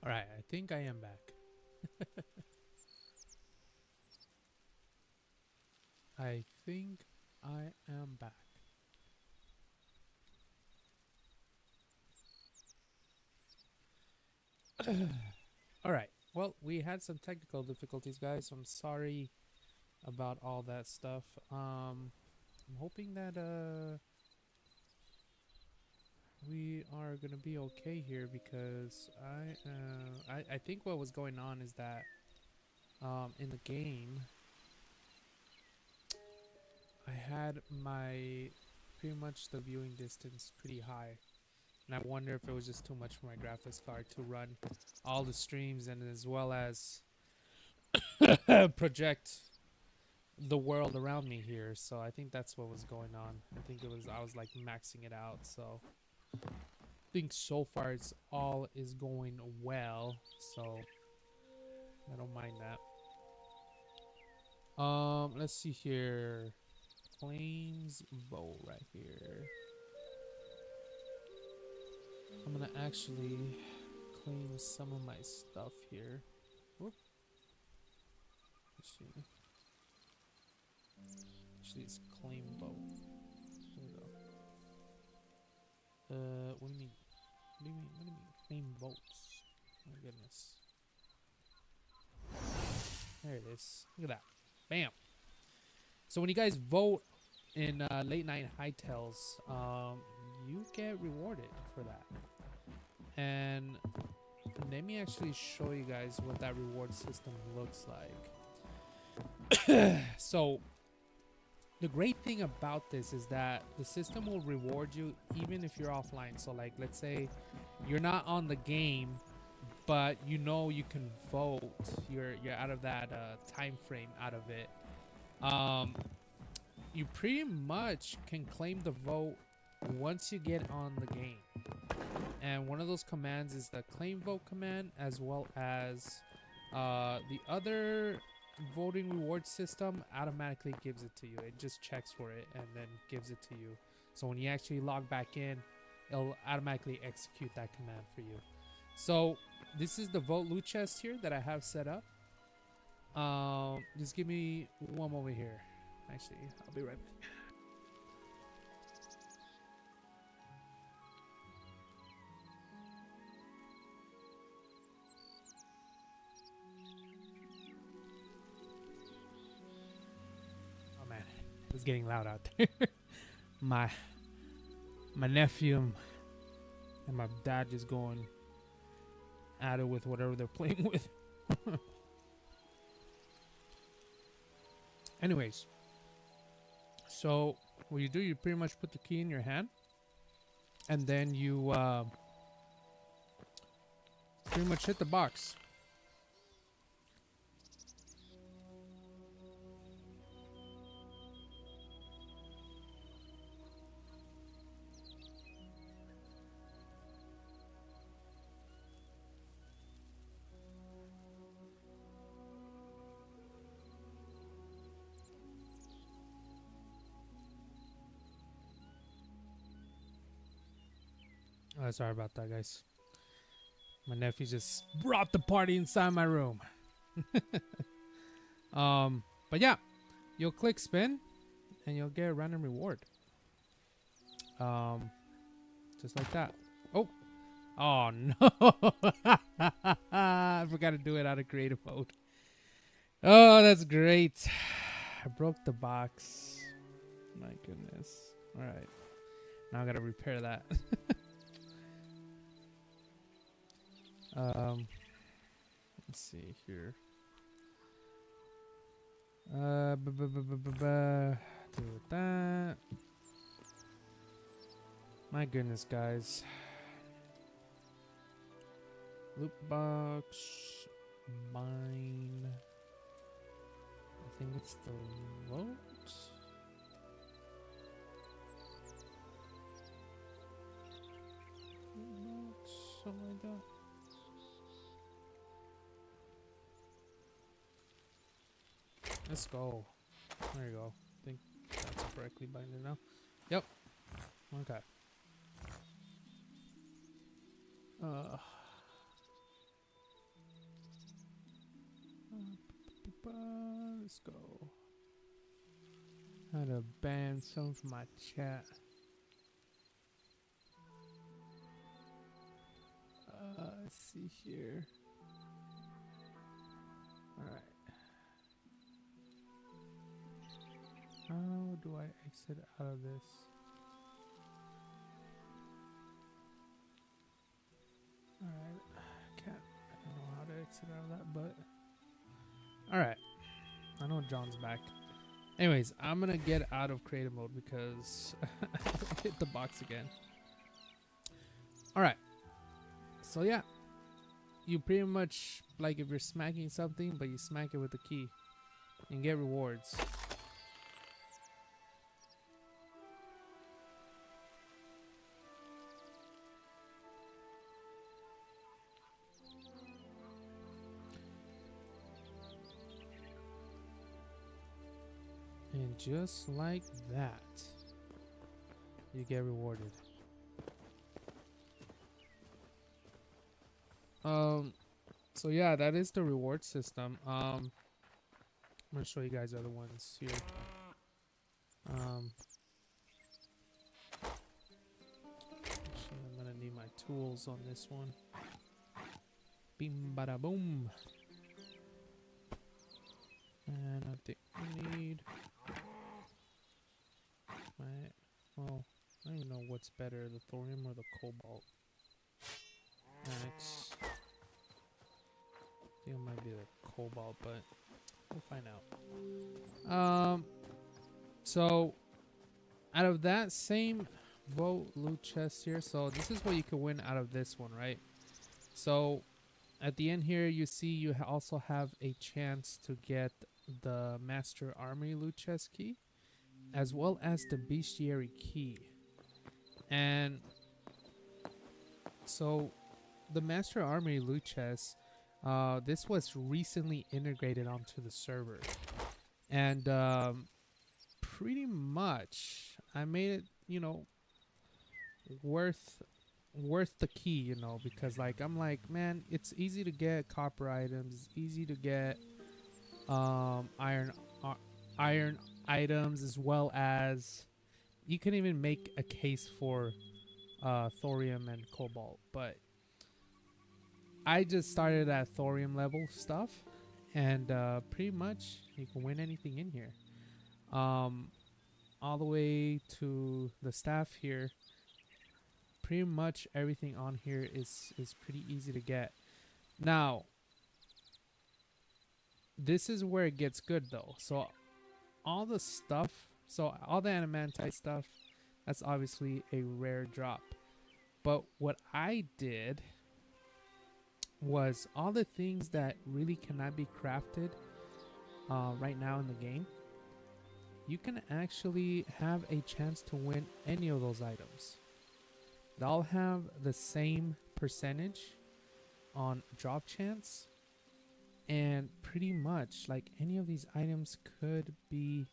Alright, I think I am back. I think I am back. Alright, well, we had some technical difficulties, guys. I'm sorry about all that stuff. I'm hoping that we are gonna be okay here because I think what was going on is that in the game I had my pretty much the viewing distance pretty high. And I wonder if it was just too much for my graphics card to run all the streams and as well as project the world around me here. So I think that's what was going on. I think it was I was like maxing it out. So I think so far it's all is going well. So I don't mind that. Let's see here. Claims bow right here. I'm gonna actually claim some of my stuff here. Whoop. Let's see. Actually, it's claim bow. There we go. What do you mean? What do you mean? What do you mean? Claim votes. Oh my goodness. There it is. Look at that. Bam. So when you guys vote in late night Hytales, you get rewarded for that. And let me actually show you guys what that reward system looks like. So the great thing about this is that the system will reward you even if you're offline. So like, let's say you're not on the game, but you know you can vote. You're out of that time frame out of it. You pretty much can claim the vote once you get on the game. And one of those commands is the claim vote command, as well as the other voting reward system automatically gives it to you. It just checks for it and then gives it to you. So when you actually log back in, it'll automatically execute that command for you. So this is the vote loot chest here that I have set up. Just give me one moment here. Actually, I'll be right back. Oh man, it's getting loud out there. my nephew and my dad just going at it with whatever they're playing with. Anyways, so what you do, you pretty much put the key in your hand, and then you pretty much hit the box. Oh, sorry about that, guys. My nephew just brought the party inside my room. But yeah, you'll click spin, and you'll get a random reward. Just like that. Oh, oh no! I forgot to do it out of creative mode. Oh, that's great. I broke the box. My goodness. All right, now I gotta repair that. Let's see here. Do that. My goodness, guys. Loot box. Mine. I think it's the vote. Something like that. Let's go. There you go. I think that's correctly binding now. Yep. Okay. Let's go. How to ban some from my chat. Let's see here. Alright. How do I exit out of this? Alright. I don't know how to exit out of that, but alright. I know John's back. Anyways, I'm gonna get out of creative mode because I hit the box again. Alright. So yeah. You pretty much, like if you're smacking something, but you smack it with the key and get rewards. And just like that, you get rewarded. So yeah, that is the reward system. I'm gonna show you guys other ones here. Actually, I'm gonna need my tools on this one. Bing bada boom. And I think we need well, I don't even know what's better, the thorium or the cobalt. Max. I think it might be the cobalt, but we'll find out. So out of that same vote loot chest here, so this is what you can win out of this one, right? So at the end here, you see you also have a chance to get the Master Armory loot chest key, as well as the Bestiary key. And so the Master Armory loot chest, this was recently integrated onto the server, and pretty much I made it, you know, worth the key, you know, because like I'm like, man, it's easy to get copper items, it's easy to get iron items, as well as you can even make a case for thorium and cobalt. But I just started at thorium level stuff, and pretty much you can win anything in here, all the way to the staff here. Pretty much everything on here is pretty easy to get. Now this is where it gets good though. So all the stuff, so all the adamantite stuff, that's obviously a rare drop. But what I did was all the things that really cannot be crafted right now in the game, you can actually have a chance to win any of those items. They'll have the same percentage on drop chance, and pretty much like any of these items could be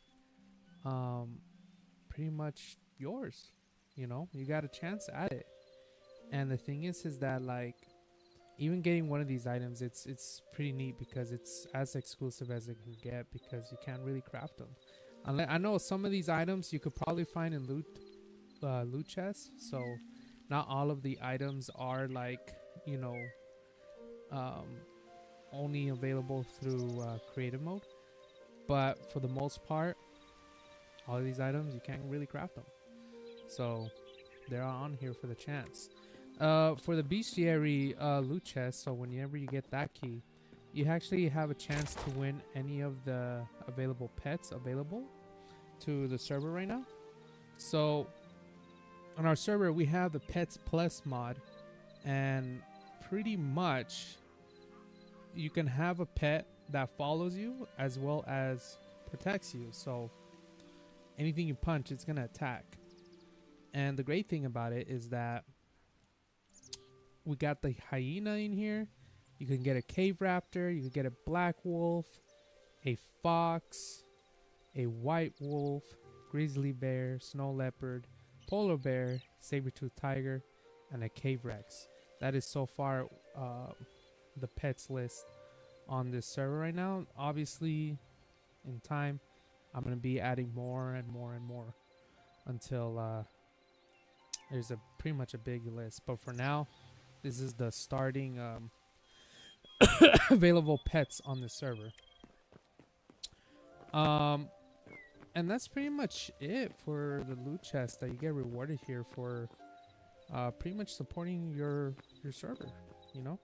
pretty much yours. You know, you got a chance at it. And the thing is that like even getting one of these items, it's pretty neat because it's as exclusive as it can get, because you can't really craft them. I know some of these items you could probably find in loot chests, so not all of the items are like, you know, only available through creative mode, but for the most part, all of these items you can't really craft them, so they're on here for the chance. For the bestiary loot chest, so whenever you get that key, you actually have a chance to win any of the available pets available to the server right now. So on our server we have the Pets Plus mod, and pretty much you can have a pet that follows you as well as protects you. So anything you punch, it's gonna attack. And the great thing about it is that we got the hyena in here. You can get a cave raptor, you can get a black wolf, a fox, a white wolf, grizzly bear, snow leopard, polar bear, saber-toothed tiger, and a cave rex. That is so far the pets list on this server right now. Obviously in time, I'm gonna be adding more and more and more until there's a pretty much a big list. But for now, this is the starting available pets on the server. Um, and that's pretty much it for the loot chest that you get rewarded here for pretty much supporting your server, you know.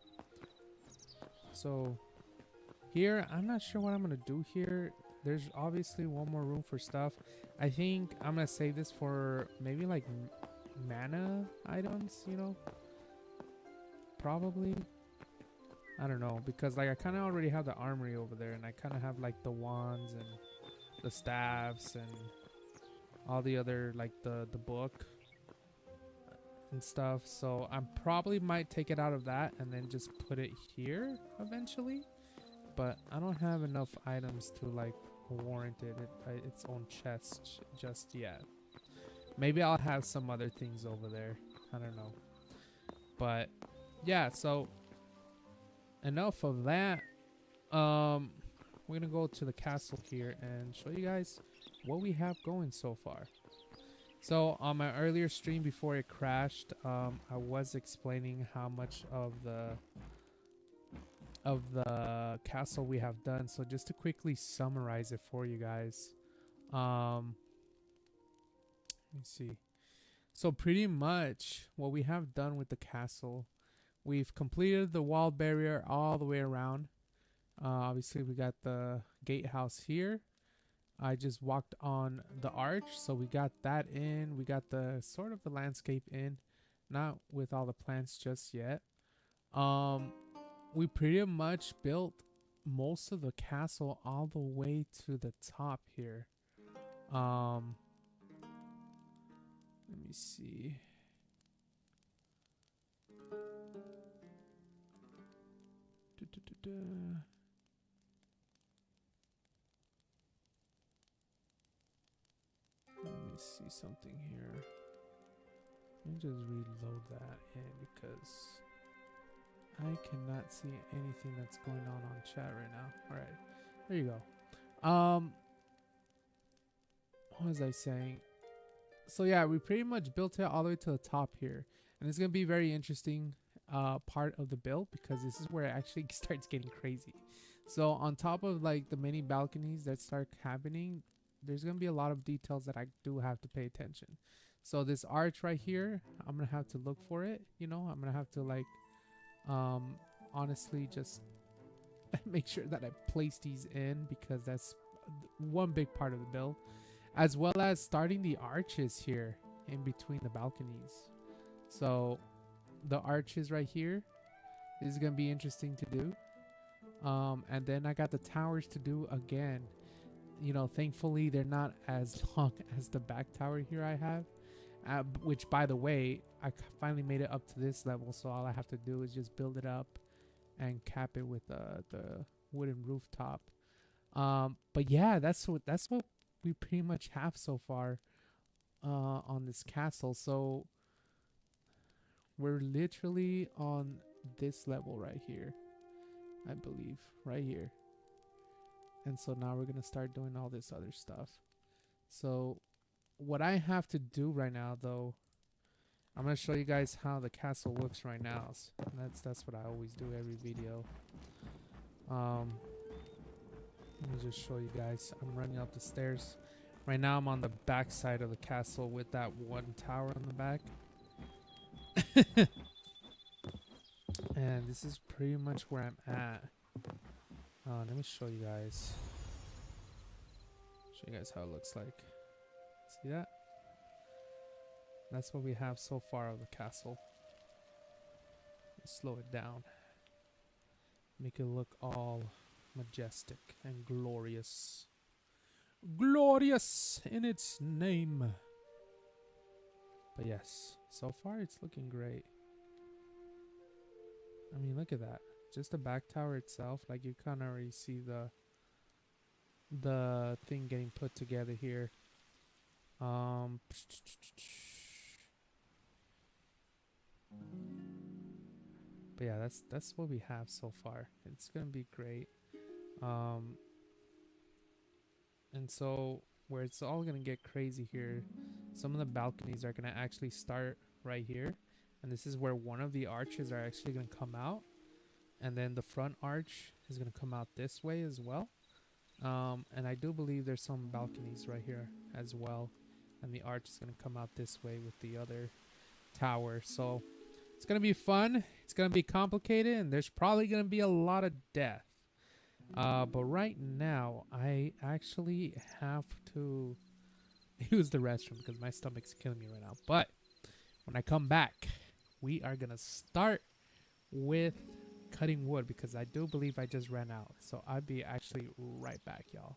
So here, I'm not sure what I'm gonna do here. There's obviously one more room for stuff. I think I'm gonna save this for maybe like mana items, you know, probably. I don't know, because like I kind of already have the armory over there, and I kind of have like the wands and the staffs and all the other like the book and stuff. So I probably might take it out of that and then just put it here eventually. But I don't have enough items to like warrant its own chest just yet. Maybe I'll have some other things over there. I don't know. But yeah, so enough of that. We're gonna go to the castle here and show you guys what we have going so far. So on my earlier stream before it crashed, I was explaining how much of the castle we have done. So just to quickly summarize it for you guys, let me see. So pretty much what we have done with the castle, we've completed the wall barrier all the way around. Obviously we got the gatehouse here. I just walked on the arch, so we got that in. We got the sort of the landscape in, not with all the plants just yet. We pretty much built most of the castle all the way to the top here. Let me see. Let me see something here. Let me just reload that in because I cannot see anything that's going on chat right now. All right, there you go. What was I saying? So yeah, we pretty much built it all the way to the top here, and it's gonna be very interesting part of the build because this is where it actually starts getting crazy. So on top of like the many balconies that start happening, there's gonna be a lot of details that I do have to pay attention. So this arch right here, I'm gonna have to look for it, you know. I'm gonna have to like honestly just make sure that I place these in because that's one big part of the build, as well as starting the arches here in between the balconies. So the arches right here is gonna be interesting to do. And then I got the towers to do again. You know, thankfully they're not as long as the back tower here I have, which by the way, I finally made it up to this level, so all I have to do is just build it up and cap it with the wooden rooftop. But yeah, that's what we pretty much have so far on this castle. So we're literally on this level right here, I believe, right here. And so now we're gonna start doing all this other stuff. So what I have to do right now, though, I'm gonna show you guys how the castle looks right now. And that's what I always do every video. Let me just show you guys. I'm running up the stairs. Right now I'm on the back side of the castle with that one tower on the back. And this is pretty much where I'm at. Let me show you guys. Show you guys how it looks like. See that? That's what we have so far of the castle. Let's slow it down. Make it look all majestic and glorious. Glorious in its name. But yes, so far it's looking great. I mean, look at that. Just the back tower itself, like you kind of already see the thing getting put together here. But yeah, that's what we have so far. It's gonna be great. And so where it's all gonna get crazy here, some of the balconies are gonna actually start right here, and this is where one of the arches are actually gonna come out, and then the front arch is gonna come out this way as well. And I do believe there's some balconies right here as well, and the arch is gonna come out this way with the other tower. So it's gonna be fun. It's gonna be complicated, and there's probably gonna be a lot of death. But right now, I actually have to use the restroom because my stomach's killing me right now. But when I come back, we are gonna start with cutting wood because I do believe I just ran out. So I'll be actually right back, y'all.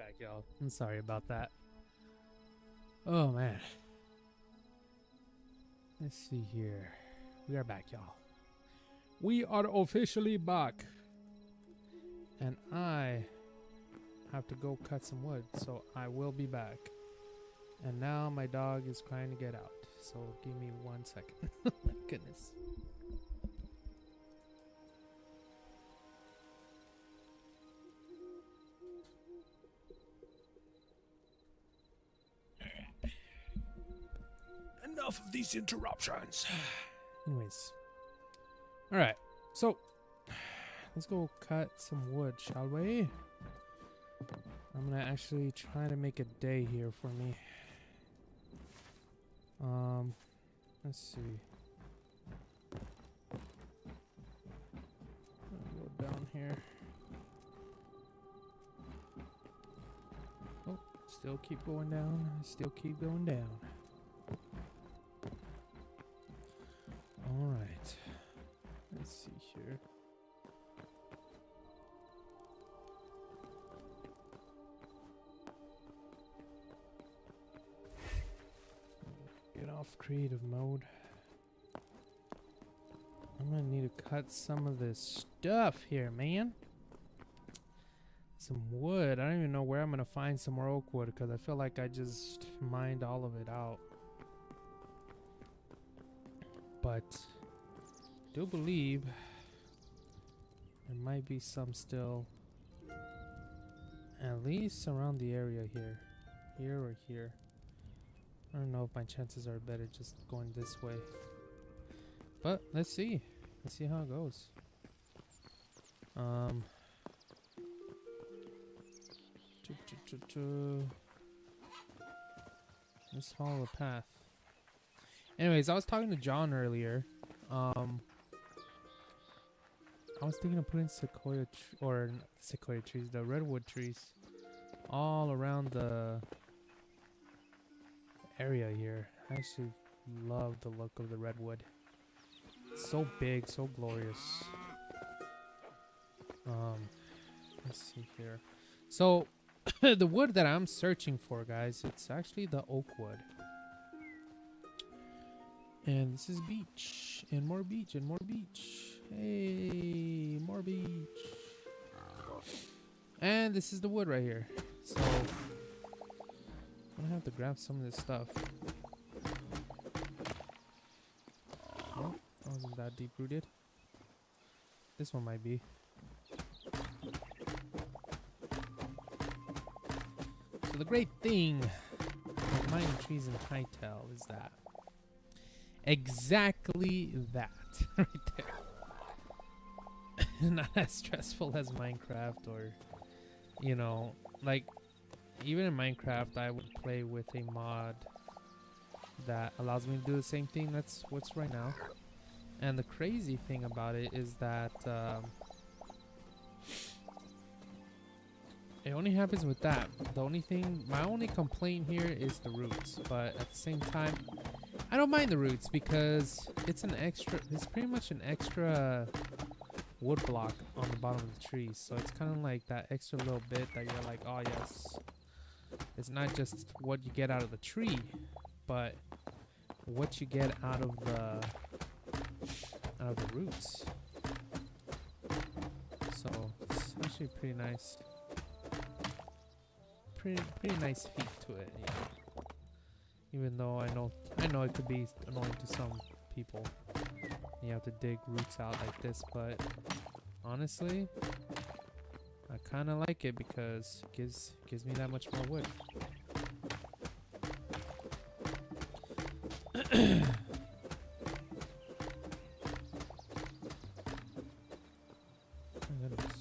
back, y'all. I'm sorry about that. Oh, man. Let's see here. We are back, y'all. We are officially back. And I have to go cut some wood, so I will be back. And now my dog is trying to get out. So give me 1 second. Oh my goodness. Enough of these interruptions. Anyways. Alright. So let's go cut some wood, shall we? I'm gonna actually try to make a day here for me. Let's see. I'll go down here. Oh, still keep going down. Still keep going down. All right. Let's see here. Get off creative mode. I'm gonna need to cut some of this stuff here, man. Some wood. I don't even know where I'm gonna find some more oak wood because I feel like I just mined all of it out. But I do believe there might be some still, at least around the area here. Here or here. I don't know if my chances are better just going this way. But let's see. Let's see how it goes. Let's follow the path. Anyways, I was talking to John earlier. I was thinking of putting sequoia trees, the redwood trees, all around the area here. I actually love the look of the redwood. It's so big, so glorious. Let's see here. So the wood that I'm searching for, guys, it's actually the oak wood. And this is beach, and more beach, and more beach. Hey, more beach. And this is the wood right here. So I'm gonna have to grab some of this stuff. Nope, that wasn't that deep rooted. This one might be. So the great thing with mining trees in Hytale is that exactly that right there. Not as stressful as Minecraft, or you know, like even in Minecraft I would play with a mod that allows me to do the same thing that's what's right now. And the crazy thing about it is that it only happens with that. The only thing, my only complaint here is the roots, but at the same time I don't mind the roots because it's pretty much an extra wood block on the bottom of the tree. So it's kind of like that extra little bit that you're like, oh yes. It's not just what you get out of the tree, but what you get out of the roots. So it's actually pretty nice. Pretty nice feat to it, yeah. Even though I know it could be annoying to some people. You have to dig roots out like this, but honestly, I kind of like it because it gives me that much more wood. Oh, goodness.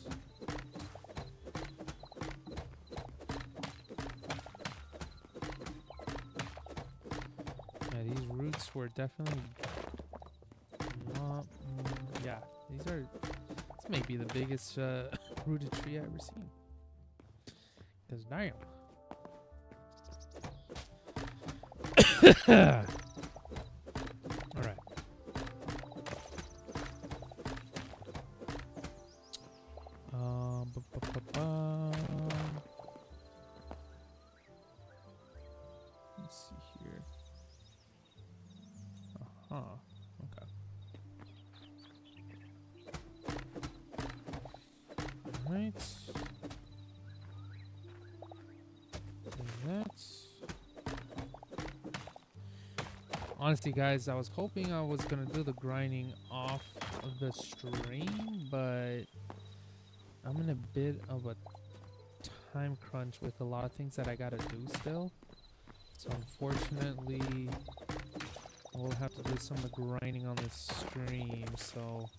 Yeah, these roots were definitely not. Yeah, this may be the biggest rooted tree I've ever seen. Cause damn. All right. Right. That. Honestly, guys, I was hoping I was gonna do the grinding off of the stream, but I'm in a bit of a time crunch with a lot of things that I gotta do still. So unfortunately, we'll have to do some of the grinding on this stream. So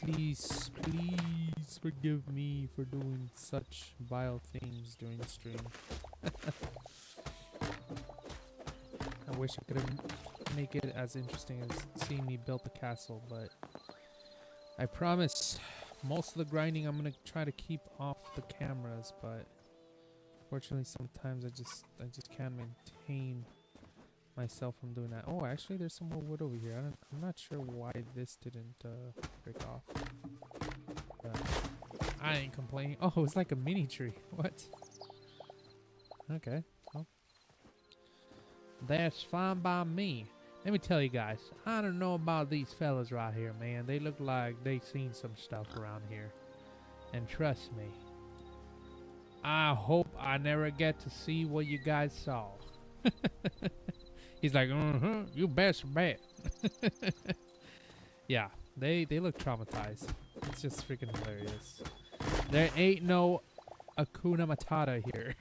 please, please forgive me for doing such vile things during the stream. I wish I could have make it as interesting as seeing me build the castle, but I promise most of the grinding I'm gonna try to keep off the cameras, but fortunately sometimes I just can't maintain myself from doing that. Oh, actually there's some more wood over here. I'm not sure why this didn't break off. But I ain't complaining. Oh, it's like a mini tree. What? Okay. Well, that's fine by me. Let me tell you guys, I don't know about these fellas right here, man. They look like they seen some stuff around here. And trust me, I hope I never get to see what you guys saw. He's like, you best bet. Yeah, they look traumatized. It's just freaking hilarious. There ain't no Akuna Matata here.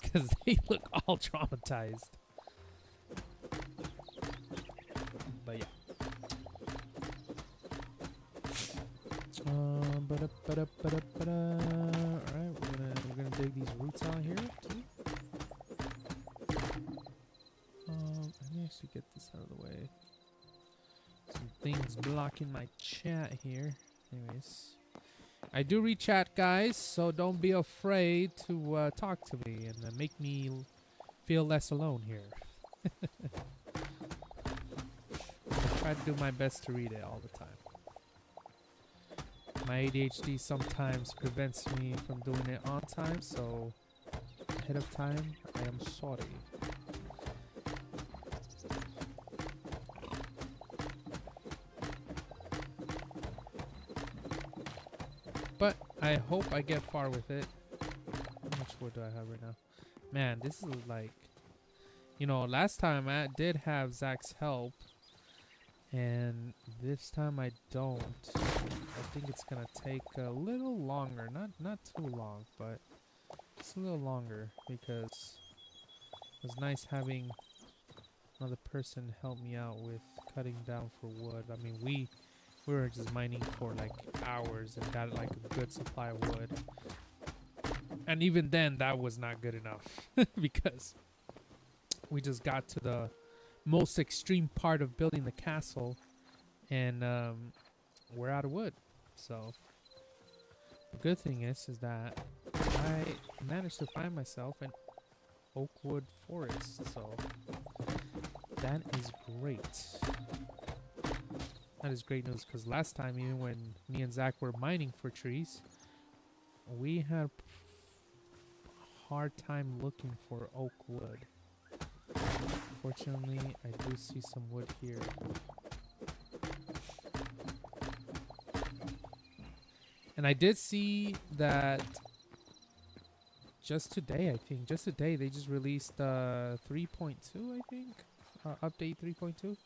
Because they look all traumatized. But yeah. Alright, we're gonna dig these roots out here too. Let me actually get this out of the way. Some things blocking my chat here. Anyways, I do read chat, guys, so don't be afraid to talk to me and make me feel less alone here. I try to do my best to read it all the time. My ADHD sometimes prevents me from doing it on time, so ahead of time, I am sorry. But I hope I get far with it. How much wood do I have right now? Man, this is like, you know, last time I did have Zach's help, and this time I don't. I think it's gonna take a little longer, not too long, but it's a little longer because it was nice having another person help me out with cutting down for wood. I mean, we were just mining for like hours and got like a good supply of wood. And even then, that was not good enough because we just got to the most extreme part of building the castle and we're out of wood. So the good thing is that I managed to find myself an oak wood forest. So that is great. That is great news because last time, even when me and Zach were mining for trees, we had a hard time looking for oak wood. Fortunately, I do see some wood here. And I did see that just today, they just released 3.2, I think, update 3.2.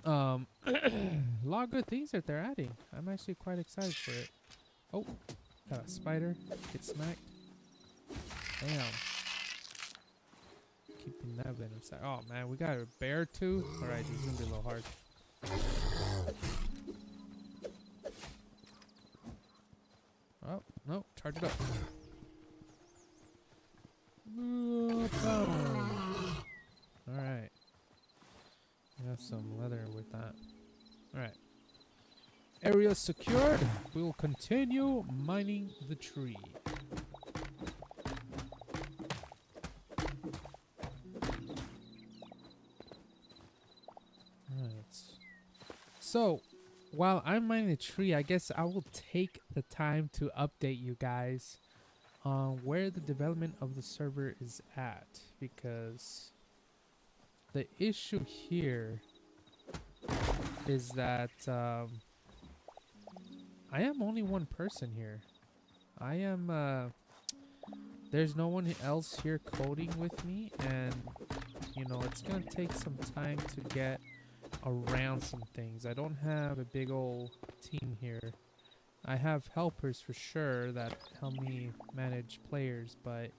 A lot of good things that they're adding. I'm actually quite excited for it. Oh, got a spider. Get smacked. Damn. Keeping that venom inside. Oh man, we got a bear too. All right, this is gonna be a little hard. Oh no, charge it up. All right. We have some leather with that. Alright. Area secured. We will continue mining the tree. Alright. So, while I'm mining the tree, I guess I will take the time to update you guys on where the development of the server is at. Because the issue here is that I am only one person here. I am there's no one else here coding with me, and you know, it's gonna take some time to get around some things. I don't have a big old team here. I have helpers for sure that help me manage players, but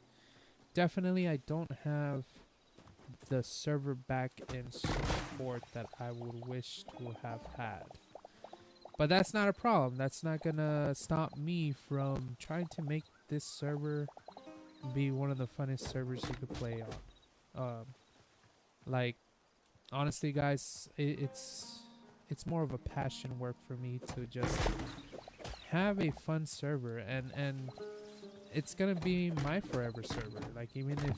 definitely I don't have the server back end support that I would wish to have had. But that's not a problem. That's not gonna stop me from trying to make this server be one of the funnest servers you could play on. Like, honestly, guys, it's more of a passion work for me to just have a fun server, and it's gonna be my forever server. Like, even if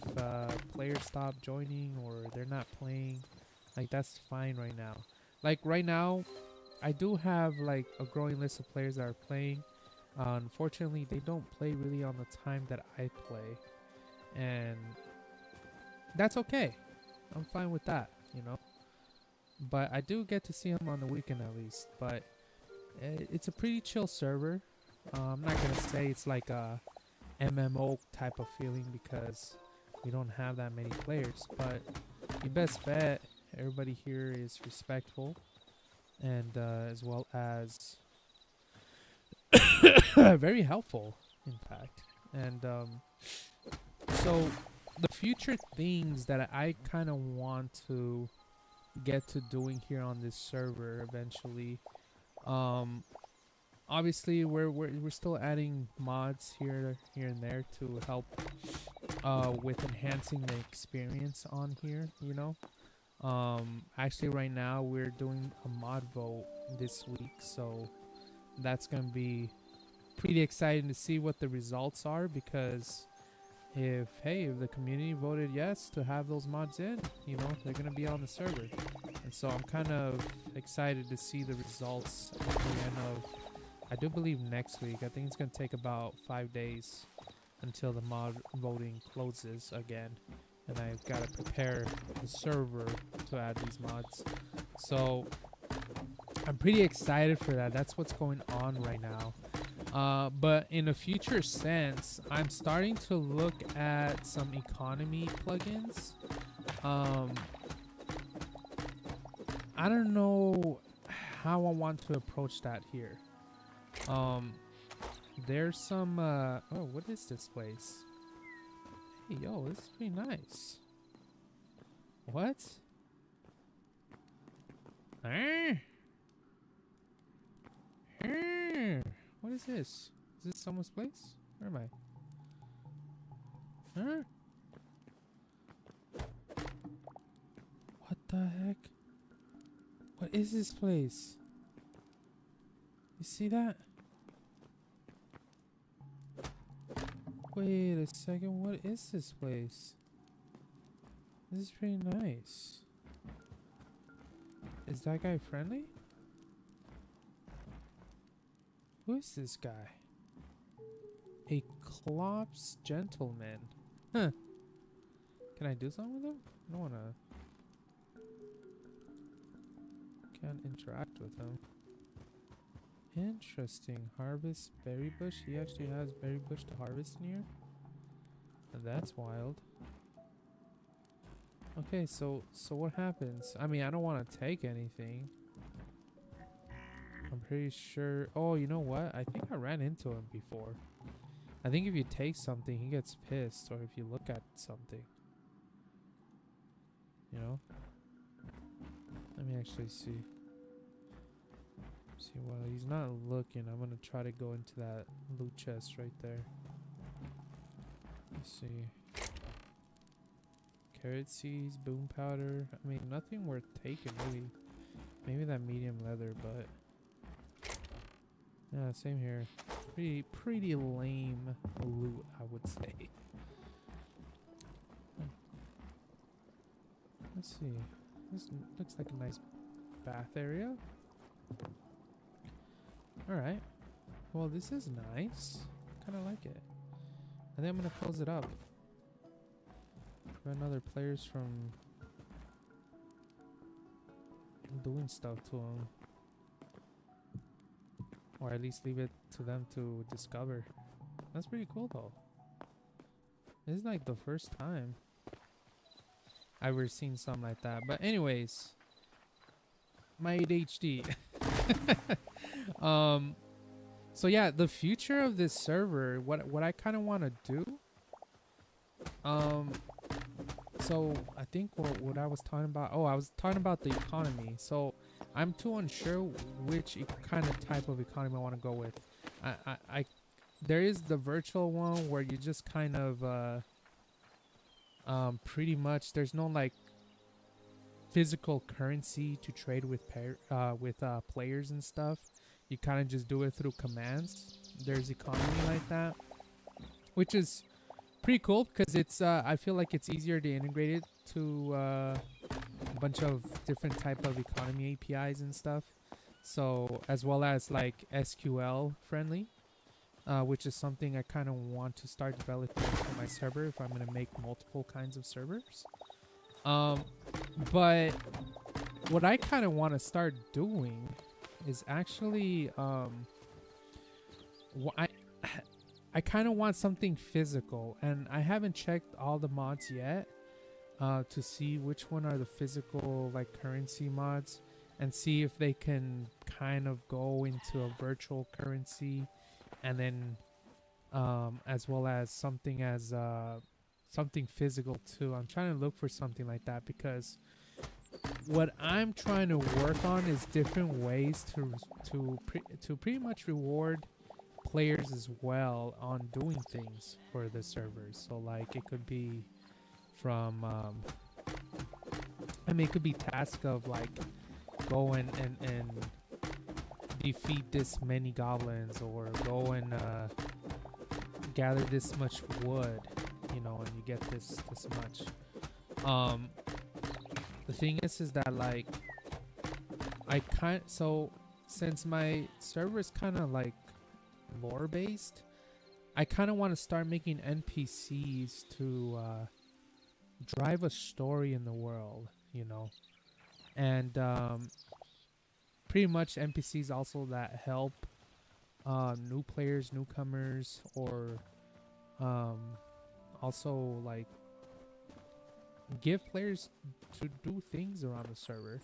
players stop joining or they're not playing, like, that's fine right now. Like, right now, I do have like a growing list of players that are playing. Unfortunately, they don't play really on the time that I play, and that's okay. I'm fine with that, you know. But I do get to see them on the weekend at least. But it's a pretty chill server. I'm not gonna say it's like a MMO type of feeling because we don't have that many players. But you best bet everybody here is respectful, and as well as very helpful, in fact. And so the future things that I kind of want to get to doing here on this server eventually, obviously we're still adding mods here and there to help with enhancing the experience on here, you know. Actually right now we're doing a mod vote this week, so that's gonna be pretty exciting to see what the results are, because if the community voted yes to have those mods in, you know, they're gonna be on the server. And so I'm kind of excited to see the results at the end of, I do believe, next week. I think it's gonna take about 5 days until the mod voting closes again, and I've got to prepare the server to add these mods. So I'm pretty excited for that. That's what's going on right now. But in a future sense, I'm starting to look at some economy plugins. I don't know how I want to approach that here. There's some, oh, what is this place? Hey, yo, this is pretty nice. What? What is this? Is this someone's place? Where am I? Huh? What the heck? What is this place? You see that? Wait a second, what is this place? This is pretty nice. Is that guy friendly? Who is this guy? A Klops gentleman. Huh. Can I do something with him? I don't wanna. Can't interact with him. Interesting. Harvest berry bush. He actually has berry bush to harvest near. And that's wild. Okay, so what happens? I mean, I don't want to take anything. I'm pretty sure. Oh, you know what? I think I ran into him before. I think if you take something, he gets pissed, or if you look at something. You know? Let me actually see. See, well, he's not looking. I'm gonna try to go into that loot chest right there. Let's see. Carrot seeds, boom powder. I mean, nothing worth taking, really. Maybe that medium leather, but yeah, same here. Pretty lame loot, I would say. Let's see. This looks like a nice bath area. Alright. Well, this is nice. Kind of like it. I think I'm going to close it up. Prevent other players from doing stuff to them. or at least leave it to them to discover. That's pretty cool though. This is like the first time I've ever seen something like that. But anyways, my ADHD. So yeah, the future of this server, what I kind of want to do, so I think what I was talking about, I was talking about the economy. So I'm too unsure which kind of type of economy I want to go with. I there is the virtual one where you just kind of pretty much there's no like physical currency to trade with players and stuff. You kind of just do it through commands. There's economy like that, which is pretty cool because it's I feel like it's easier to integrate it to a bunch of different type of economy APIs and stuff. So as well as like SQL friendly, which is something I kind of want to start developing for my server if I'm gonna make multiple kinds of servers. But what I kind of want to start doing is actually I kind of want something physical, and I haven't checked all the mods yet to see which one are the physical like currency mods, and see if they can kind of go into a virtual currency, and then as well as something physical too. I'm trying to look for something like that because what I'm trying to work on is different ways to pretty much reward players as well on doing things for the servers. So like it could be from I mean it could be task of like go and defeat this many goblins, or go and gather this much wood, you know, and you get this much. The thing is that like so since my server is kind of like lore based, I kind of want to start making NPCs to drive a story in the world, you know, and pretty much NPCs also that help new players, newcomers, or also like give players to do things around the server.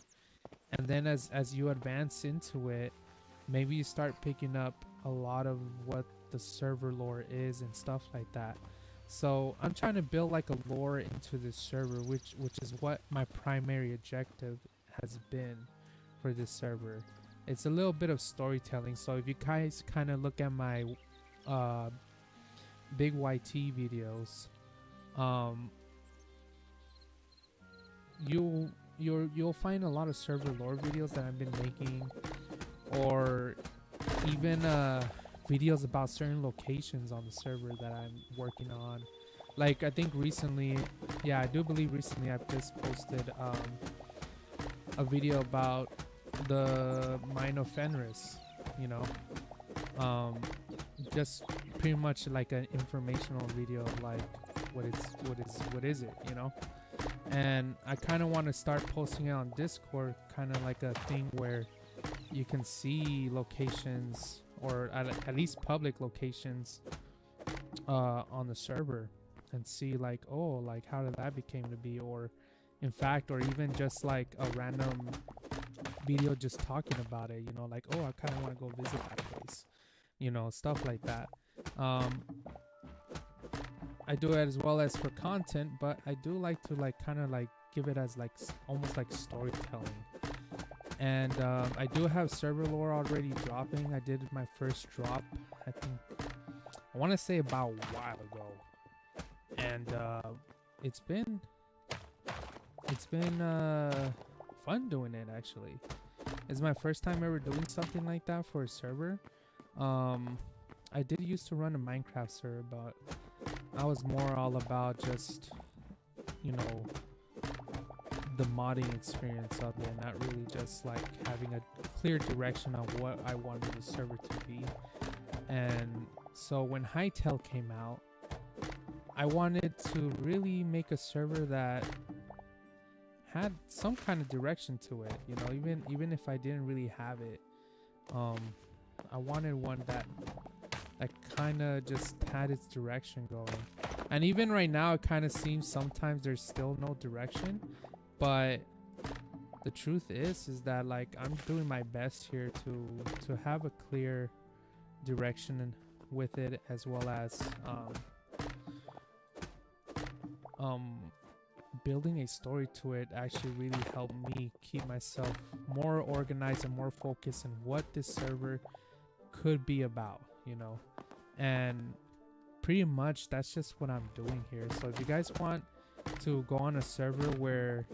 And then as you advance into it, maybe you start picking up a lot of what the server lore is and stuff like that. So I'm trying to build like a lore into this server, which is what my primary objective has been for this server. It's a little bit of storytelling. So if you guys kind of look at my big YT videos, you'll find a lot of server lore videos that I've been making, or even videos about certain locations on the server that I'm working on. Like I think recently, yeah, I do believe recently I've just posted a video about the mine of Fenris, you know, just pretty much like an informational video of like what is it, you know. And I kind of want to start posting it on Discord, kind of like a thing where you can see locations, or at least public locations on the server, and see like, oh, like how did that became to be, or in fact, or even just like a random video just talking about it, you know, like, oh, I kind of want to go visit that place, you know, stuff like that. I do it as well as for content, but I do like to like kind of like give it as like almost like storytelling. And I do have server lore already dropping. I did my first drop, I think, I want to say about a while ago, and it's been fun doing it. Actually, it's my first time ever doing something like that for a server. I did used to run a Minecraft server, but I was more all about just, you know, the modding experience of it, not really just like having a clear direction of what I wanted the server to be. And so when Hytale came out, I wanted to really make a server that had some kind of direction to it, you know, even if I didn't really have it. I wanted one that kind of just had its direction going. And even right now, it kind of seems sometimes there's still no direction, but the truth is that like I'm doing my best here to have a clear direction with it, as well as building a story to it actually really helped me keep myself more organized and more focused on what this server could be about, you know. And pretty much that's just what I'm doing here. So if you guys want to go on a server where,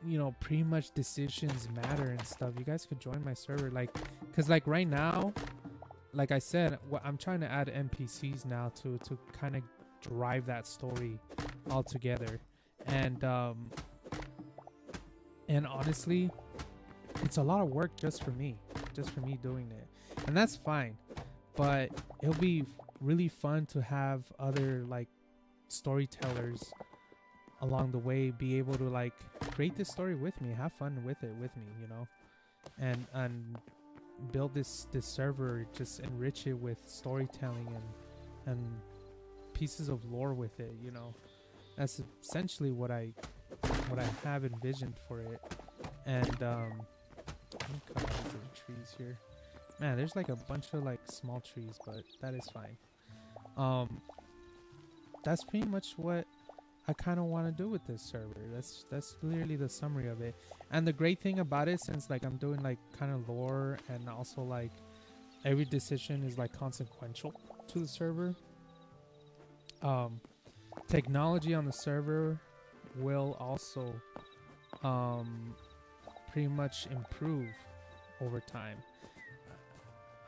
you know, pretty much decisions matter and stuff, you guys could join my server. Like, because like right now, like I said, I'm trying to add NPCs now to kind of drive that story all together. And honestly, it's a lot of work just for me doing it, and that's fine. But it'll be really fun to have other like storytellers along the way be able to like create this story with me, have fun with it with me, you know, and build this server, just enrich it with storytelling and pieces of lore with it, you know. That's essentially what I have envisioned for it. And let me cut out the trees here. Man, there's like a bunch of like small trees, but that is fine. That's pretty much what I kind of want to do with this server. That's literally the summary of it. And the great thing about it, since like I'm doing like kind of lore, and also like every decision is like consequential to the server, technology on the server will also pretty much improve over time.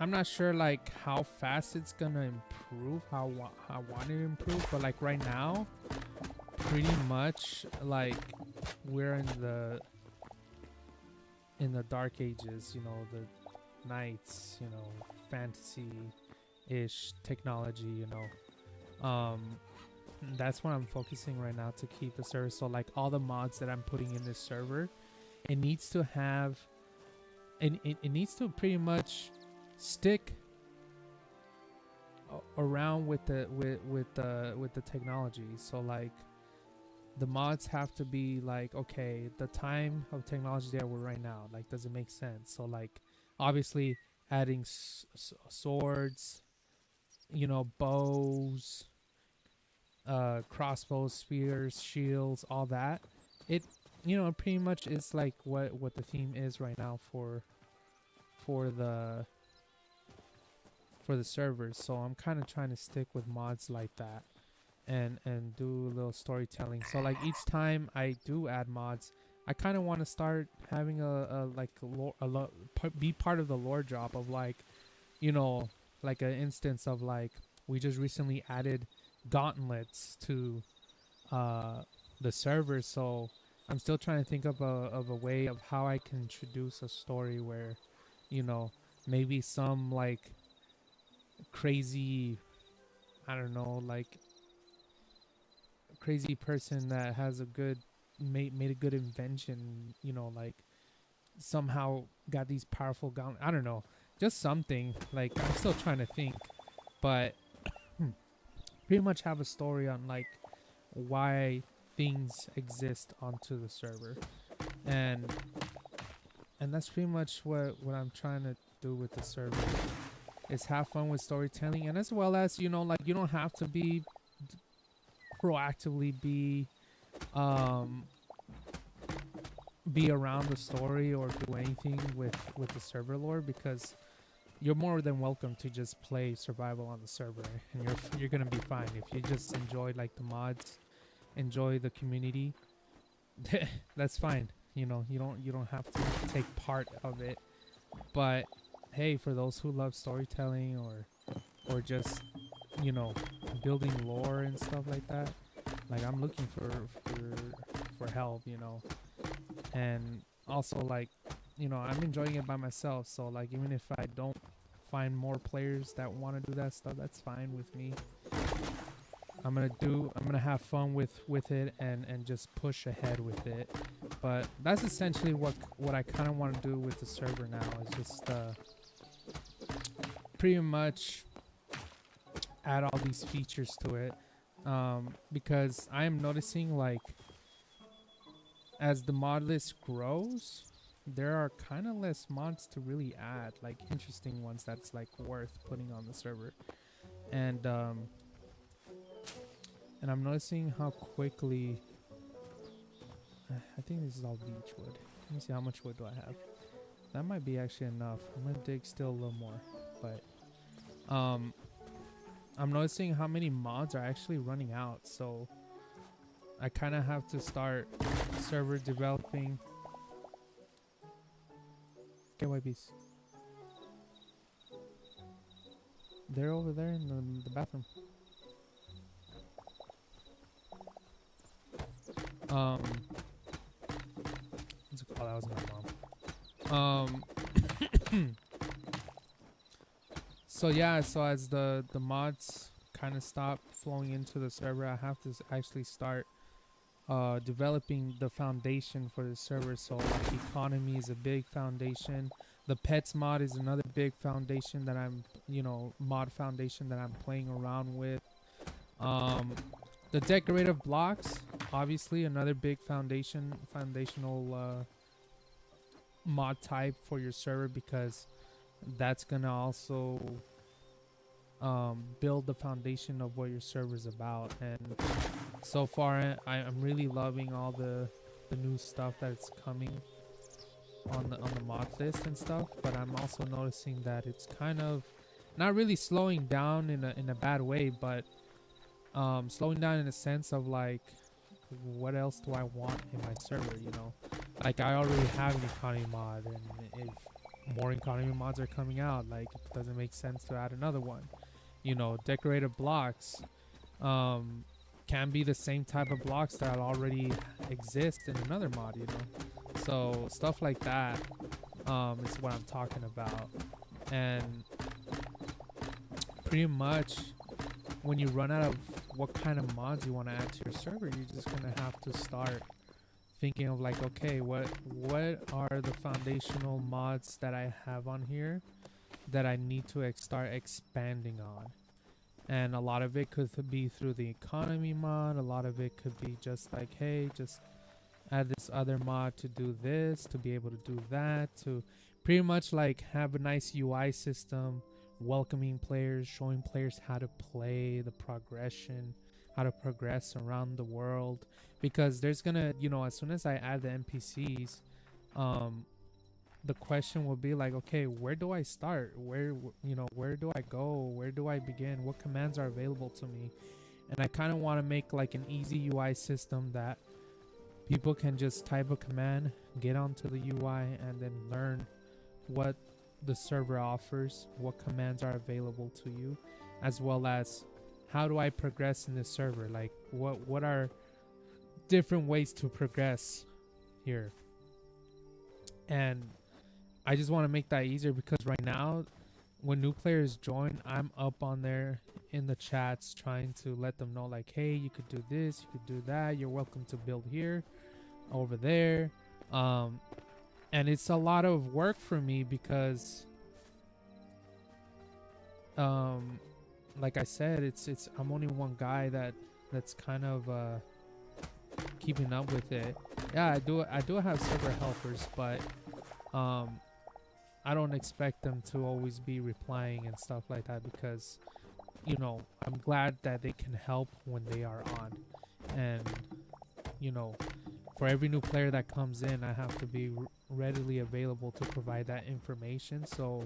I'm not sure like how fast it's gonna improve, how I want it to improve, but like right now, pretty much like we're in the dark ages, you know, the Nites, you know, fantasy-ish technology, you know. That's what I'm focusing right now to keep the server. So like all the mods that I'm putting in this server, it needs to have, it needs to pretty much stick around with the technology. So like the mods have to be like, okay, the time of technology that we're right now, like, does it make sense? So like obviously adding swords, you know, bows, crossbows, spears, shields, all that, it, you know, pretty much is like what the theme is right now for the servers. So I'm kind of trying to stick with mods like that and do a little storytelling. So like each time I do add mods, I kind of want to start having be part of the lore drop of like, you know, like an instance of like, we just recently added gauntlets to the server. So I'm still trying to think of a way of how I can introduce a story where, you know, maybe some like crazy, I don't know, like crazy person that has a good made a good invention, you know, like somehow got these powerful gauntlets. I don't know, just something. Like I'm still trying to think, but pretty much have a story on like why things exist onto the server, and that's pretty much what I'm trying to do with the server, is have fun with storytelling, and as well as, you know, like you don't have to be proactively be around the story or do anything with the server lore, because you're more than welcome to just play survival on the server, and you're gonna be fine if you just enjoy like the mods, enjoy the community. That's fine, you know. You don't have to take part of it. But hey, for those who love storytelling or just, you know, building lore and stuff like that, like I'm looking for help, you know. And also like, you know, I'm enjoying it by myself, so like even if I don't find more players that want to do that stuff, that's fine with me. I'm gonna have fun with it and just push ahead with it. But that's essentially what I kind of want to do with the server now, is just pretty much add all these features to it, because I am noticing, like, as the mod list grows, there are kind of less mods to really add, like interesting ones that's like worth putting on the server. And I'm noticing how quickly I think this is all beech wood. Let me see, how much wood do I have? That might be actually enough. I'm gonna dig still a little more, but I'm noticing how many mods are actually running out, so I kind of have to start server developing. Get white bees. They're over there in the bathroom. What's it called? That was my mom. So yeah, so as the mods kind of stop flowing into the server, I have to actually start developing the foundation for the server. So like economy is a big foundation. The pets mod is another big foundation that I'm, mod foundation that I'm playing around with. The decorative blocks, obviously another big foundational mod type for your server, because that's gonna also build the foundation of what your server is about. And so far I'm really loving all the new stuff that's coming on the mod list and stuff, but I'm also noticing that it's kind of not really slowing down in a bad way, but slowing down in a sense of like, what else do I want in my server? Like I already have an economy mod, and if more economy mods are coming out, like it doesn't make sense to add another one. Decorative blocks can be the same type of blocks that already exist in another mod, so stuff like that is what I'm talking about. And pretty much when you run out of what kind of mods you want to add to your server, you're just gonna have to start thinking of like, okay, what are the foundational mods that I have on here that I need to start expanding on. And a lot of it could be through the economy mod. A lot of it could be just like, hey, just add this other mod to do this, to be able to do that, to pretty much like have a nice UI system, welcoming players, showing players how to play, the progression, how to progress around the world. Because there's gonna, as soon as I add the NPCs, the question will be like, okay, where do I start? Where do I go? Where do I begin? What commands are available to me? And I kind of want to make like an easy UI system that people can just type a command, get onto the UI, and then learn what the server offers, what commands are available to you, as well as how do I progress in this server? Like what are different ways to progress here? And I just want to make that easier, because right now when new players join, I'm up on there in the chats trying to let them know like, hey, you could do this, you could do that, you're welcome to build here, over there. And it's a lot of work for me because like I said, it's I'm only one guy that's kind of keeping up with it. Yeah, I do have server helpers, but I don't expect them to always be replying and stuff like that, because I'm glad that they can help when they are on. And for every new player that comes in, I have to be readily available to provide that information. So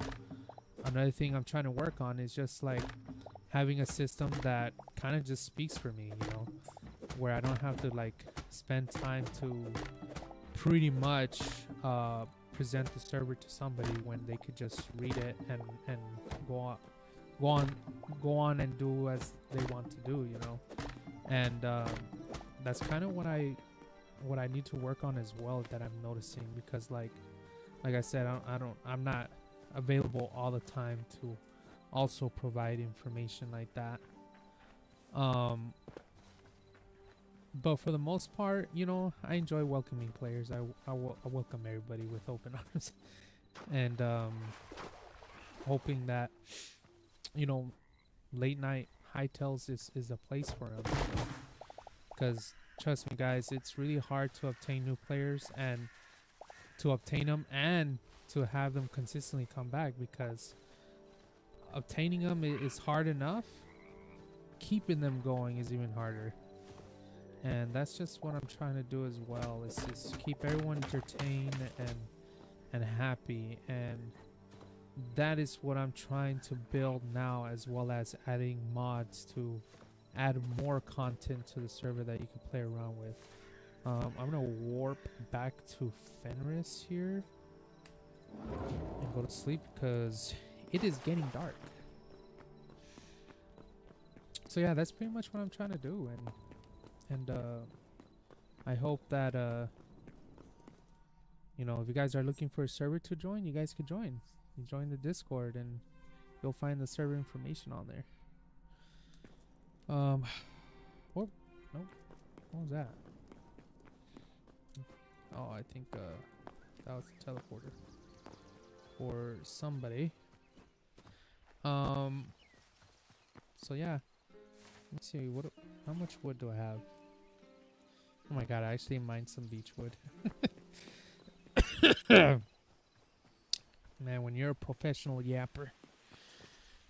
another thing I'm trying to work on is just like having a system that kind of just speaks for me, where I don't have to like spend time to pretty much present the server to somebody, when they could just read it and go on and do as they want to do, And that's kind of what I need to work on as well, that I'm noticing, because like I said, I'm not available all the time to also provide information like that. But for the most part, I enjoy welcoming players. I welcome everybody with open arms, and hoping that you know, late night Hytales is a place for them. Because trust me, guys, it's really hard to obtain new players and to obtain them and to have them consistently come back, because obtaining them is hard enough. Keeping them going is even harder. And that's just what I'm trying to do as well. Is just keep everyone entertained and happy, and that is what I'm trying to build now, as well as adding mods to add more content to the server that you can play around with. I'm gonna warp back to Fenris here and go to sleep because it is getting dark. So yeah, that's pretty much what I'm trying to do, and I hope that you know, if you guys are looking for a server to join, you guys could join. You join the Discord and you'll find the server information on there. What? Nope. What was that? Oh, I think that was the teleporter for somebody. So yeah, let's see. How much wood do I have? Oh my god, I actually mined some beech wood. Man, when you're a professional yapper,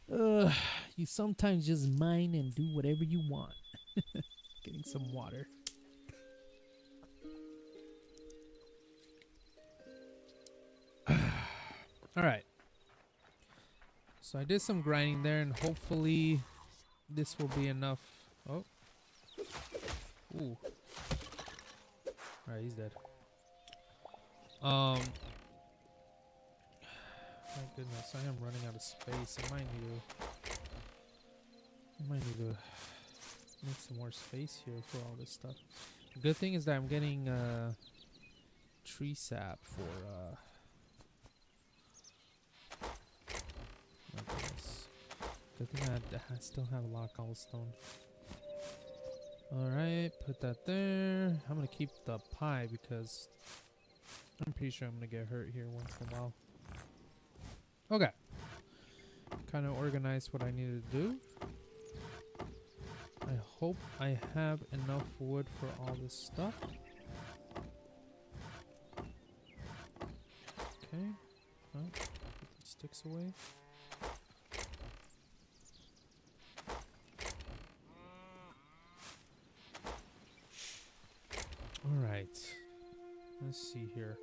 you sometimes just mine and do whatever you want. Getting some water. Alright. So I did some grinding there, and hopefully this will be enough. Oh. Ooh. Alright, he's dead. My goodness, I am running out of space. I might need to make some more space here for all this stuff. The good thing is that I'm getting tree sap for my goodness. Good thing I still have a lot of cobblestone. Alright, put that there. I'm gonna keep the pie because I'm pretty sure I'm gonna get hurt here once in a while. Okay. Kind of organized what I needed to do. I hope I have enough wood for all this stuff. Okay. Oh, put the sticks away. Alright. Let's see here.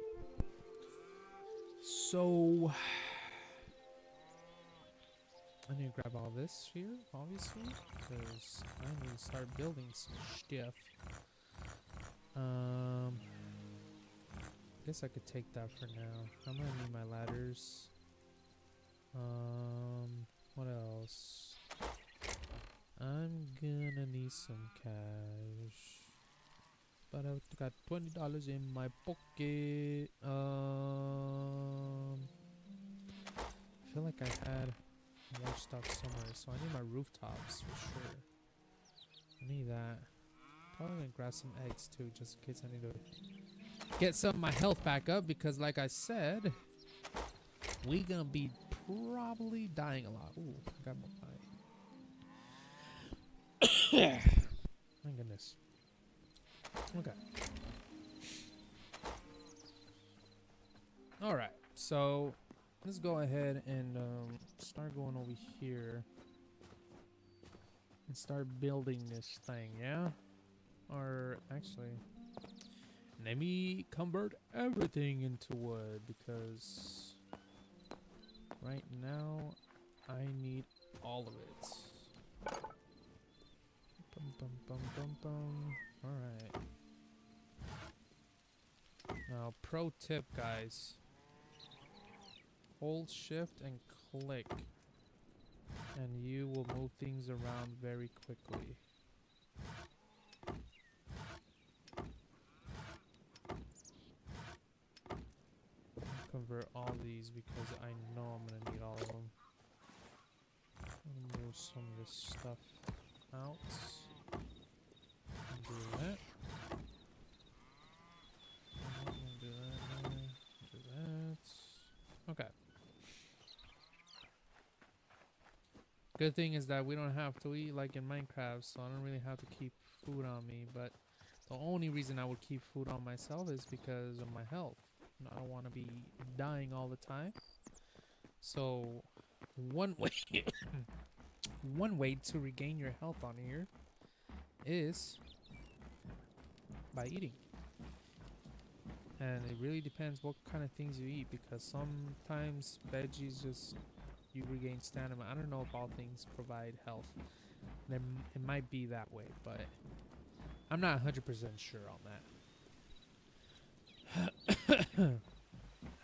So I need to grab all this here, obviously, because I need to start building some stuff. Guess I could take that for now. I'm gonna need my ladders. What else? I'm gonna need some cash. But I've got $20 in my pocket. I feel like I had more stuff somewhere, so I need my rooftops for sure. I need that. Probably gonna grab some eggs too, just in case I need to get some of my health back up, because like I said, we gonna be probably dying a lot. Ooh, I got more pie. My goodness. Okay. Alright, so let's go ahead and start going over here and start building this thing, yeah? Or actually, let me convert everything into wood, because right now I need all of it. Bum, bum, bum, bum, bum. Alright. Now, pro tip, guys. Hold shift and click, and you will move things around very quickly. Convert all these because I know I'm gonna need all of them. Move some of this stuff out. Do that. Do that. Do that. Okay. Good thing is that we don't have to eat like in Minecraft, so I don't really have to keep food on me. But the only reason I would keep food on myself is because of my health. I don't want to be dying all the time. So one way, one way to regain your health on here is by eating. And it really depends what kind of things you eat, because sometimes veggies just you regain stamina. I don't know if all things provide health. It might be that way, but I'm not 100% sure on that.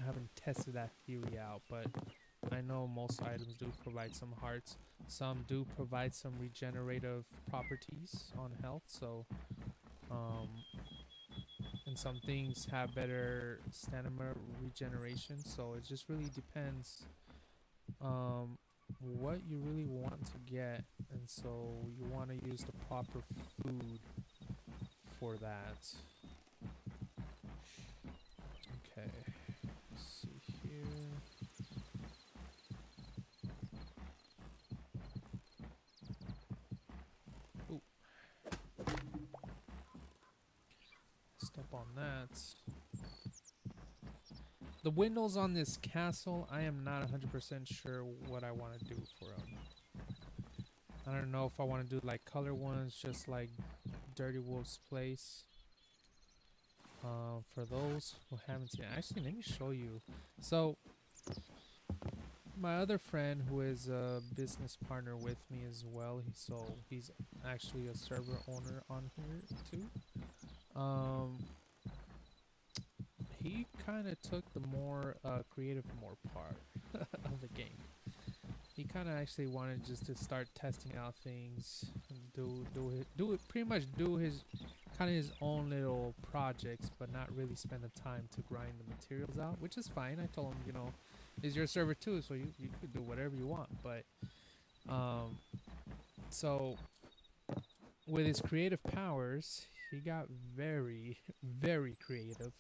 I haven't tested that theory out, but I know most items do provide some hearts. Some do provide some regenerative properties on health, so and some things have better stamina regeneration, so it just really depends what you really want to get, and so you want to use the proper food for that. Okay, let's see here. Ooh. Step on that. The windows on this castle, I am not 100% sure what I want to do for them. I don't know if I want to do like color ones, just like Dirty Wolf's Place. For those who haven't seen, actually, let me show you. So, my other friend, who is a business partner with me as well, he's actually a server owner on here too. He kind of took the more creative part of the game. He kind of actually wanted just to start testing out things, and do it pretty much do his kind of his own little projects, but not really spend the time to grind the materials out, which is fine. I told him, you know, it's your server too, so you could do whatever you want. But so with his creative powers, he got very very creative.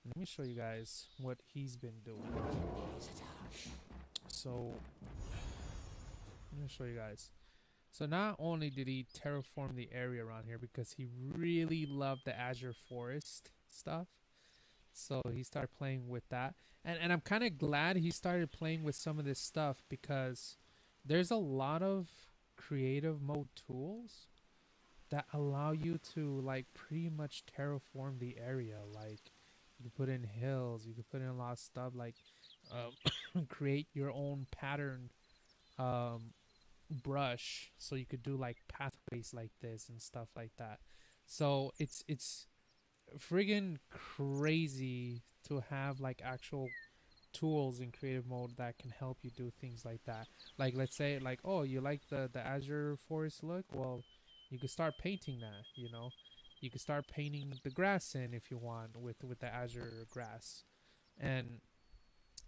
Let me show you guys what he's been doing. So let me show you guys. So not only did he terraform the area around here, because he really loved the Azure Forest stuff, so he started playing with that. And I'm kind of glad he started playing with some of this stuff, because there's a lot of creative mode tools that allow you to like pretty much terraform the area. Like you can put in hills, you can put in a lot of stuff, like create your own pattern brush, so you could do like pathways like this and stuff like that. So it's friggin' crazy to have like actual tools in creative mode that can help you do things like that. Like let's say like, oh, you like the Azure Forest look, well, you could start painting that, you know. You could start painting the grass in if you want with the Azure grass. And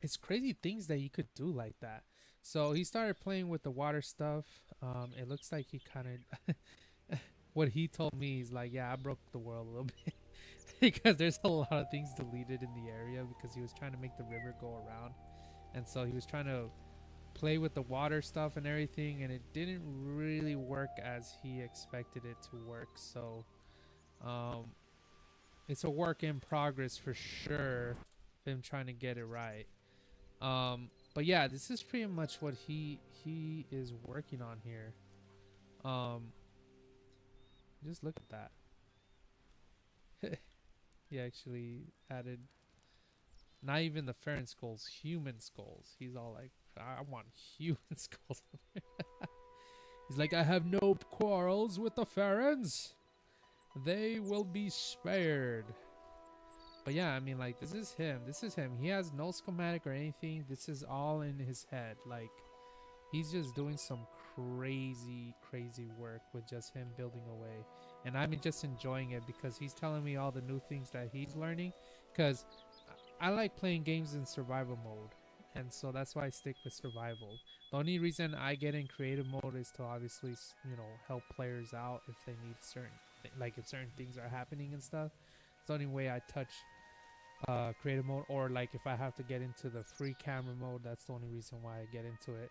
it's crazy things that you could do like that. So he started playing with the water stuff. It looks like he kind of what he told me is like, yeah, I broke the world a little bit because there's a lot of things deleted in the area, because he was trying to make the river go around, and so he was trying to play with the water stuff and everything, and it didn't really work as he expected it to work. So it's a work in progress for sure, him trying to get it right. But yeah, this is pretty much what he is working on here. Just look at that. He actually added not even the Farron skulls, human skulls. He's all like, I want human skulls. He's like, I have no quarrels with the Farrons. They will be spared. But yeah, I mean, like, this is him. This is him. He has no schematic or anything. This is all in his head. Like, he's just doing some crazy, crazy work with just him building away. And I'm just enjoying it, because he's telling me all the new things that he's learning. Because I like playing games in survival mode, and so that's why I stick with survival. The only reason I get in creative mode is to obviously, you know, help players out if they need certain, like if certain things are happening and stuff. It's the only way I touch creative mode, or like if I have to get into the free camera mode, that's the only reason why I get into it.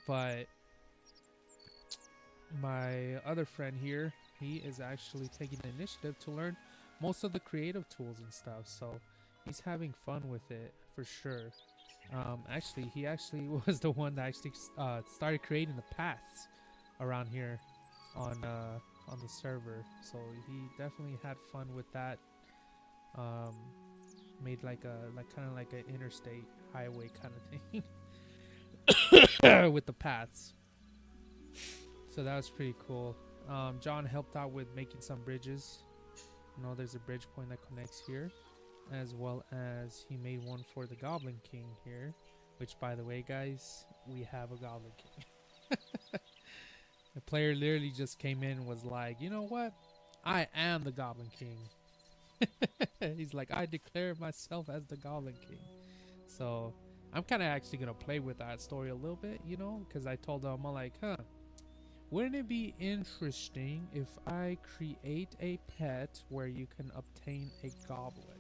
But my other friend here, he is actually taking the initiative to learn most of the creative tools and stuff. So he's having fun with it for sure. Actually, he actually was the one that actually started creating the paths around here on the server. So he definitely had fun with that. Um, Made like kind of like an interstate highway kind of thing with the paths. So that was pretty cool. John helped out with making some bridges. You know, there's a bridge point that connects here, as well as he made one for the Goblin King here, which, by the way, guys, we have a Goblin King. The player literally just came in and was like, you know what? I am the Goblin King. He's like, I declare myself as the Goblin King. So I'm kind of actually going to play with that story a little bit, you know, because I told him, I'm like, wouldn't it be interesting if I create a pet where you can obtain a goblin?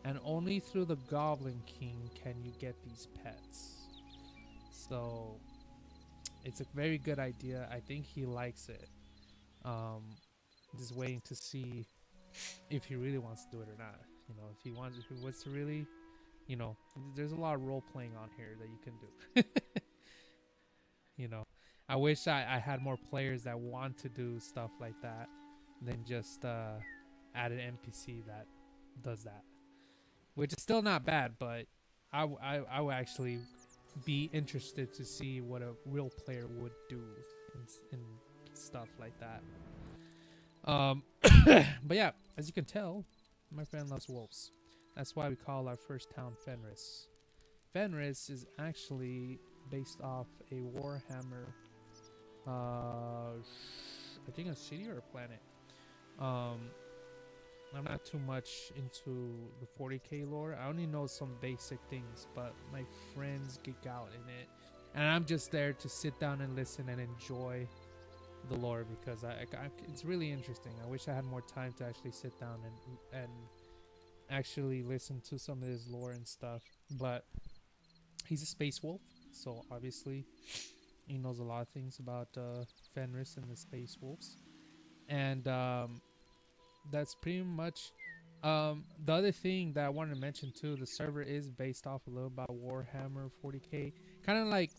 And only through the Goblin King can you get these pets. So it's a very good idea. I think he likes it. Just waiting to see if he really wants to do it or not. You know, if he wants to really, you know, there's a lot of role playing on here that you can do. You know, I wish I had more players that want to do stuff like that than just add an NPC that does that, which is still not bad, but I would actually be interested to see what a real player would do in stuff like that. But yeah, as you can tell, my friend loves wolves. That's why we call our first town Fenris. Fenris is actually based off a Warhammer, I think a city or a planet. I'm not too much into the 40k lore. I only know some basic things, but my friends geek out in it, and I'm just there to sit down and listen and enjoy the lore because it's really interesting. I wish I had more time to actually sit down and actually listen to some of his lore and stuff. But he's a space wolf, so obviously he knows a lot of things about Fenris and the space wolves, and that's pretty much the other thing that I wanted to mention too. The server is based off a little about Warhammer 40k, kind of like,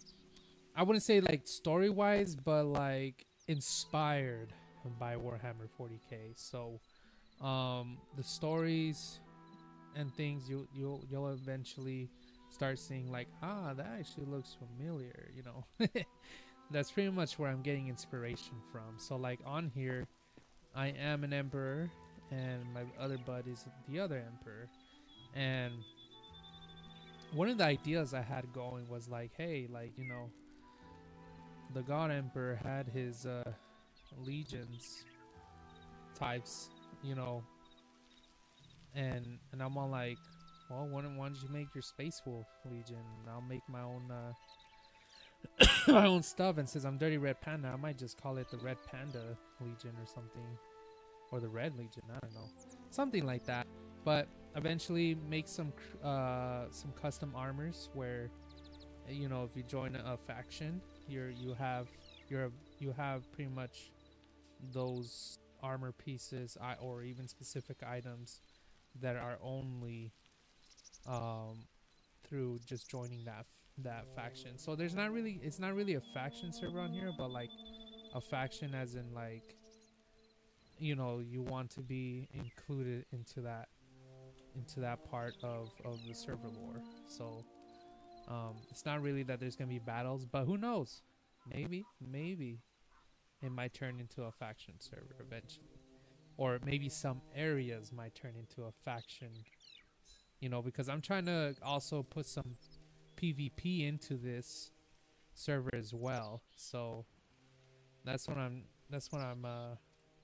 I wouldn't say like story wise, but like inspired by Warhammer 40k. So the stories and things you'll eventually start seeing like, that actually looks familiar, you know. That's pretty much where I'm getting inspiration from. So like on here, I am an emperor and my other bud is the other emperor. And one of the ideas I had going was like, hey, like, you know, the god emperor had his legions types, you know, and I'm all like, well, why don't you make your space wolf legion and I'll make my own my own stuff. And since I'm Dirty Red Panda, I might just call it the Red Panda Legion or something, or the Red Legion, I don't know, something like that. But eventually make some custom armors where, you know, if you join a faction, you have pretty much those armor pieces or even specific items that are only through just joining that faction. So it's not really a faction server on here, but like a faction as in like, you know, you want to be included into that part of the server lore. So it's not really that there's gonna be battles, but who knows, maybe it might turn into a faction server eventually, or maybe some areas might turn into a faction, you know, because I'm trying to also put some PvP into this server as well. So that's what I'm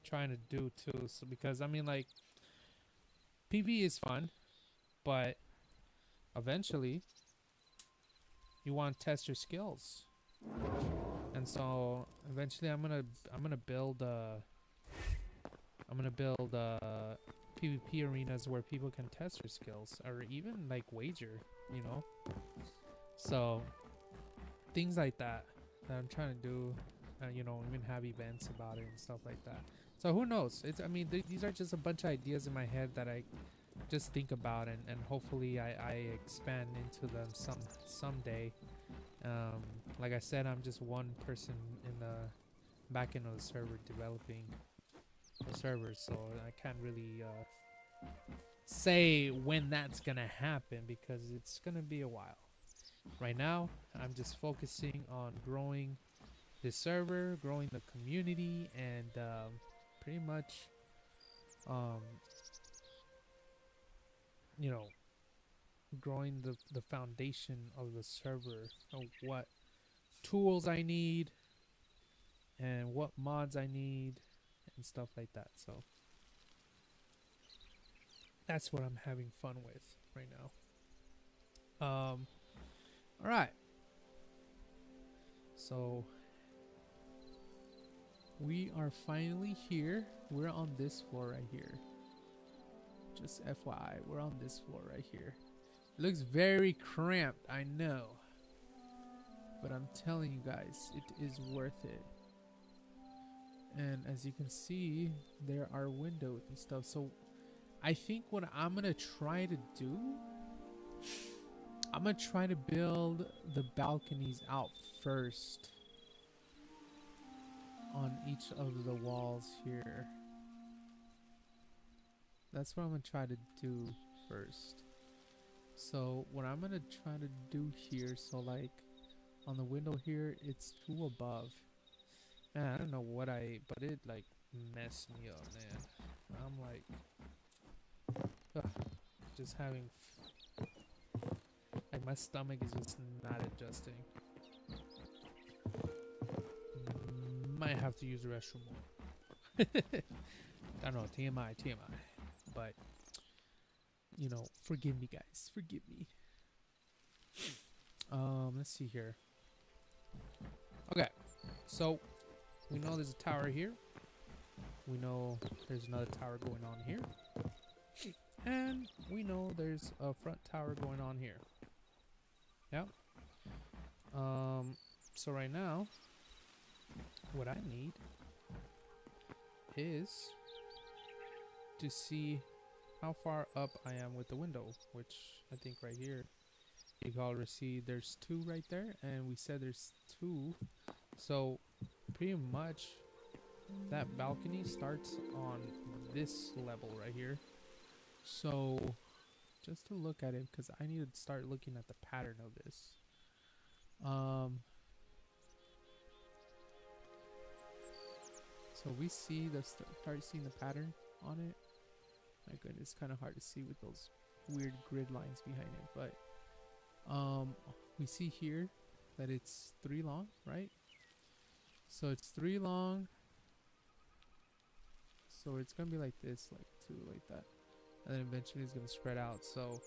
trying to do too. So because I mean, like, PvE is fun, but eventually you want to test your skills. And so eventually I'm gonna build PvP arenas where people can test their skills or even like wager, you know. So things like that I'm trying to do. you know, even have events about it and stuff like that. So who knows? It's I mean these are just a bunch of ideas in my head that I just think about, and hopefully I expand into them someday. Um, like I said, I'm just one person in the back end of the server developing the server, so I can't really say when that's gonna happen because it's gonna be a while. Right now, I'm just focusing on growing the server, growing the community, and pretty much, um, you know, growing the foundation of the server, of what tools I need and what mods I need and stuff like that. So that's what I'm having fun with right now. All right. So we are finally here. We're on this floor right here. Just FYI, we're on this floor right here. It looks very cramped, I know. But I'm telling you guys, it is worth it. And as you can see, there are windows and stuff. So I think what I'm gonna try to do, I'm gonna try to build the balconies out first on each of the walls here. That's what I'm gonna try to do first. So what I'm gonna try to do here, so like on the window here, it's 2 above. Man, I don't know what but it like messed me up, man. I'm like, ugh, just having, like my stomach is just not adjusting. Might have to use the restroom more. I don't know, TMI. But, you know, forgive me guys, forgive me. Let's see here. Okay, so we know there's a tower here. We know there's another tower going on here. And we know there's a front tower going on here. Yep. So right now, what I need is to see how far up I am with the window, which I think right here you can already see there's 2 right there, and we said there's 2, so pretty much that balcony starts on this level right here. So just to look at it, because I need to start looking at the pattern of this. So we see start seeing the pattern on it. My goodness, it's kind of hard to see with those weird grid lines behind it, but we see here that it's 3 long, right? So it's 3 long. So it's gonna be like this, like 2 like that, and then eventually it's gonna spread out. So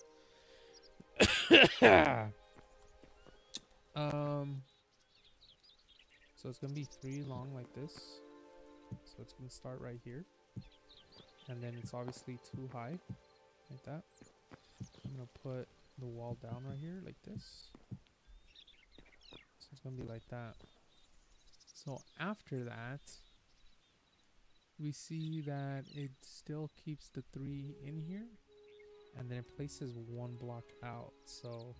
so it's gonna be 3 long like this. So it's gonna start right here, and then it's obviously 2 high like that. I'm gonna put the wall down right here like this. So it's gonna be like that. So after that, we see that it still keeps the 3 in here, and then it places 1 block out. So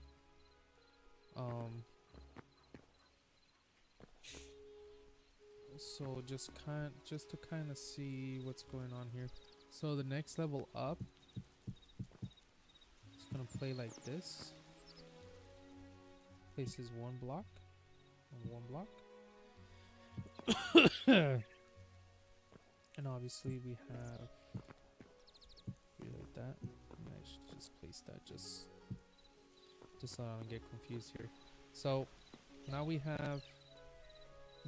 so just to kind of see what's going on here. So the next level up, it's gonna play like this. Places 1 block and 1 block. And obviously we have like that. And I should just place that just so I don't get confused here. So now we have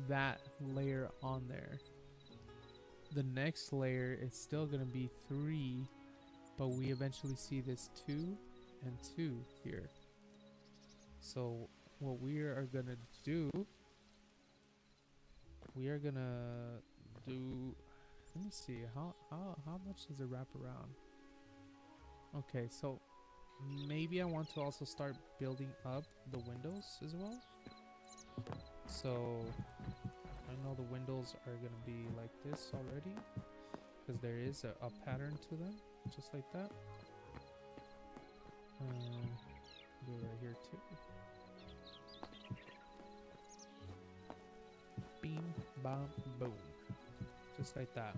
that layer on there. The next layer is still gonna be 3, but we eventually see this 2 and 2 here. So what we are gonna do, let me see, how much does it wrap around? Okay, so maybe I want to also start building up the windows as well. So let know the windows are gonna be like this already, because there is a pattern to them, just like that. Do it right here too. Beam, bam, boom, just like that.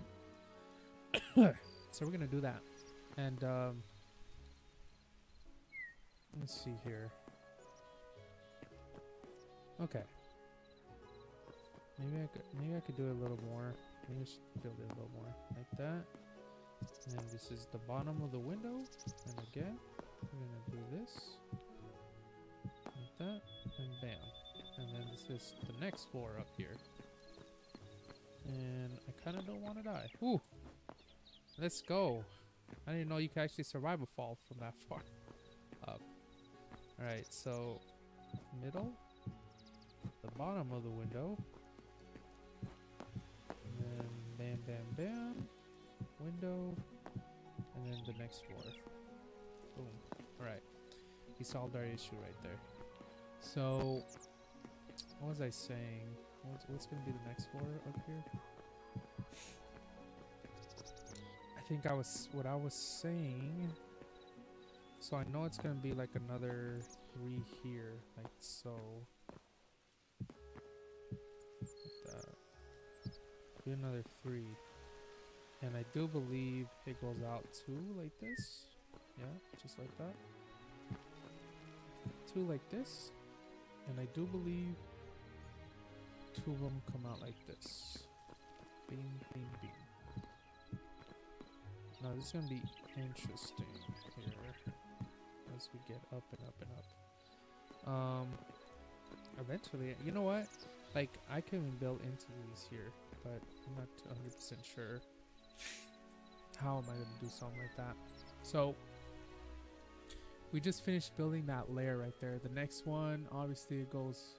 So we're gonna do that, and let's see here. Okay. Maybe I could do it a little more. Maybe I should build it a little more like that. And then this is the bottom of the window. And again, we're gonna do this like that, and bam. And then this is the next floor up here. And I kind of don't want to die. Ooh, let's go. I didn't know you could actually survive a fall from that far up. All right, so middle, the bottom of the window. Bam, bam, bam. Window. And then the next floor. Boom. Alright. We solved our issue right there. So, what was I saying? What's going to be the next floor up here? I think what I was saying. So I know it's going to be like another 3 here. Like so. Do another 3, and I do believe it goes out 2 like this. Yeah, just like that. 2 like this, and I do believe 2 of them come out like this. Beam, beam, beam. Now this is gonna be interesting here as we get up and up and up. Eventually, you know what? Like I can build into these here, but I'm not 100% sure how am I going to do something like that. So we just finished building that layer right there. The next one, obviously it goes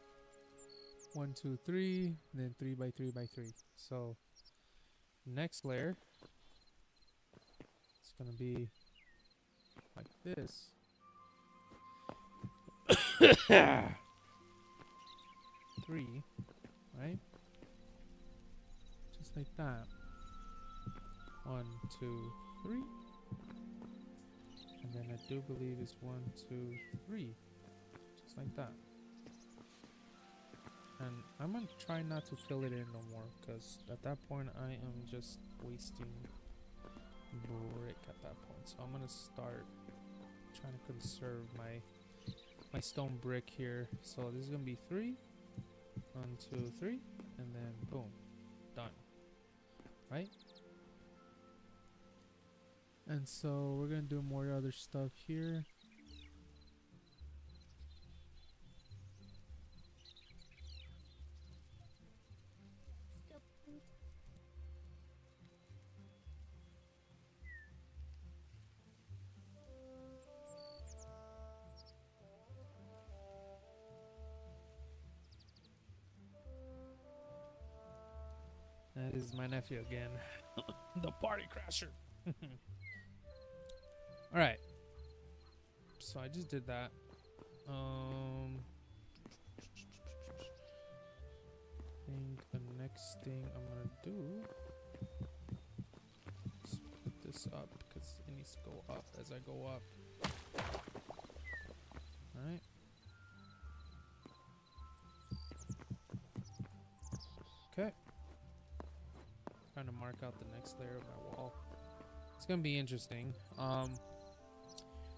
1, 2, 3, and then 3 by 3 by 3. So next layer, it's going to be like this. 3, right? Just like that. 1, 2, 3. And then I do believe it's 1, 2, 3. Just like that. And I'm gonna try not to fill it in no more, because at that point I am just wasting brick at that point. So I'm gonna start trying to conserve my stone brick here. So this is gonna be 3. 1, 2, 3, and then boom, done. Right? And so we're gonna do more other stuff here. That is my nephew again. The party crasher. Alright. So I just did that. I think the next thing I'm gonna do is put this up, because it needs to go up as I go up. Alright. Okay. Trying to mark out the next layer of my wall. It's gonna be interesting.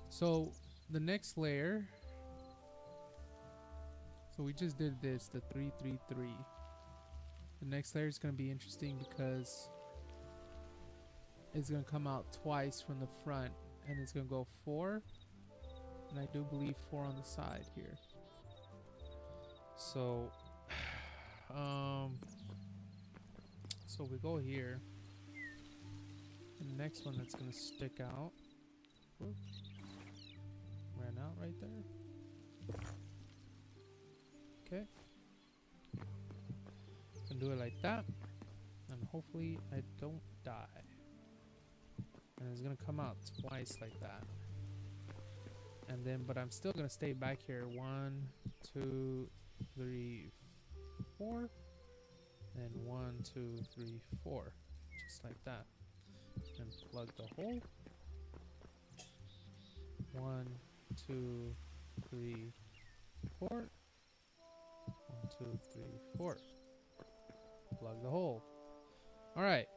So the next layer. So we just did this, the 3, 3, 3. The next layer is gonna be interesting because it's gonna come out twice from the front, and it's gonna go 4, and I do believe 4 on the side here. So, so we go here. The next one that's gonna stick out. Whoop. Ran out right there. Okay. Can do it like that, and hopefully I don't die. And it's gonna come out twice like that. And then, but I'm still gonna stay back here. 1, 2, 3, 4. Then 1, 2, 3, 4, just like that. And plug the hole. 1, 2, 3, 4. 1, 2, 3, 4. Plug the hole. All right.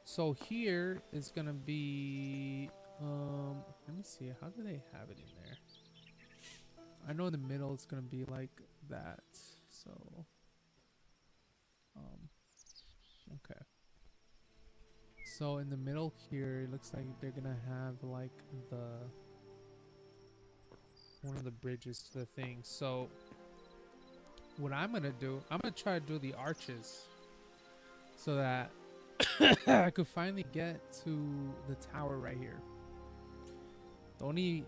So here is gonna be let me see, how do they have it in there? I know in the middle it's gonna be like that. So okay. So in the middle here it looks like they're gonna have like one of the bridges to the thing. So what I'm gonna do, I'm gonna try to do the arches so that I could finally get to the tower right here. The only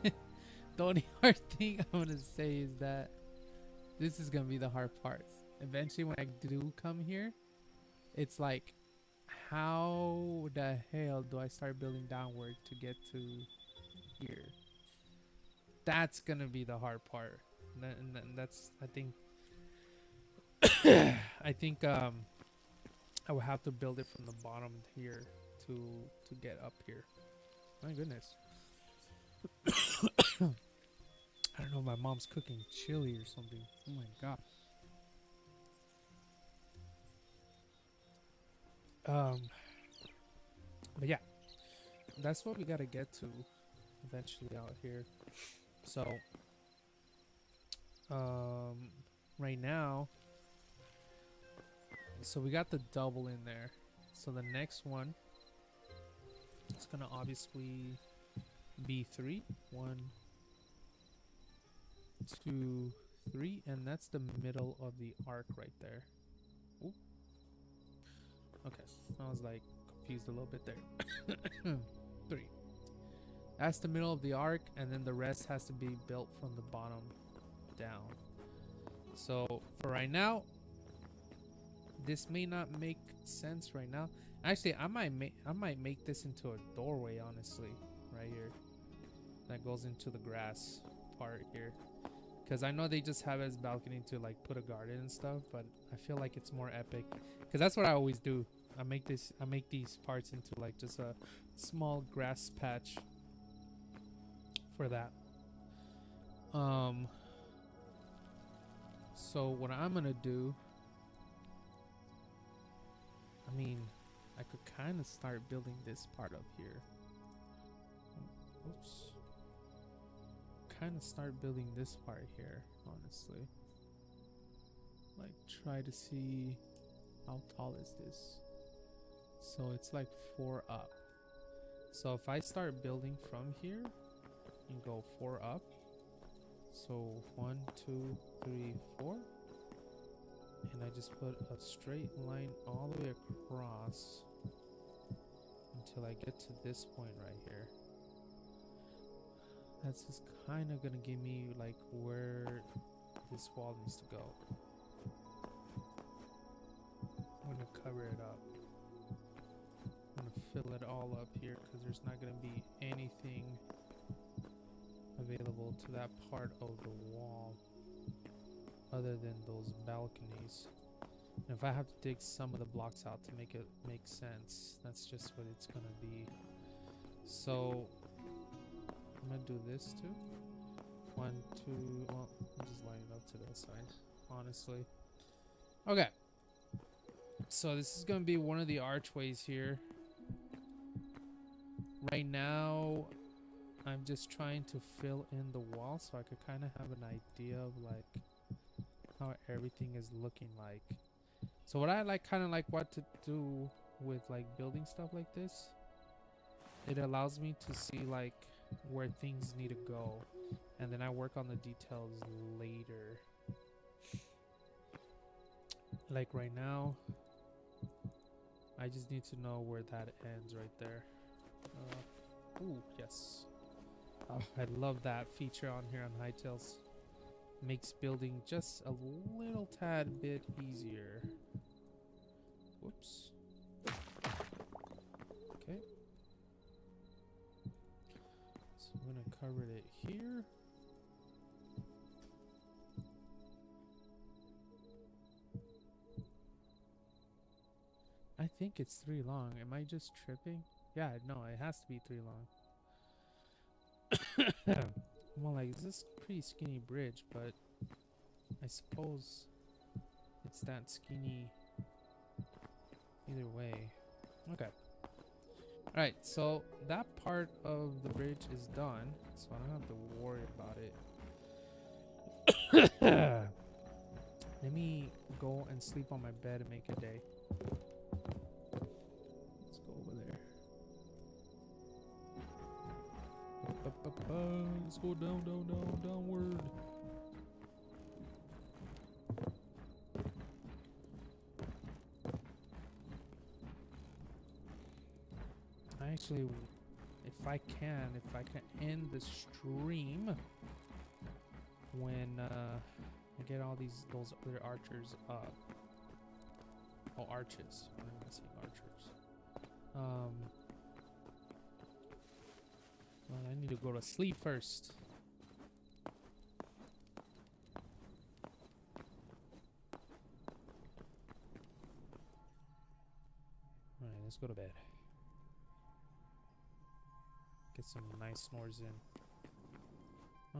the only hard thing I'm gonna say is that this is gonna be the hard part. Eventually when I do come here, it's like, how the hell do I start building downward to get to here? That's gonna be the hard part. And that's, I think I think I would have to build it from the bottom here to get up here. My goodness. I don't know, my mom's cooking chili or something. Oh my god. But yeah, that's what we gotta get to eventually out here. So right now, so we got the double in there. So the next one is gonna obviously be 3. 1, 2, 3, and that's the middle of the arc right there. Ooh. Okay, I was like confused a little bit there. 3. That's the middle of the arc, and then the rest has to be built from the bottom down. So for right now, this may not make sense right now. Actually, I might make this into a doorway, honestly, right here. That goes into the grass part here. Because I know they just have it as balcony to like put a garden and stuff, but I feel like it's more epic. Because that's what I always do. I make these parts into like just a small grass patch for that. So what I'm gonna do, I mean, I could kind of start building this part up here. Oops. Kind of start building this part here, honestly. Like try to see how tall is this. So it's like 4 up. So if I start building from here and go 4 up, so 1, 2, 3, 4, and I just put a straight line all the way across until I get to this point right here. That's just kind of gonna give me like where this wall needs to go. I'm gonna cover it up. I'm gonna fill it all up here because there's not gonna be anything available to that part of the wall other than those balconies. And if I have to dig some of the blocks out to make it make sense, that's just what it's gonna be. So I'm gonna do this too. 1, 2, well, I'll just line it up to that side, honestly. Okay. So this is gonna be one of the archways here. Right now, I'm just trying to fill in the wall so I could kind of have an idea of like how everything is looking like. So what I like, kind of like what to do with like building stuff like this, it allows me to see like where things need to go, and then I work on the details later. Like right now, I just need to know where that ends right there. Ooh, yes. Oh, I love that feature on here on Hytales. Makes building just a little tad bit easier. Whoops. Okay. So I'm gonna cover it here. think it's 3 long. Am I just tripping? Yeah, no, it has to be 3 long. Well, like, this is a pretty skinny bridge, but I suppose it's that skinny either way. Okay. Alright, so that part of the bridge is done, so I don't have to worry about it. Let me go and sleep on my bed and make a day. Let's go over there. Let's go down, down, down, downward. Actually, if I can end the stream when I get all those other archers up. Oh, arches. I'm not seeing archers. Well, I need to go to sleep first. All right, let's go to bed. Get some nice snores in.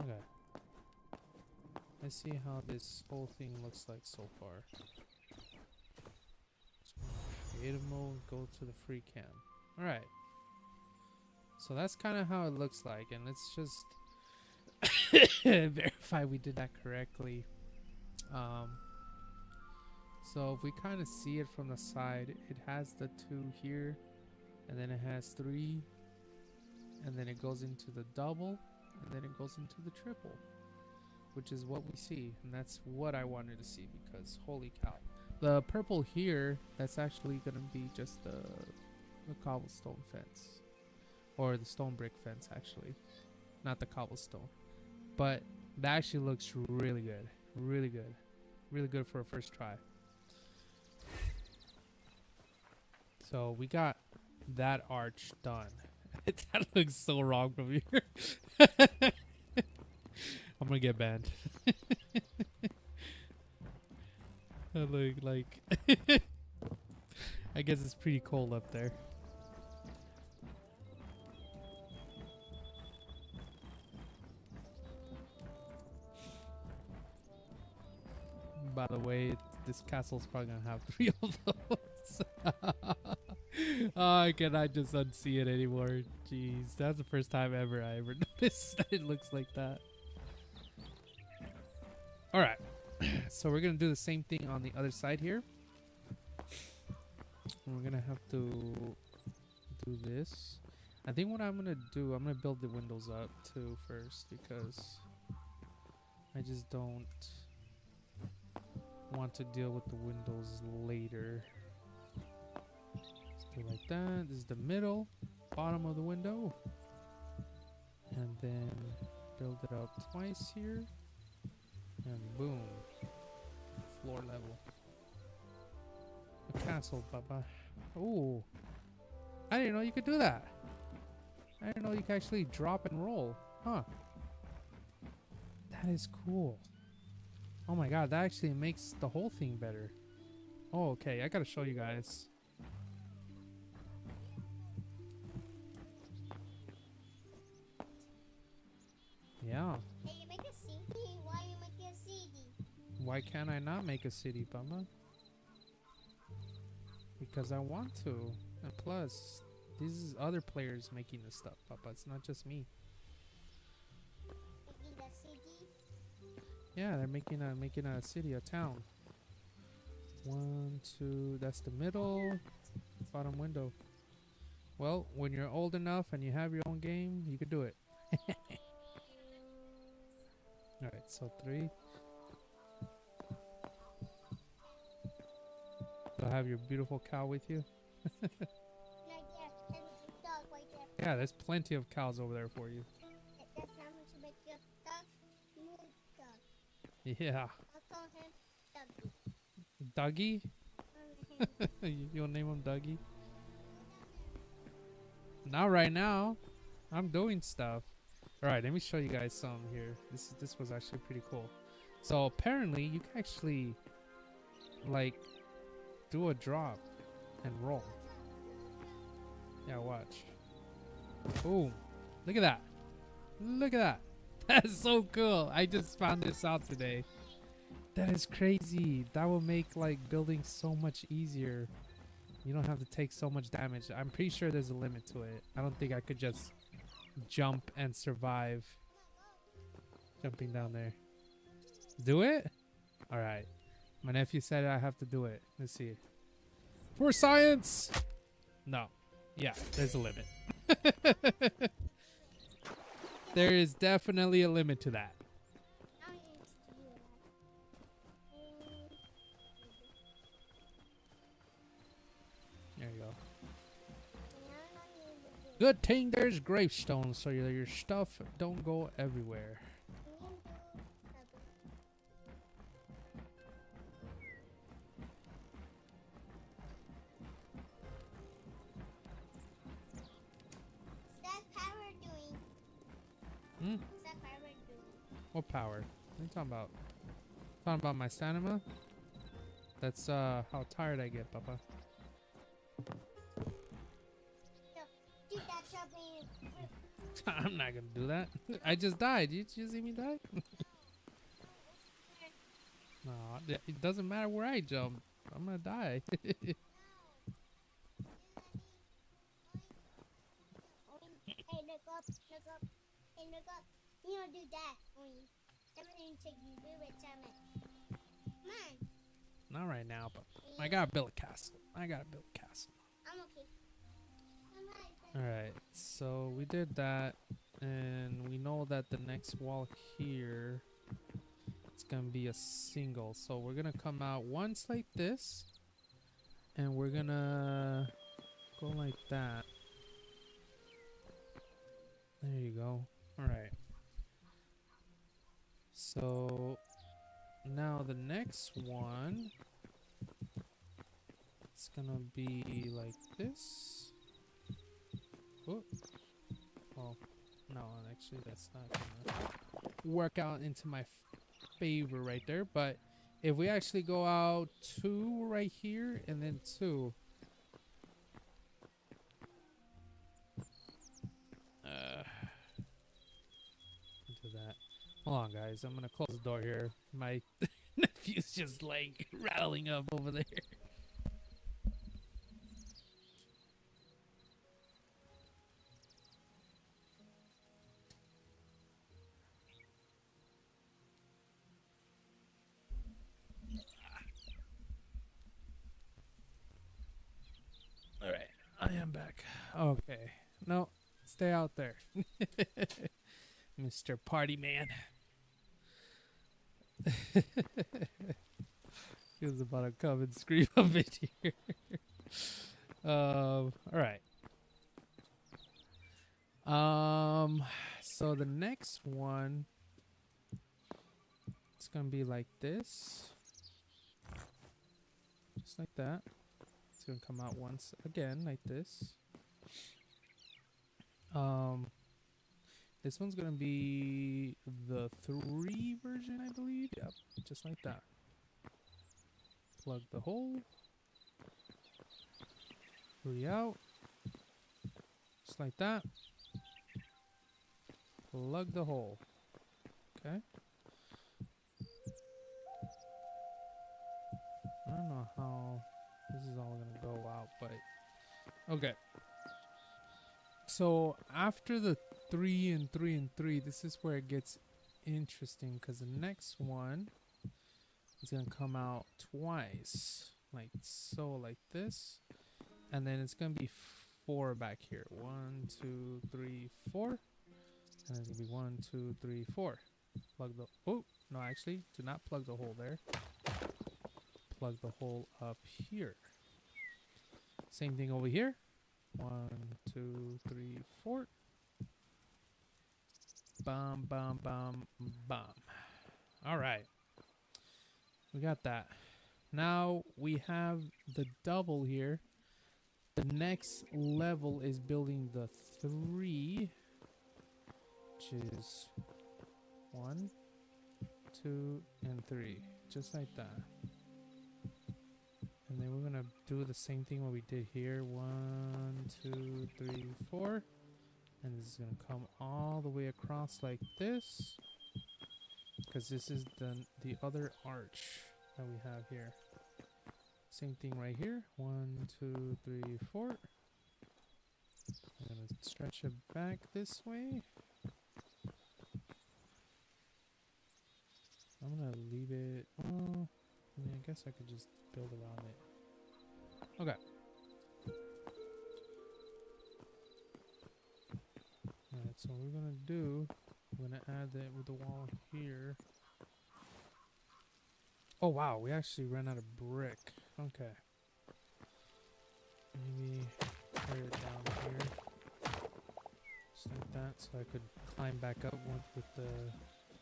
Okay. Let's see how this whole thing looks like so far. Creative mode, go to the free cam. Alright. So that's kind of how it looks like. And let's just verify we did that correctly. So if we kind of see it from the side, it has the 2 here. And then it has 3. And then it goes into the double, and then it goes into the triple, which is what we see, and that's what I wanted to see because holy cow. The purple here, that's actually going to be just the cobblestone fence, or the stone brick fence actually, not the cobblestone, but that actually looks really good, really good, really good for a first try. So we got that arch done. That looks so wrong from here. I'm gonna get banned. I look like I guess it's pretty cold up there. By the way, this castle's probably gonna have 3 of those. Oh, I cannot just unsee it anymore. Jeez, that's the first time ever I ever noticed that it looks like that. Alright, so we're gonna do the same thing on the other side here. We're gonna have to do this. I think what I'm gonna do, I'm gonna build the windows up too first because I just don't want to deal with the windows later. Do like that. This is the middle, bottom of the window, and then build it up twice here, and boom, floor level. A castle, Baba. Oh, I didn't know you could do that. I didn't know you could actually drop and roll. Huh? That is cool. Oh my god, that actually makes the whole thing better. Oh, okay, I gotta show you guys. Yeah. Hey, you make a CD? Why you make a CD? Why can't I not make a city, Bama? Because I want to. And plus, this is other players making this stuff, Papa. It's not just me. Making a CD? Yeah, they're making a city, a town. 1, 2, that's the middle, bottom window. Well, when you're old enough and you have your own game, you could do it. Alright, so 3. So have your beautiful cow with you? Right there. There's a dog right there. Yeah, there's plenty of cows over there for you. That's how to make your dog move dog. Yeah. I'll call him Dougie. Dougie? You'll name him Dougie? Not right now. I'm doing stuff. Alright, let me show you guys some here. This was actually pretty cool. So apparently you can actually like do a drop and roll. Yeah, watch. Boom. Look at that. Look at that. That's so cool. I just found this out today. That is crazy. That will make like building so much easier. You don't have to take so much damage. I'm pretty sure there's a limit to it. I don't think I could just jump and survive jumping down there. Do it? All right. My nephew said I have to do it. Let's see. For science. No. Yeah, there's a limit. There is definitely a limit to that. There you go. Good thing there's gravestones so your stuff don't go everywhere. What's that power doing? Hmm? What's that power doing? What power? What are you talking about? Talking about my stamina? That's how tired I get, Papa. Dude, that's something. I'm not gonna do that. I just died. Did you see me die? No, it doesn't matter where I jump. I'm gonna die. Hey, look up, look up. Hey, look up. You don't do that. Everything take you do it, Summit. Come on. Not right now, but I gotta build a castle. I gotta build a castle. I'm okay. Alright, so we did that, and we know that the next wall here is gonna be a single. So we're gonna come out once like this, and we're gonna go like that. There you go. Alright. So now the next one, it's gonna be like this. Oh, well, no, actually that's not gonna work out into my favor right there. But if we actually go out 2 right here and then 2, into that. Hold on, guys. I'm gonna close the door here. My nephew's just like rattling up over there. All right, I am back. Okay, no, stay out there, Mr. Party Man. He was about to come and scream up in here. All right. So the next one, it's gonna be like this, just like that. It's gonna come out once again like this. This one's gonna be the 3 version, I believe. Yep, just like that. Plug the hole. 3 out. Just like that. Plug the hole. Okay. I don't know how this is all gonna go out, but okay. So after the 3 and 3 and 3, this is where it gets interesting, because the next one is gonna come out twice, like so, like this, and then it's gonna be 4 back here. 1, 2, 3, 4, and it's gonna be 1, 2, 3, 4. Plug the no, actually, do not plug the hole there. Plug the hole up here. Same thing over here. 1, 2, 3, 4. Bam, bam, bam, bam. All right. We got that. Now we have the double here. The next level is building the 3, which is 1, 2, and 3. Just like that. And then we're gonna do the same thing what we did here. 1, 2, 3, 4. And this is gonna come all the way across like this. Because this is the other arch that we have here. Same thing right here. 1, 2, 3, 4. I'm gonna stretch it back this way. I'm gonna leave it. Oh, I mean, I guess I could just build around it. Okay. Alright, so what we're gonna do, we're gonna add that with the wall here. Oh wow, we actually ran out of brick. Okay. Maybe tear it down here. Just like that, so I could climb back up with the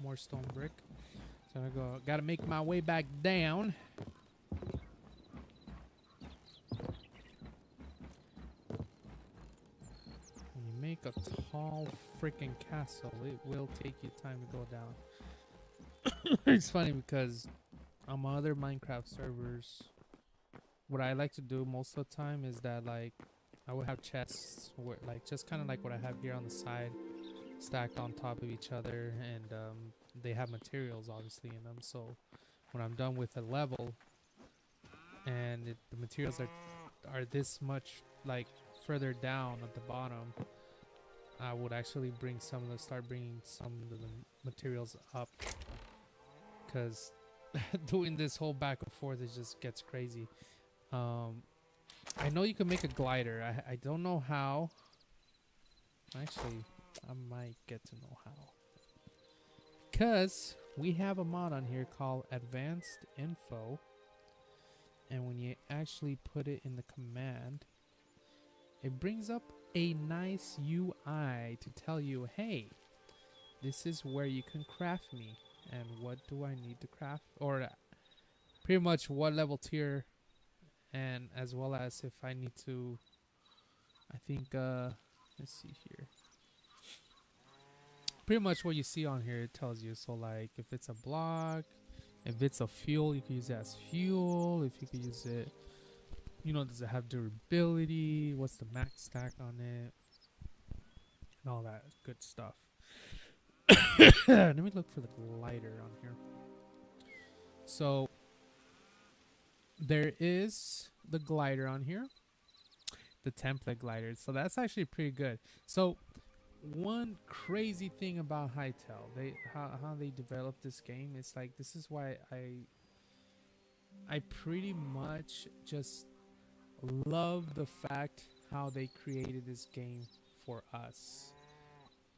more stone brick. So I gotta make my way back down. When you make a tall freaking castle, it will take you time to go down. It's funny because on my other Minecraft servers, what I like to do most of the time is that like I would have chests where like just kind of like what I have here on the side, stacked on top of each other, and they have materials obviously in them. So when I'm done with a level and the materials are this much like further down at the bottom, I would actually start bringing some of the materials up, because doing this whole back and forth, it just gets crazy. I know you can make a glider. I don't know how. Actually, I might get to know how, because we have a mod on here called Advanced Info, and when you actually put it in the command, it brings up a nice UI to tell you, hey, this is where you can craft me, and what do I need to craft, or pretty much what level tier, and as well as if I need to, I think, let's see here. Pretty much what you see on here, it tells you. So like if it's a block, if it's a fuel, you can use it as fuel. If you could use it, you know, does it have durability? What's the max stack on it? And all that good stuff. Let me look for the glider on here. So there is the glider on here, the template glider. So that's actually pretty good. So one crazy thing about Hytale, how they developed this game, it's like, this is why I pretty much just love the fact how they created this game for us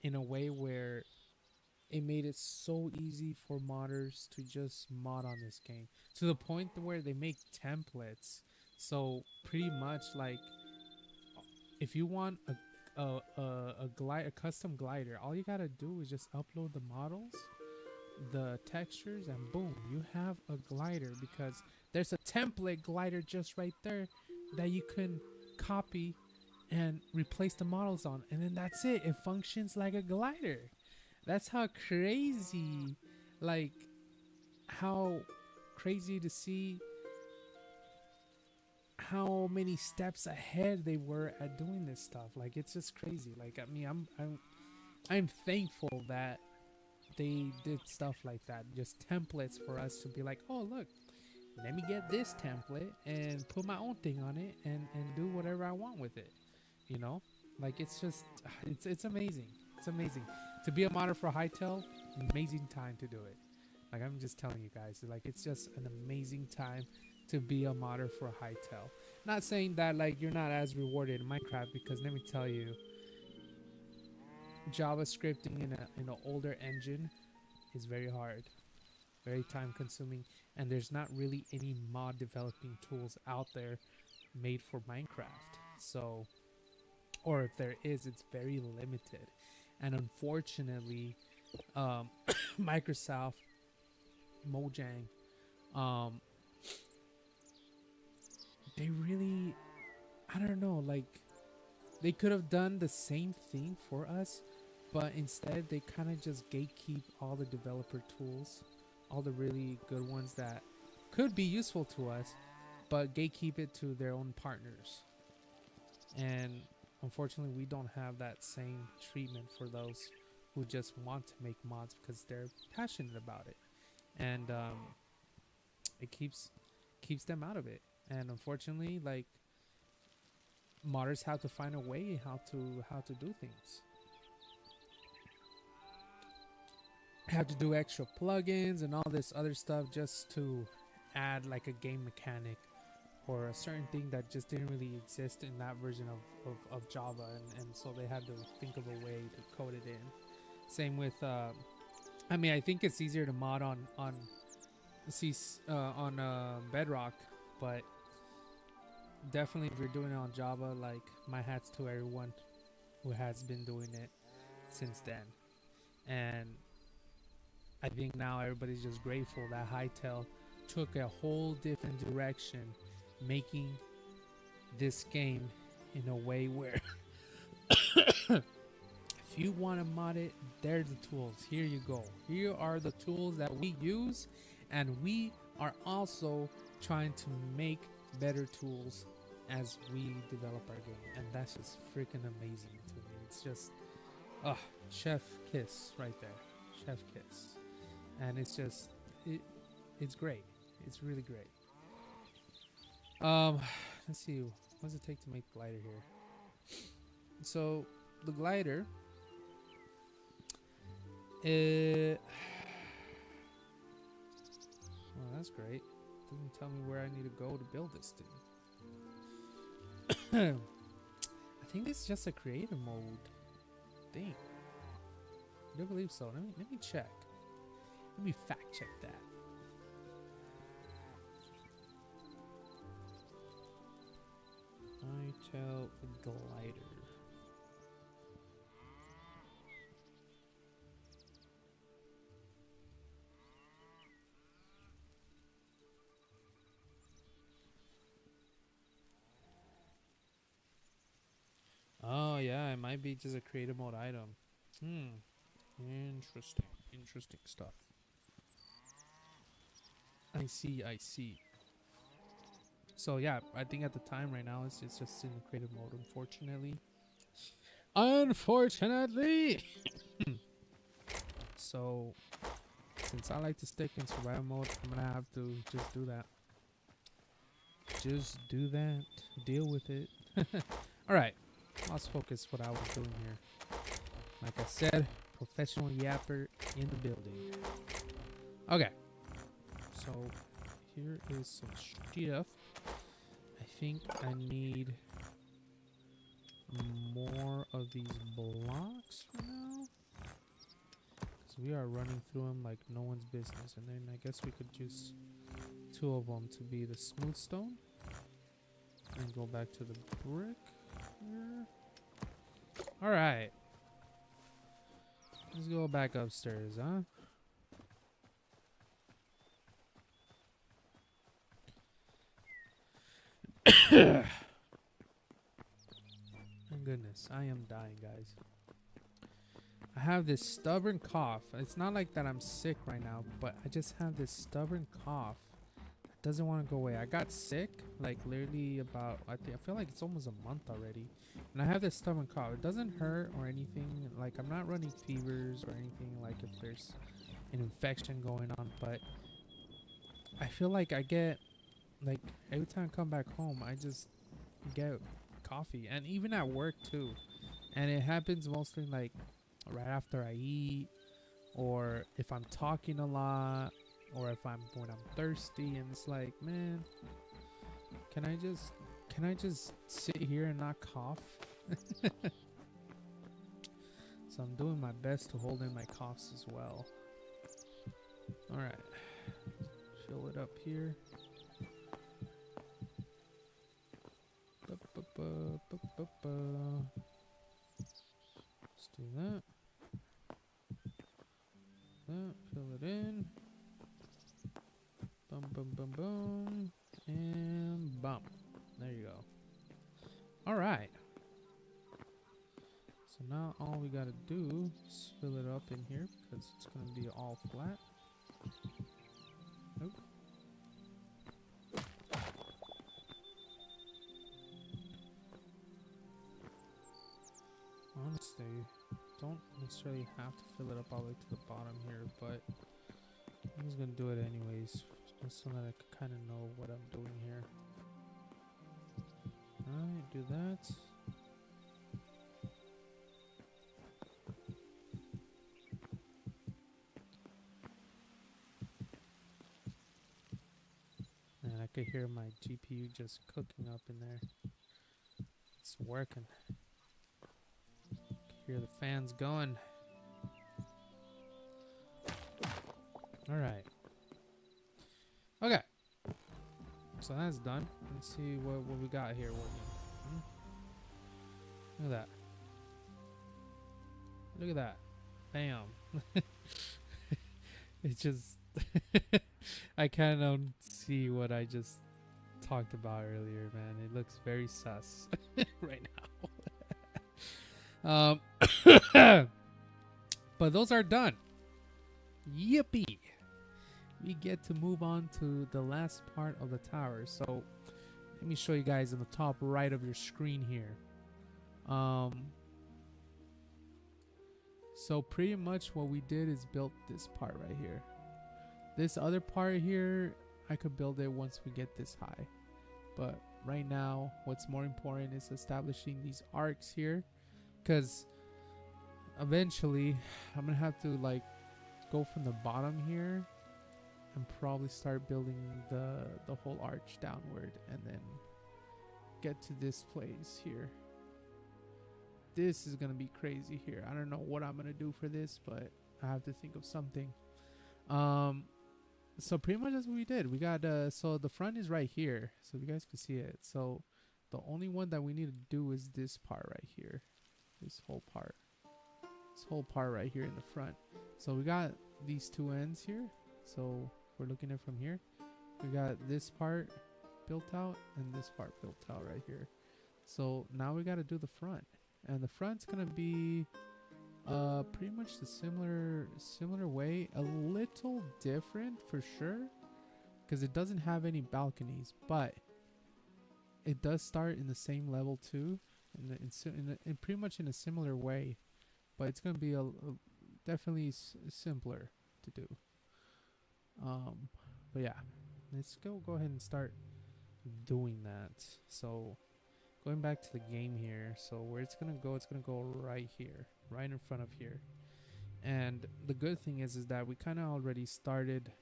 in a way where it made it so easy for modders to just mod on this game, to the point where they make templates. So pretty much like if you want a custom glider, all you gotta do is just upload the models, the textures, and boom, you have a glider, because there's a template glider just right there that you can copy and replace the models on, and then that's it. It functions like a glider. That's how crazy, like how crazy to see how many steps ahead they were at doing this stuff. Like, it's just crazy. Like, I mean, I'm thankful that they did stuff like that, just templates for us to be like, oh look, let me get this template and put my own thing on it and do whatever I want with it, you know. Like, it's just it's amazing. It's amazing to be a modder for Hytale. Amazing time to do it. Like, I'm just telling you guys, like, it's just an amazing time to be a modder for Hytale. Not saying that like you're not as rewarded in Minecraft, because let me tell you, JavaScripting in an older engine is very hard, very time consuming, and there's not really any mod developing tools out there made for Minecraft. So, or if there is, it's very limited. And unfortunately, Microsoft, Mojang, they really, I don't know, like, they could have done the same thing for us, but instead they kind of just gatekeep all the developer tools, all the really good ones that could be useful to us, but gatekeep it to their own partners. And unfortunately, we don't have that same treatment for those who just want to make mods because they're passionate about it, and it keeps them out of it. And unfortunately, like, modders have to find a way how to do things. Have to do extra plugins and all this other stuff just to add like a game mechanic or a certain thing that just didn't really exist in that version of Java, and so they had to think of a way to code it in. Same with I mean, I think it's easier to mod on Bedrock, but definitely if you're doing it on Java, like, my hats to everyone who has been doing it since then. And I think now everybody's just grateful that Hytale took a whole different direction, making this game in a way where if you want to mod it, there's the tools. Here you go. Here are the tools that we use, and we are also trying to make better tools as we develop our game, and that's just freaking amazing to me. It's just, chef kiss right there, chef kiss, and it's just, it's great. It's really great. Let's see, what does it take to make glider here? So the glider, oh, that's great. Doesn't tell me where I need to go to build this thing. I think it's just a creative mode thing. I do believe so. Let me check. Let me fact check that. Hytale glider. Oh yeah, it might be just a creative mode item. Interesting. Interesting stuff. I see. So yeah, I think at the time right now it's just in creative mode, unfortunately. So since I like to stick in survival mode, I'm gonna have to just do that. Just do that. Deal with it. Alright. Let's focus what I was doing here. Like I said, professional yapper in the building. Okay. So here is some stuff. I think I need more of these blocks for now, because we are running through them like no one's business. And then I guess we could use 2 of them to be the smooth stone and go back to the brick here. All right, let's go back upstairs, huh? My goodness, I am dying, guys. I have this stubborn cough. It's not like that I'm sick right now, but I just have this stubborn cough that doesn't want to go away. I got sick like literally about, I feel like it's almost a month already, and I have this stubborn cough. It doesn't hurt or anything. Like, I'm not running fevers or anything like if there's an infection going on, but I feel like I get, like, every time I come back home, I just get coffee, and even at work too. And it happens mostly like right after I eat, or if I'm talking a lot, or when I'm thirsty. And it's like, man, can I just sit here and not cough? So I'm doing my best to hold in my coughs as well. All right, fill it up here. Let's do that. Fill it in. Boom. And bump. There you go. All right. So now all we gotta do is fill it up in here because it's gonna be all flat. Nope. arcs. They don't necessarily have to fill it up all the way to the bottom here, but I'm just gonna do it anyways, just so that I can kind of know what I'm doing here. Alright, do that. And I could hear my GPU just cooking up in there. It's working. I can hear the fans going. Alright. Okay. So that's done. Let's see what we got here. Look at that. Look at that. Bam. It's just... I kind of don't see what I just talked about earlier, man. It looks very sus right now. But those are done. Yippee! We get to move on to the last part of the tower. So let me show you guys in the top right of your screen here. So pretty much what we did is built this part right here. This other part here, I could build it once we get this high. But right now, what's more important is establishing these arcs here, because eventually I'm gonna have to like go from the bottom here and probably start building the whole arch downward and then get to this place here. This is gonna be crazy here. I don't know what I'm gonna do for this, but I have to think of something. So pretty much that's what we did. We got so the front is right here, so you guys can see it. So the only one that we need to do is this part right here. This whole part right here in the front. So we got these two ends here. So we're looking at it from here. We got this part built out and this part built out right here. So now we got to do the front, and the front's gonna be pretty much the similar way, a little different for sure, because it doesn't have any balconies, but it does start in the same level too, in pretty much in a similar way, but it's gonna be definitely simpler to do. But yeah, let's go ahead and start doing that. So going back to the game here, so where it's gonna go right here, right in front of here. And the good thing is that we kind of already started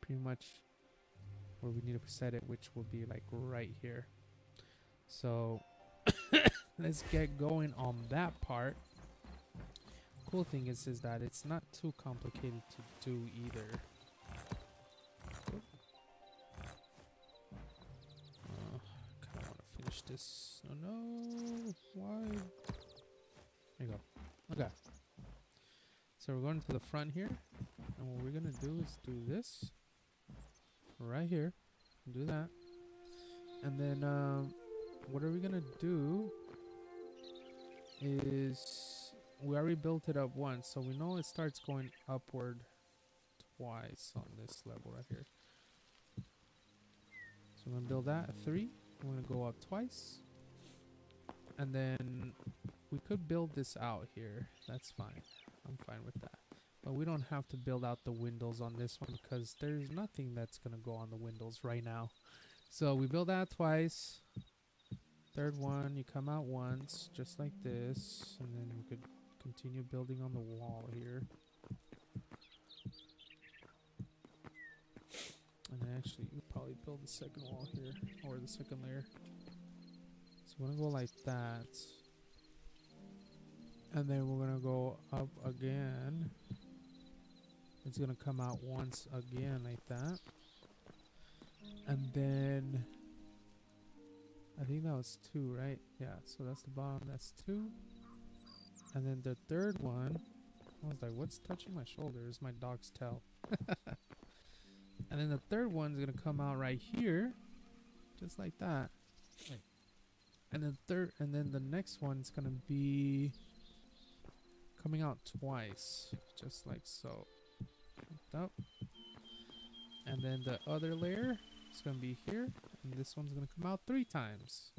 pretty much where we need to set it, which will be like right here. So let's get going on that part. Cool thing is that it's not too complicated to do either. Kind of want to finish this. Oh no, why? There you go. Okay. So we're going to the front here, and what we're gonna do is do this right here, do that, and then what are we gonna do is we already built it up once, so we know it starts going upward twice on this level right here. So we're gonna build that at 3. We're gonna go up twice, and then we could build this out here. That's fine. I'm fine with that. But we don't have to build out the windows on this one because there's nothing that's gonna go on the windows right now. So we build that twice. Third one, you come out once, just like this, and then we could continue building on the wall here. And then actually, you probably build the second wall here, or the second layer. So we're gonna go like that. And then we're gonna go up again. It's gonna come out once again like that. And then I think that was 2, right? Yeah, so that's the bottom, that's 2. And then the third one, I was like, what's touching my shoulder? It's my dog's tail. And then the third one's gonna come out right here, just like that. And then the next one's gonna be coming out twice, just like so. Like that. And then the other layer is gonna be here, and this one's gonna come out 3 times,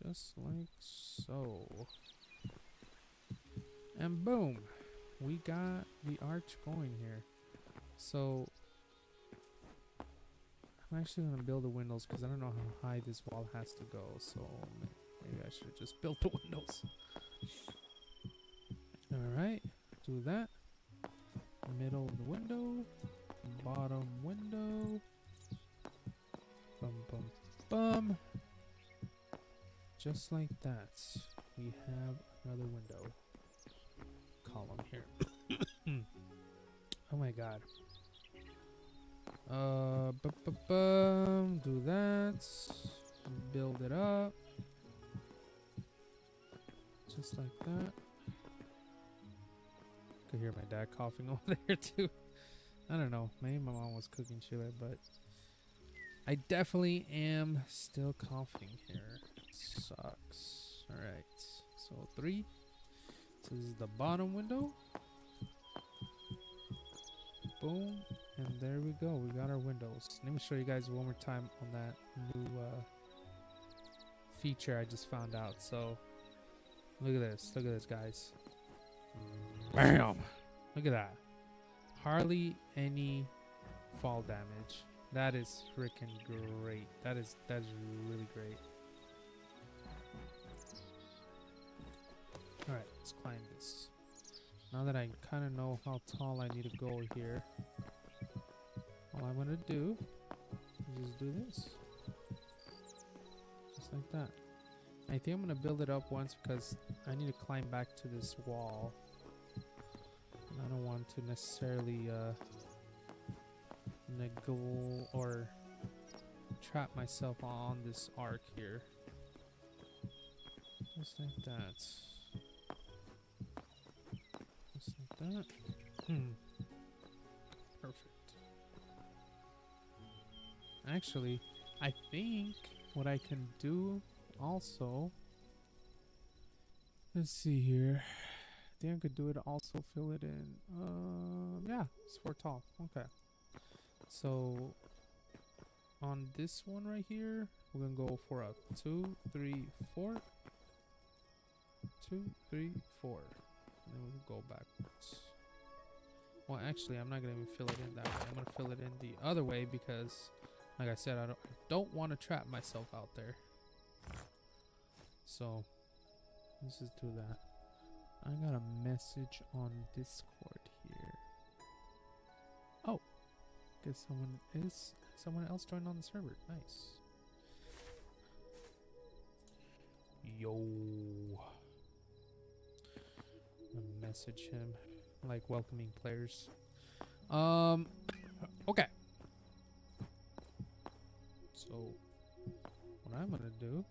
Just like so. And boom, we got the arch going here. So I'm actually gonna build the windows because I don't know how high this wall has to go. So maybe I should just build the windows. Alright, do that. Middle of the window, bottom window. Bum bum bum. Just like that, we have another window column here. Oh my god. Do that. Build it up. Just like that. Could hear my dad coughing over there too. I don't know. Maybe my mom was cooking chili, but I definitely am still coughing here. It sucks. Alright. So 3. So this is the bottom window. Boom. And there we go. We got our windows. Let me show you guys one more time on that new feature I just found out. So look at this. Look at this, guys. Bam! Look at that. Hardly any fall damage. That is freaking great. That's really great. Alright, let's climb this. Now that I kind of know how tall I need to go here, all I'm gonna do is just do this. Just like that. I think I'm gonna build it up once because I need to climb back to this wall. And I don't want to necessarily niggle or trap myself on this arc here. Just like that. Just like that. Perfect. Actually, I think what I can do also, let's see here. I think I could do it also fill it in. Yeah, it's 4 tall. Okay. So on this one right here, we're gonna go for a 2, 3, 4. 2, 3, 4. And then we'll go backwards. Well, actually, I'm not gonna even fill it in that way. I'm gonna fill it in the other way because, like I said, I don't want to trap myself out there. So let's just do that. I got a message on Discord here. Oh, guess someone else joined on the server. Nice. Yo. I message him, like welcoming players. Okay. So what I'm gonna do,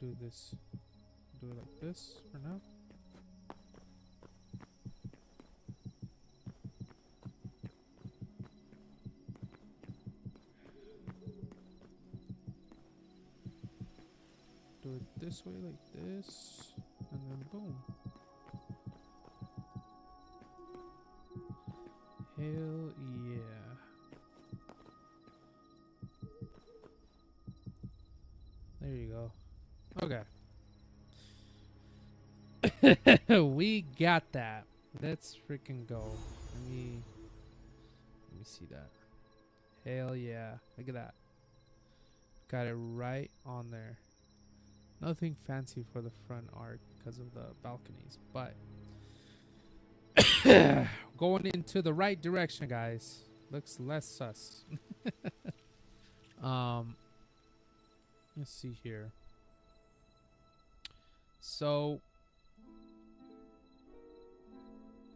do this. Do it like this for now. Do it this way like this, and then boom. Hell yeah. There you go. Okay. We got that. Let's freaking go. Let me see that. Hell yeah. Look at that. Got it right on there. Nothing fancy for the front arc because of the balconies, but going into the right direction, guys. Looks less sus. Let's see here. So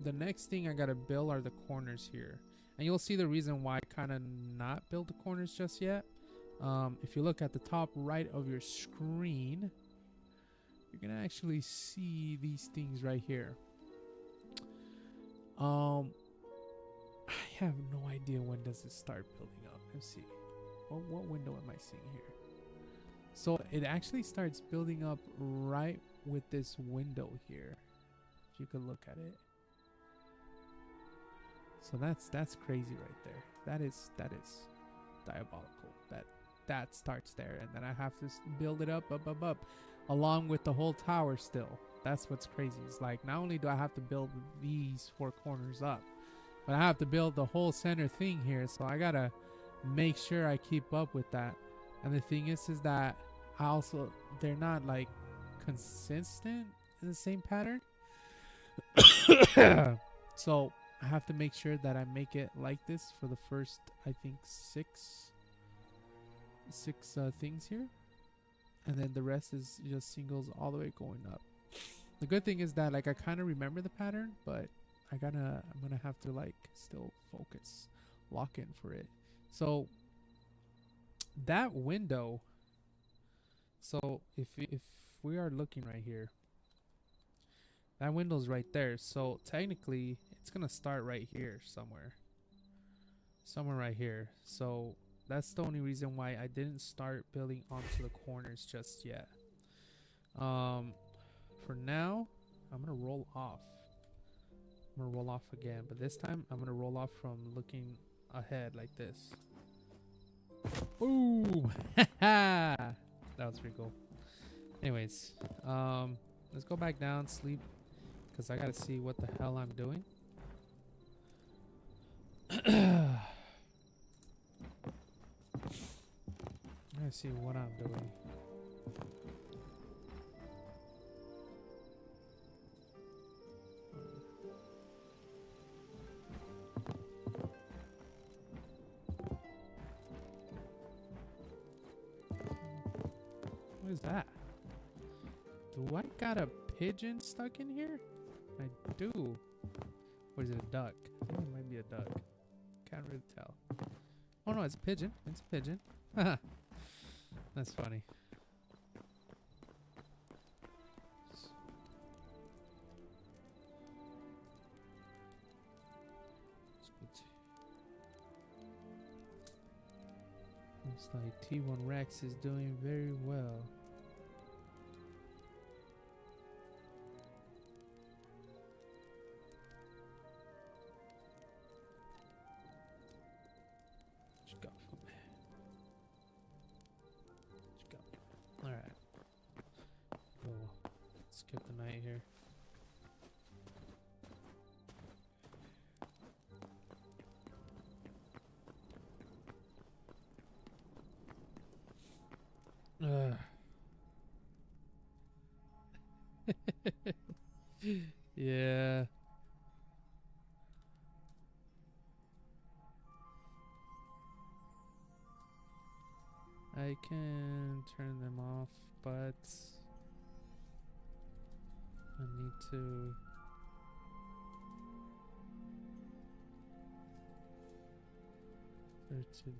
the next thing I gotta build are the corners here, and you'll see the reason why I kind of not build the corners just yet. If you look at the top right of your screen, you're gonna actually see these things right here. I have no idea when does it start building up. Let's see. What window am I seeing here? So it actually starts building up right with this window here. If you could look at it. So that's crazy right there. That is diabolical. that starts there, and then I have to build it up, along with the whole tower still. That's what's crazy. It's like not only do I have to build these 4 corners up, but I have to build the whole center thing here. So I gotta make sure I keep up with that. And the thing is that I also, they're not like consistent in the same pattern. So I have to make sure that I make it like this for the first, I think, six things here, and then the rest is just singles all the way going up. The good thing is that like I kind of remember the pattern, but I'm gonna have to like still focus, lock in for it. So that window, so if we are looking right here, that window's right there. So technically it's gonna start right here somewhere right here. So that's the only reason why I didn't start building onto the corners just yet. For now, I'm gonna roll off. I'm gonna roll off again, but this time I'm gonna roll off from looking ahead like this. Boom! That was pretty cool. Anyways, let's go back down, sleep, because I gotta see what the hell I'm doing. I gotta see what I'm doing. What is that? Do I got a pigeon stuck in here? I do. Or is it a duck? I think it might be a duck. Can't really tell. Oh no, it's a pigeon. It's a pigeon. That's funny. Looks like T1 Rex is doing very well. Alright. We'll skip the night here. Yeah. I can turn them off, but I need to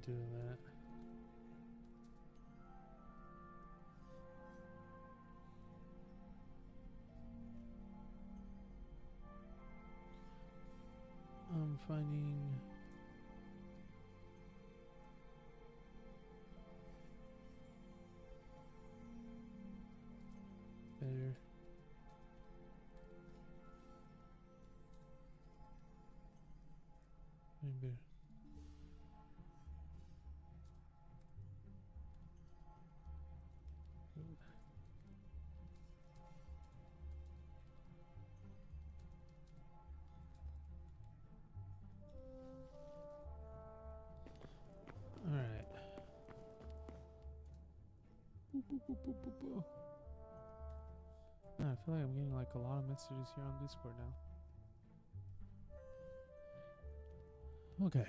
do that. I'm finding better. Maybe. All right. I feel like I'm getting like a lot of messages here on Discord now. Okay.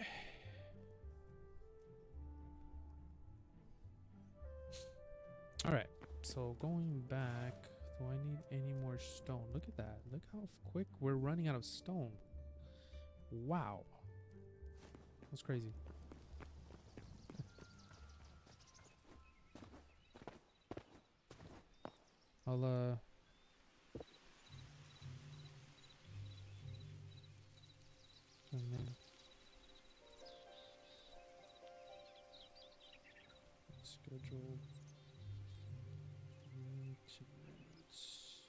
All right. So going back, do I need any more stone? Look at that. Look how quick we're running out of stone. Wow. That's crazy. I'll schedule maintenance.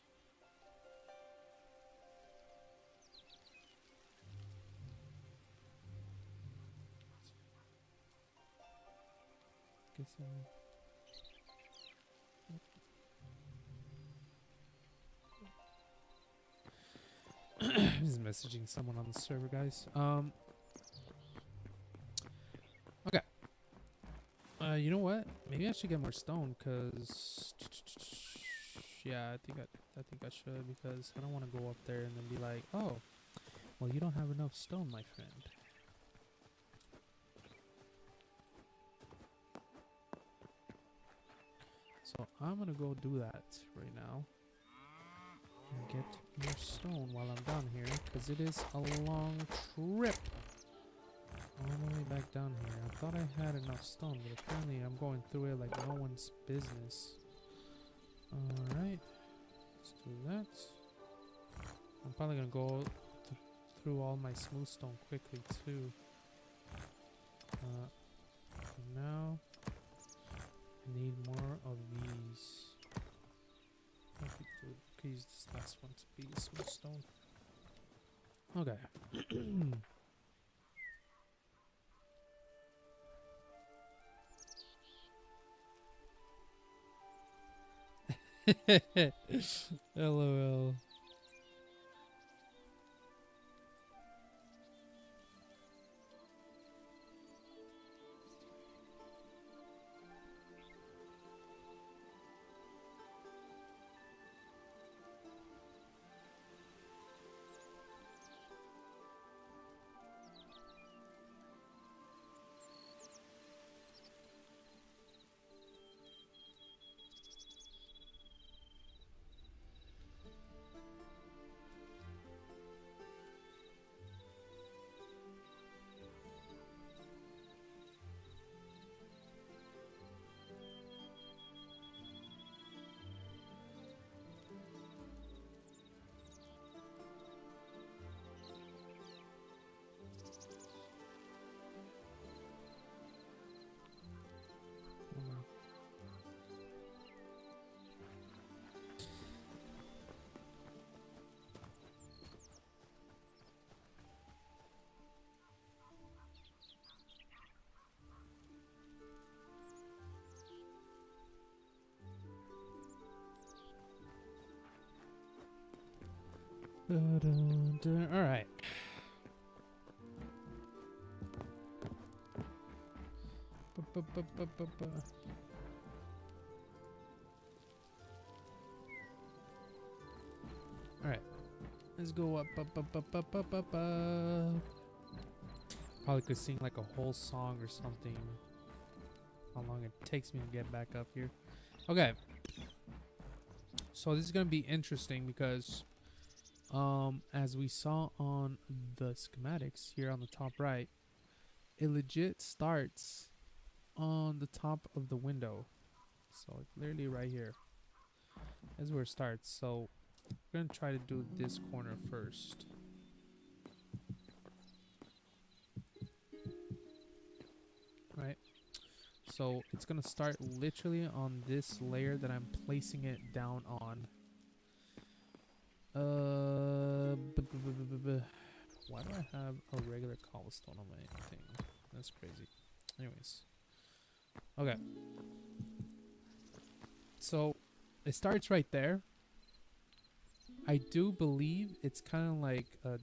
guessing. Just messaging someone on the server, guys. Okay. You know what? Maybe I should get more stone, cause yeah, I think I should, because I don't want to go up there and then be like, oh, well, you don't have enough stone, my friend. So I'm gonna go do that right now and get more stone while I'm down here, because it is a long trip all the way back down here. I thought I had enough stone, but apparently I'm going through it like no one's business. Alright, let's do that. I'm probably gonna go through all my smooth stone quickly too. For now, I need more of these. I could use this last one to be smooth stone. Okay. LOL. Alright. Alright. Let's go up. Probably could sing like a whole song or something. How long it takes me to get back up here. Okay. So this is gonna be interesting because as we saw on the schematics here on the top right, it legit starts on the top of the window. So it's literally right here. That's where it starts. So we're gonna try to do this corner first. Right? So it's gonna start literally on this layer that I'm placing it down on. Why do I have a regular cobblestone on my thing? That's crazy. Anyways. Okay. So it starts right there. I do believe it's kind of like a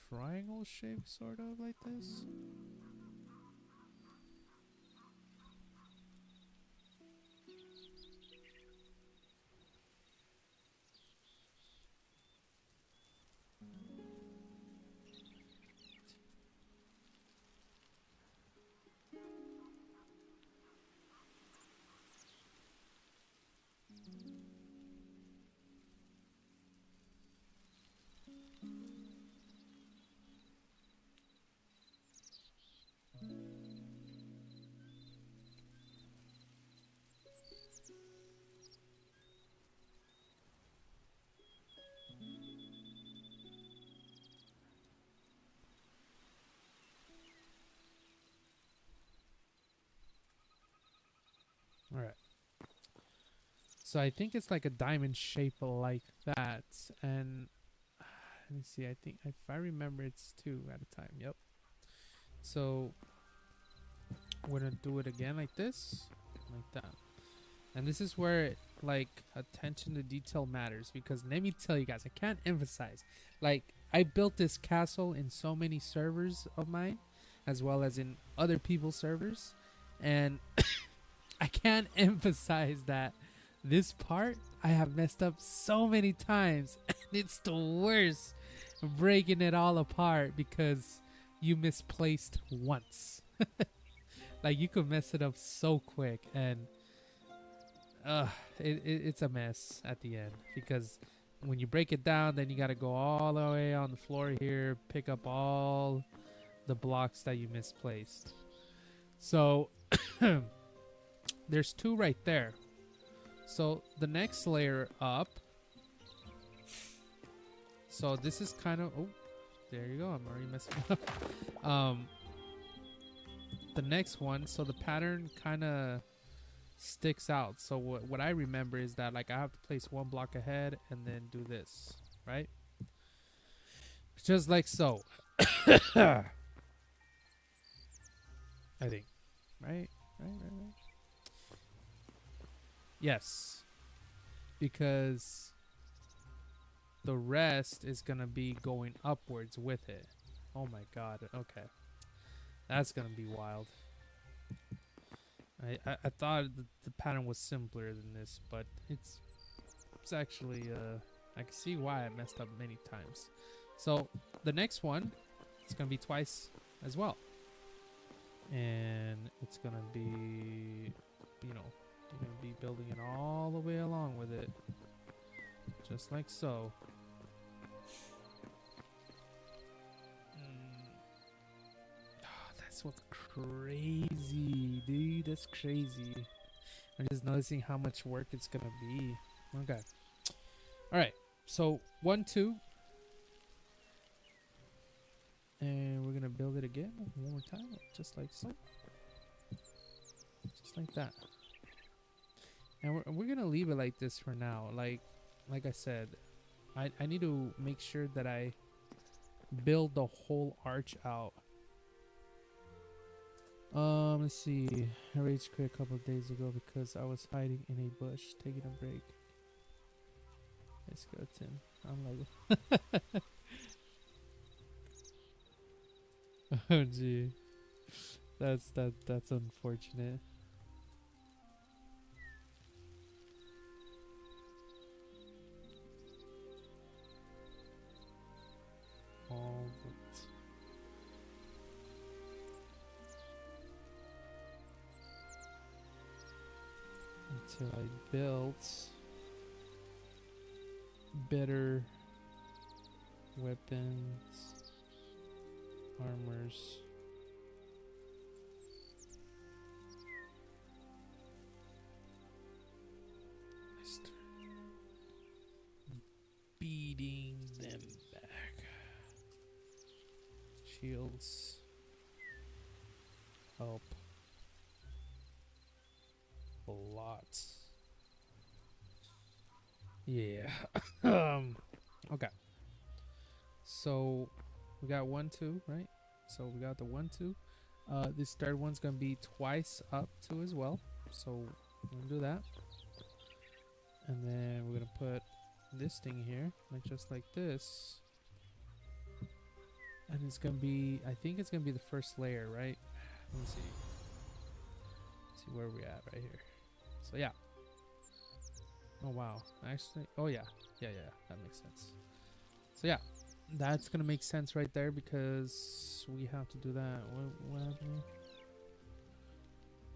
triangle shape, sort of like this. All right. So I think it's like a diamond shape like that. And let me see. I think if I remember, it's 2 at a time. Yep. So we're gonna do it again like this, like that. And this is where like attention to detail matters, because let me tell you guys, I can't emphasize, like I built this castle in so many servers of mine as well as in other people's servers, and I can't emphasize that this part I have messed up so many times and it's the worst, breaking it all apart because you misplaced once. Like you could mess it up so quick, and it's a mess at the end, because when you break it down, then you got to go all the way on the floor here, pick up all the blocks that you misplaced. So there's two right there. So the next layer up, so this is kind of, oh, there you go, I'm already messing up. The next one, so the pattern kind of sticks out. So what I remember is that like I have to place one block ahead and then do this, right? Just like so. I think. Right? Right. Yes. Because the rest is gonna be going upwards with it. Oh my god, okay. That's gonna be wild. I thought the pattern was simpler than this, but it's actually I can see why I messed up many times. So the next one, it's gonna be twice as well, and it's gonna be, you know, you're gonna be building it all the way along with it, just like so. That's what's crazy, dude. That's crazy. I'm just noticing how much work it's gonna be. Okay. All right. So 1, 2, and we're gonna build it again one more time, just like so, just like that. And we're gonna leave it like this for now. Like I said, I need to make sure that I build the whole arch out. Let's see. I rage quit a couple of days ago because I was hiding in a bush taking a break. It's good, Tim. I'm like, oh gee, that's unfortunate. All until I built better weapons, armors. I start beating them back. Shields help a lot. Yeah. Okay. So we got 1, 2, right? So we got the 1, 2. This third one's gonna be twice up too as well. So we're gonna do that. And then we're gonna put this thing here, like just like this. And it's gonna be, I think it's gonna be the first layer, right? Let me see. See where we're at right here. So yeah. Oh wow. Actually, oh yeah. Yeah, that makes sense. So yeah, that's gonna make sense right there because we have to do that. What happened?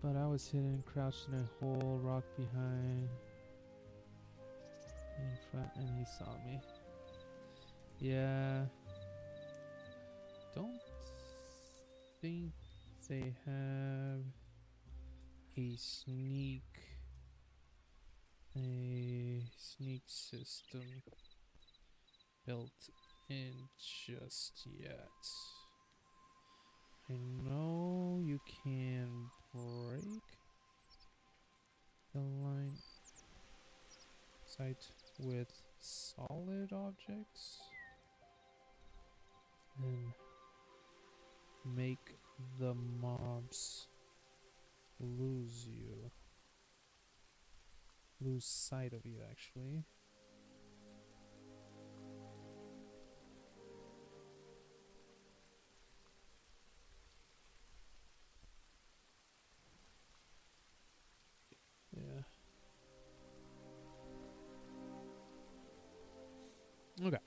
But I was hidden, crouched in a hole, rock behind, in front, and he saw me. Yeah. Don't think they have a sneak system built in just yet. I know you can break the line sight with solid objects and make the mobs lose you. Lose sight of you, actually. Yeah. Okay.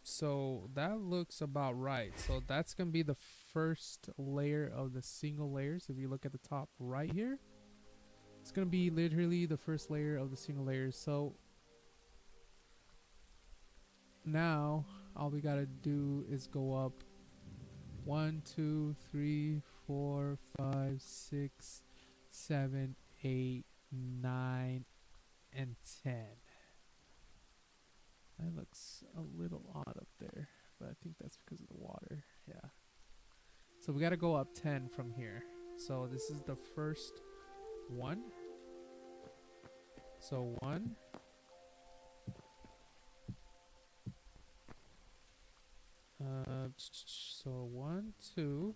So that looks about right. So that's going to be the first layer of the single layers. If you look at the top right here, it's going to be literally the first layer of the single layers. So now all we got to do is go up 1, 2, 3, 4, 5, 6, 7, 8, 9, and 10. That looks a little odd up there, but I think that's because of the water. Yeah. So we got to go up 10 from here. So this is the first one. So 1. So 1, 2,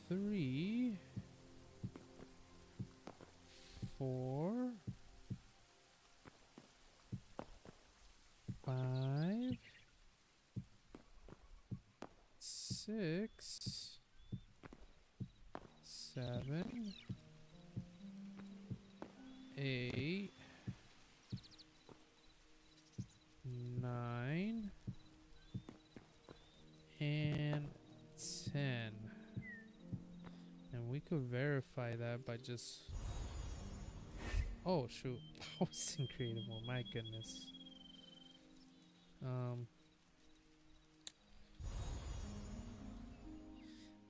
3, 4, 5, 6, 7, 8, 9, and 10. And we could verify that by just... Oh, shoot. I was in creative mode. My goodness.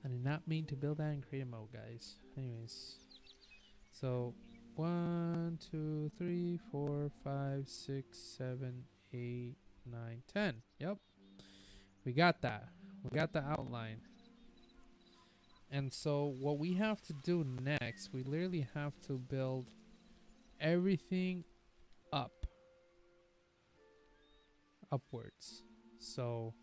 I did not mean to build that in creative mode, guys. Anyways. So, 1, 2, 3, 4, 5, 6, 7, 8, 9, 10. Yep. We got that. We got the outline. And so what we have to do next, we literally have to build everything up. Upwards. So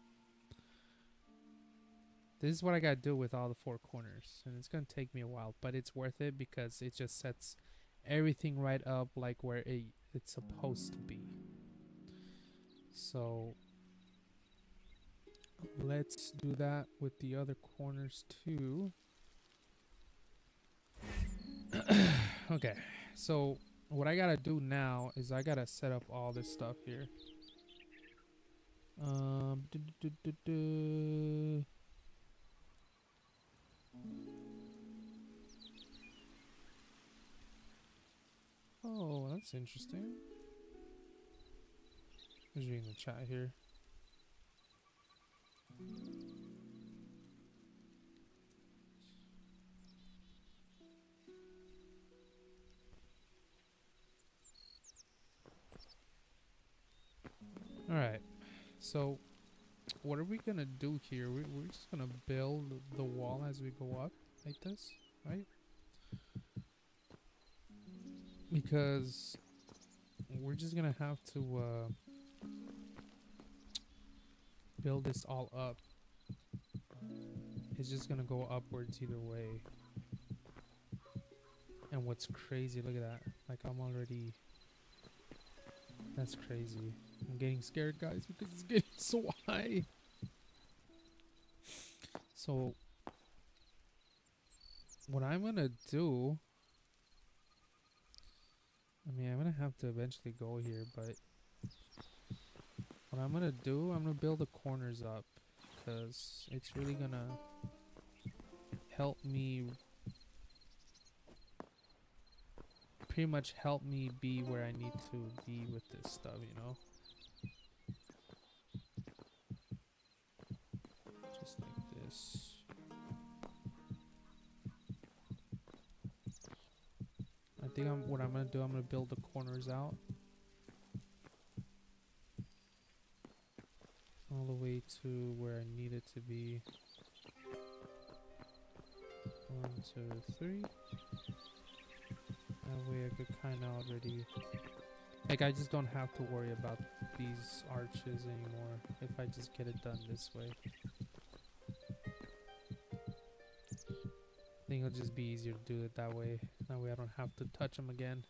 this is what I gotta do with all the 4 corners. And it's gonna take me a while, but it's worth it because it just sets everything right up like where it's supposed to be. So let's do that with the other corners too. Okay, so what I gotta do now is I gotta set up all this stuff here. Oh, that's interesting. Who's reading the chat here? Alright, so what are we gonna do here? We're just gonna build the wall as we go up, like this, right? Because we're just gonna have to build this all up. It's just gonna go upwards either way. And what's crazy, look at that. Like, I'm already... That's crazy. I'm getting scared, guys, because it's getting so high. So what I'm gonna do... I mean, I'm gonna have to eventually go here, but... What I'm gonna do, I'm gonna build the corners up. Because it's really gonna help me... Pretty much help me be where I need to be with this stuff, you know? Just like this. I think what I'm gonna do, I'm gonna build the corners out. All the way to where I need it to be. 1, 2, 3. That way I could kind of already... Like, I just don't have to worry about these arches anymore if I just get it done this way. I think it'll just be easier to do it that way. That way I don't have to touch them again.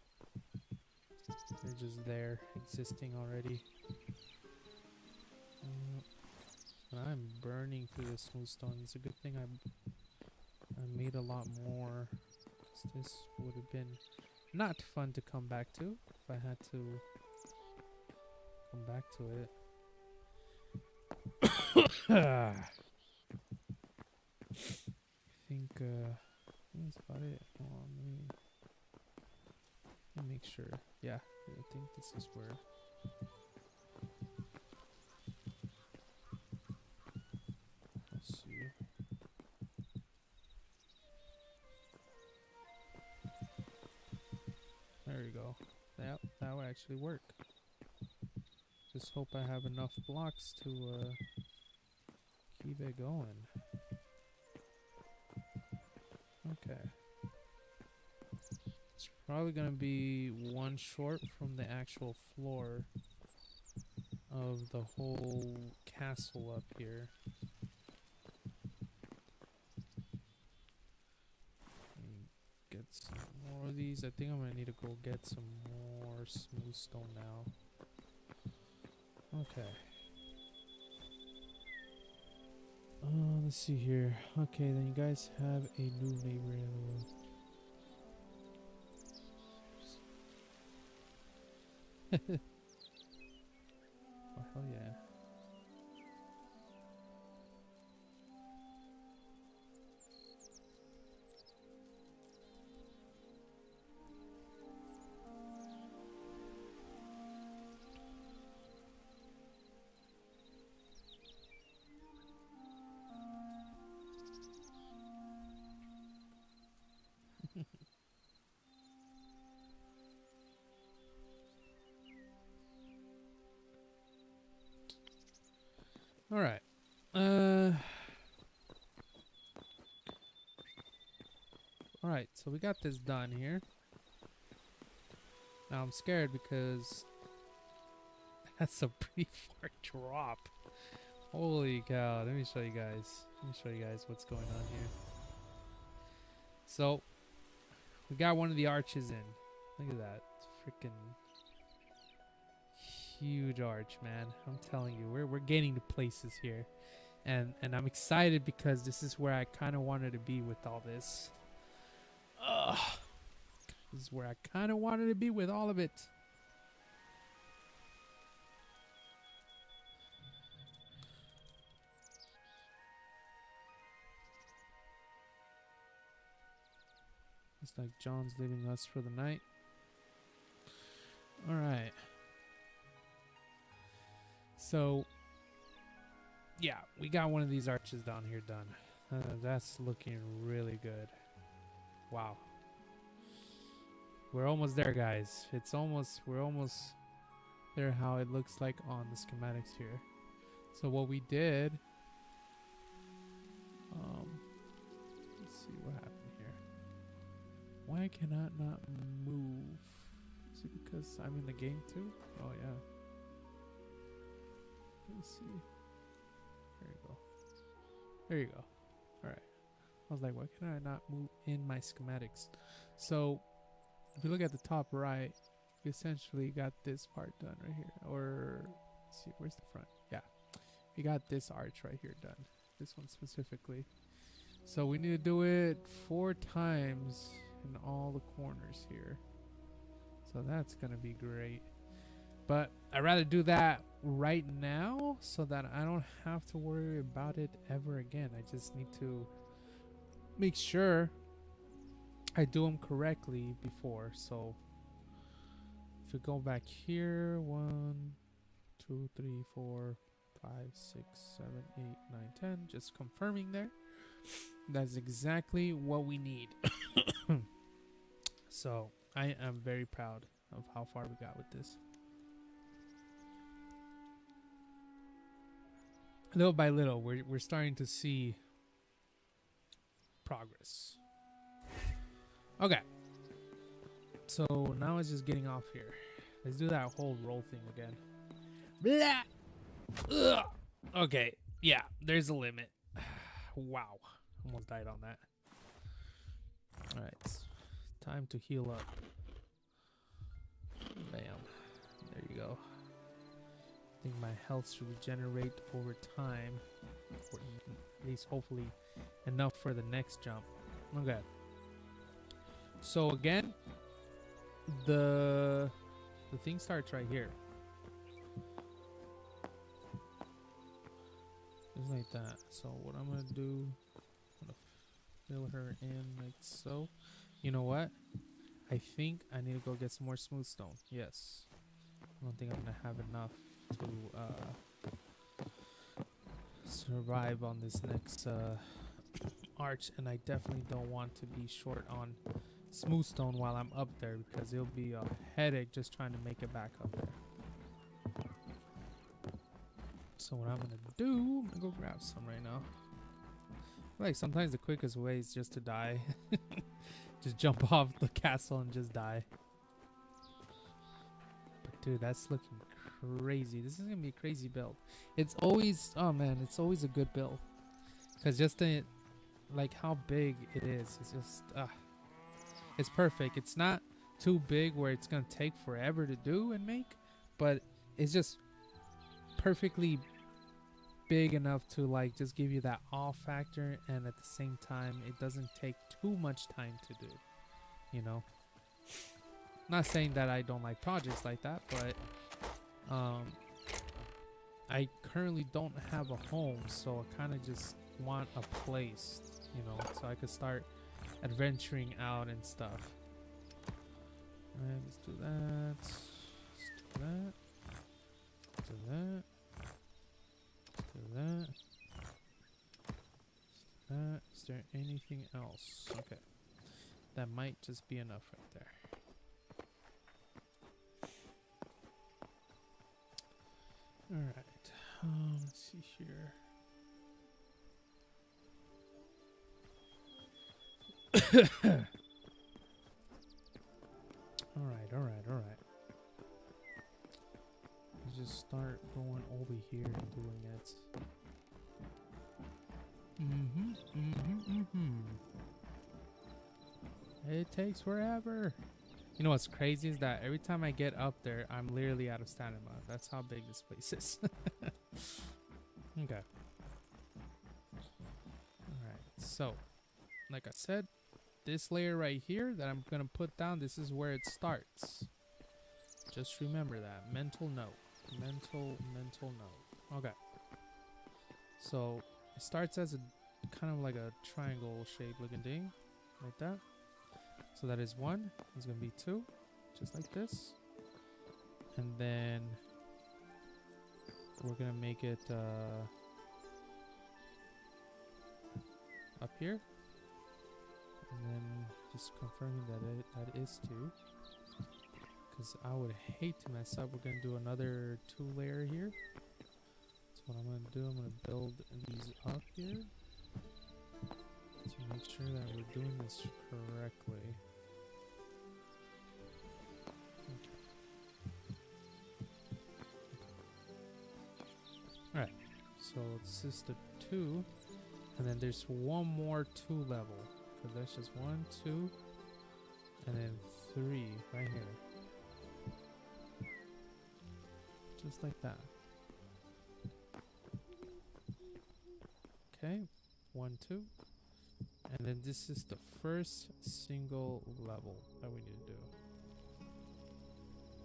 They're just there, existing already. And I'm burning through the smooth stone. It's a good thing I made a lot more. 'Cause this would have been not fun to come back to if I had to come back to it. I think that's about it. Hold on, let me make sure. Yeah, I think this is where. Let's see. There we go. Yep, that will actually work. Just hope I have enough blocks to keep it going. Okay. It's probably gonna be one short from the actual floor of the whole castle up here. Get some more of these. I think I'm gonna need to go get some more smooth stone now. Okay. Let's see here. Okay, then you guys have a new neighbor in the world. Oh, hell yeah. All right. All right. So we got this done here. Now I'm scared because that's a pretty far drop. Holy cow! Let me show you guys. Let me show you guys what's going on here. So we got one of the arches in. Look at that. It's freaking huge arch, man. I'm telling you, we're getting to places here. And I'm excited because this is where I kind of wanted to be with all this. Ugh. This is where I kind of wanted to be with all of it. Looks like John's leaving us for the night. All right. So, yeah, we got one of these arches down here done. That's looking really good. Wow. We're almost there, guys. We're almost there how it looks like on the schematics here. So what we did, let's see what happened here. Why can I not move? Is it because I'm in the game too? Oh yeah. Let's see. There you go. There you go. Alright. I was like, why can I not move in my schematics? So, if you look at the top right, you essentially got this part done right here. Or, let's see, where's the front? Yeah. We got this arch right here done. This one specifically. So, we need to do it 4 times in all the corners here. So, that's going to be great. But I'd rather do that right now so that I don't have to worry about it ever again. I just need to make sure I do them correctly before. So if we go back here, 1, 2, 3, 4, 5, 6, 7, 8, 9, 10, just confirming there. That's exactly what we need. So I am very proud of how far we got with this. Little by little, we're starting to see progress. Okay. So now it's just getting off here. Let's do that whole roll thing again. Blah! Ugh. Okay. Yeah, there's a limit. Wow. Almost died on that. All right, time to heal up. Bam. There you go. I think my health should regenerate over time, or at least hopefully enough for the next jump. Okay. So again, the thing starts right here. Just like that. So what I'm gonna do, I'm gonna fill her in like so. You know what? I think I need to go get some more smooth stone. Yes. I don't think I'm gonna have enough to survive on this next arch, and I definitely don't want to be short on smooth stone while I'm up there, because it'll be a headache just trying to make it back up there. So what I'm gonna do, I'm gonna go grab some right now. Like sometimes the quickest way is just to die. Just jump off the castle and just die. But dude, that's looking crazy. This is gonna be a crazy build. It's always, oh man, it's always a good build. Cause just the, like how big it is, it's just, it's perfect. It's not too big where it's gonna take forever to do and make, but it's just perfectly big enough to like just give you that awe factor, and at the same time it doesn't take too much time to do, you know. Not saying that I don't like projects like that, but I currently don't have a home, so I kind of just want a place, you know, so I could start adventuring out and stuff. All right, let's do that. Let's do that. Let's do that. Do that. That. Is there anything else? Okay. That might just be enough right there. Alright. Let's see here. Alright. Let's just start going over here and doing it. It takes forever. You know what's crazy is that every time I get up there, I'm literally out of stamina. That's how big this place is. Okay. Alright, so, like I said, this layer right here that I'm going to put down, this is where it starts. Just remember that. Mental note. Mental note. Okay. So, it starts as a kind of like a triangle shaped looking thing. Like that. So that is 1. It's going to be 2. Just like this. And then we're going to make it up here. And then just confirming that that is 2. Because I would hate to mess up. We're going to do another 2 layer here. So what I'm going to do, I'm going to build these up here. To make sure that we're doing this correctly. Alright, so this is the 2, and then there's one more 2 level. So there's just 1, 2, and then 3 right here. Just like that. Okay, 1, 2. And then this is the first single level that we need to do.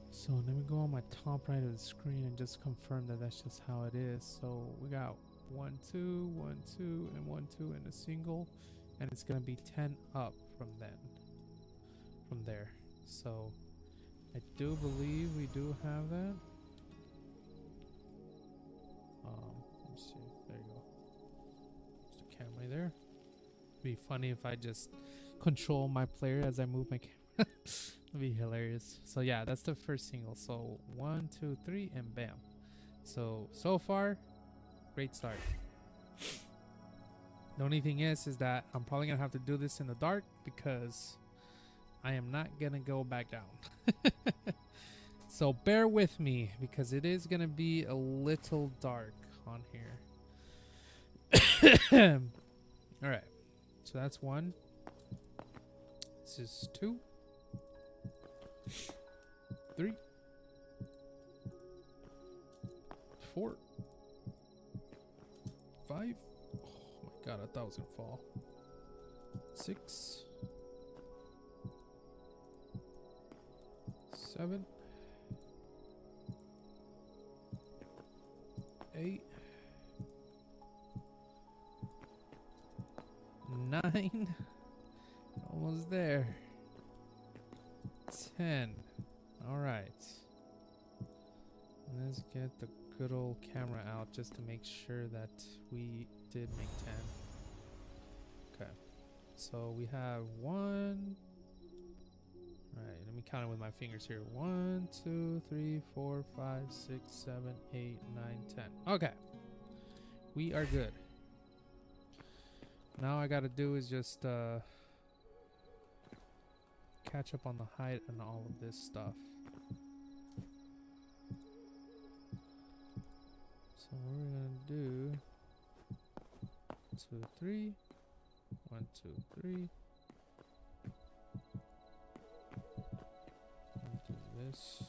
So let me go on my top right of the screen and just confirm that that's just how it is. So we got 1, 2, 1, 2, and 1, 2 in a single, and it's gonna be 10 up from there. So I do believe we do have that. Let me see. There you go. There's the camera there. Be funny if I just control my player as I move my camera. It'd be hilarious. So yeah, that's the first single. So 1, 2, 3, and bam. So far, great start. The only thing is that I'm probably gonna have to do this in the dark because I am not gonna go back down. So bear with me because it is gonna be a little dark on here. All right. So that's 1. This is 2, 3, 4, 5. Oh my god, I thought it was gonna fall. 6, 7, 8, 9. Almost there. 10. All right. Let's get the good old camera out just to make sure that we did make 10. Okay. So we have 1. All right. Let me count it with my fingers here. 1, 2, 3, 4, 5, 6, 7, 8, 9, 10. Okay. We are good. Now I gotta do is just catch up on the height and all of this stuff. So what we're gonna do 2, 3, 1, 2, 3. Do this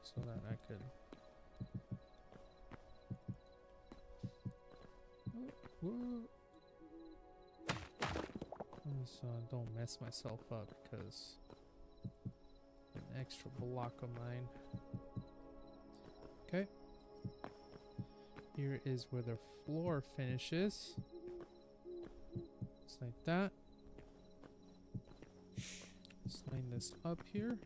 so that I could. Whoa. So don't mess myself up because an extra block of mine. Okay. Here is where the floor finishes. Just like that. Let's line this up here.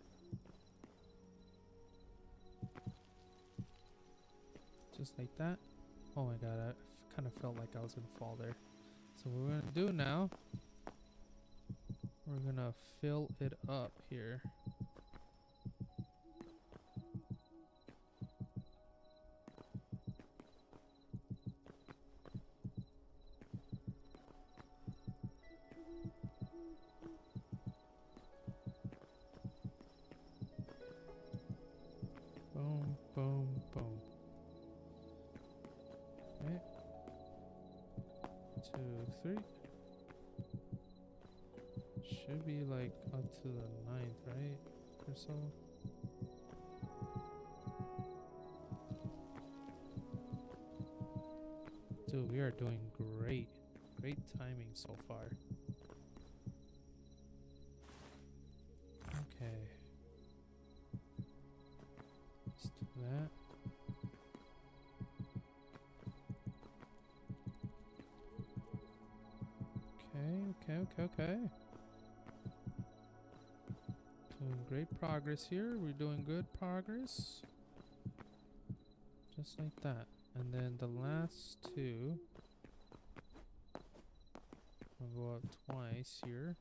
Just like that. Oh my god, I kind of felt like I was gonna fall there. So what we're gonna do now, we're gonna fill it up here. Boom, boom, boom. Okay. 2, 3. Should be like up to the 9th, right? Or so. Dude, we are doing great. Great timing so far. Okay. Let's do that. Okay. Doing great progress here. We're doing good progress. Just like that. And then the last 2 will go up twice here.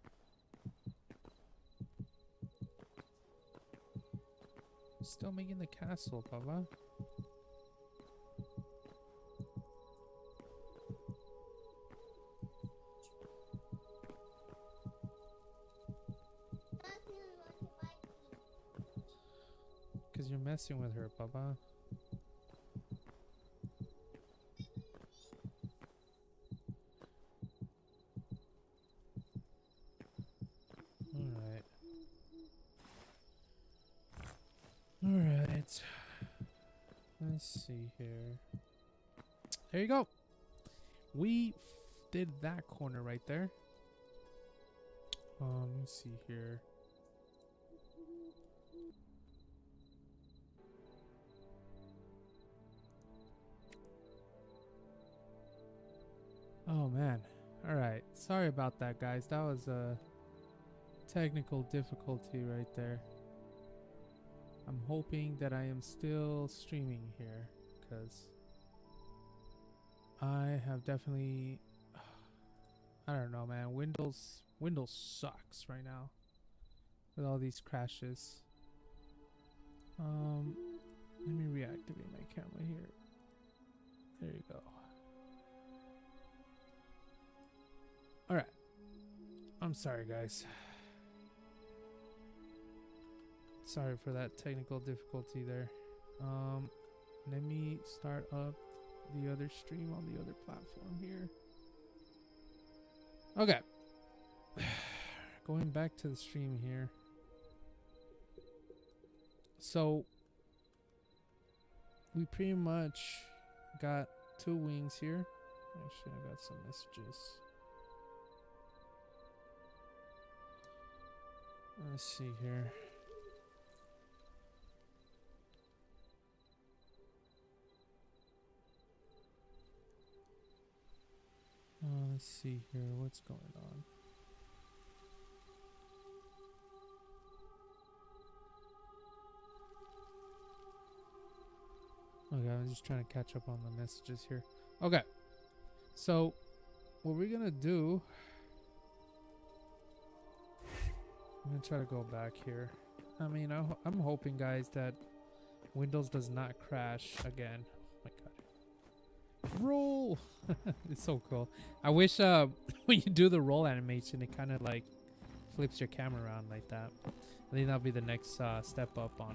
Still making the castle, Papa. Because you're messing with her, Papa. Alright. Let's see here. There you go. We did that corner right there. Let me see here. Oh man. Alright. Sorry about that, guys. That was a technical difficulty right there. I'm hoping that I am still streaming here because I have definitely, I don't know, man. Windows sucks right now with all these crashes. Let me reactivate my camera here. There you go. All right. I'm sorry, guys. Sorry for that technical difficulty there. Let me start up the other stream on the other platform here. Okay. going back to the stream here. So we pretty much got 2 wings here. Actually, I got some messages. Let's see here. Let's see here. What's going on? Okay, I'm just trying to catch up on the messages here. Okay. So, what we're going to do... I'm going to try to go back here. I mean, I'm hoping, guys, that Windows does not crash again. Oh my god. Roll! It's so cool. I wish when you do the roll animation, it kind of like flips your camera around like that. I think that'll be the next step up on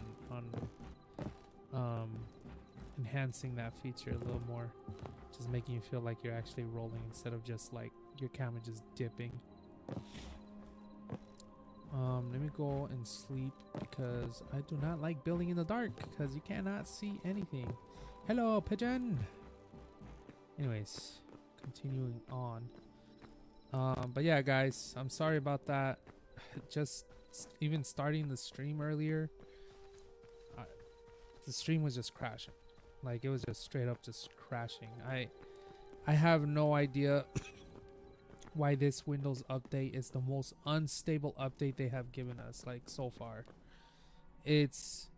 enhancing that feature a little more. Just making you feel like you're actually rolling instead of just like your camera just dipping. Let me go and sleep because I do not like building in the dark because you cannot see anything. Hello, pigeon. Anyways, continuing on. But yeah, guys, I'm sorry about that. Just even starting the stream earlier, the stream was just crashing. Like it was just straight up just crashing. I have no idea why this Windows update is the most unstable update they have given us like so far. It's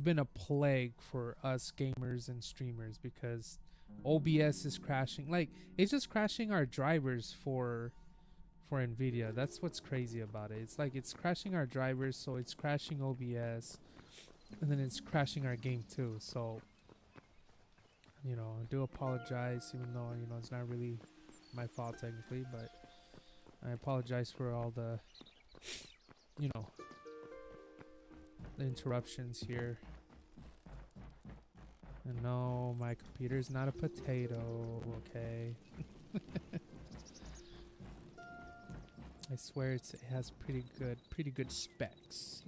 been a plague for us gamers and streamers because OBS is crashing. Like it's just crashing our drivers for Nvidia. That's what's crazy about it. It's like it's crashing our drivers, so it's crashing OBS, and then it's crashing our game too. So you know, I do apologize, even though you know it's not really my fault technically, but I apologize for all the, you know, the interruptions here. And no, my computer's not a potato, okay? I swear it has pretty good specs.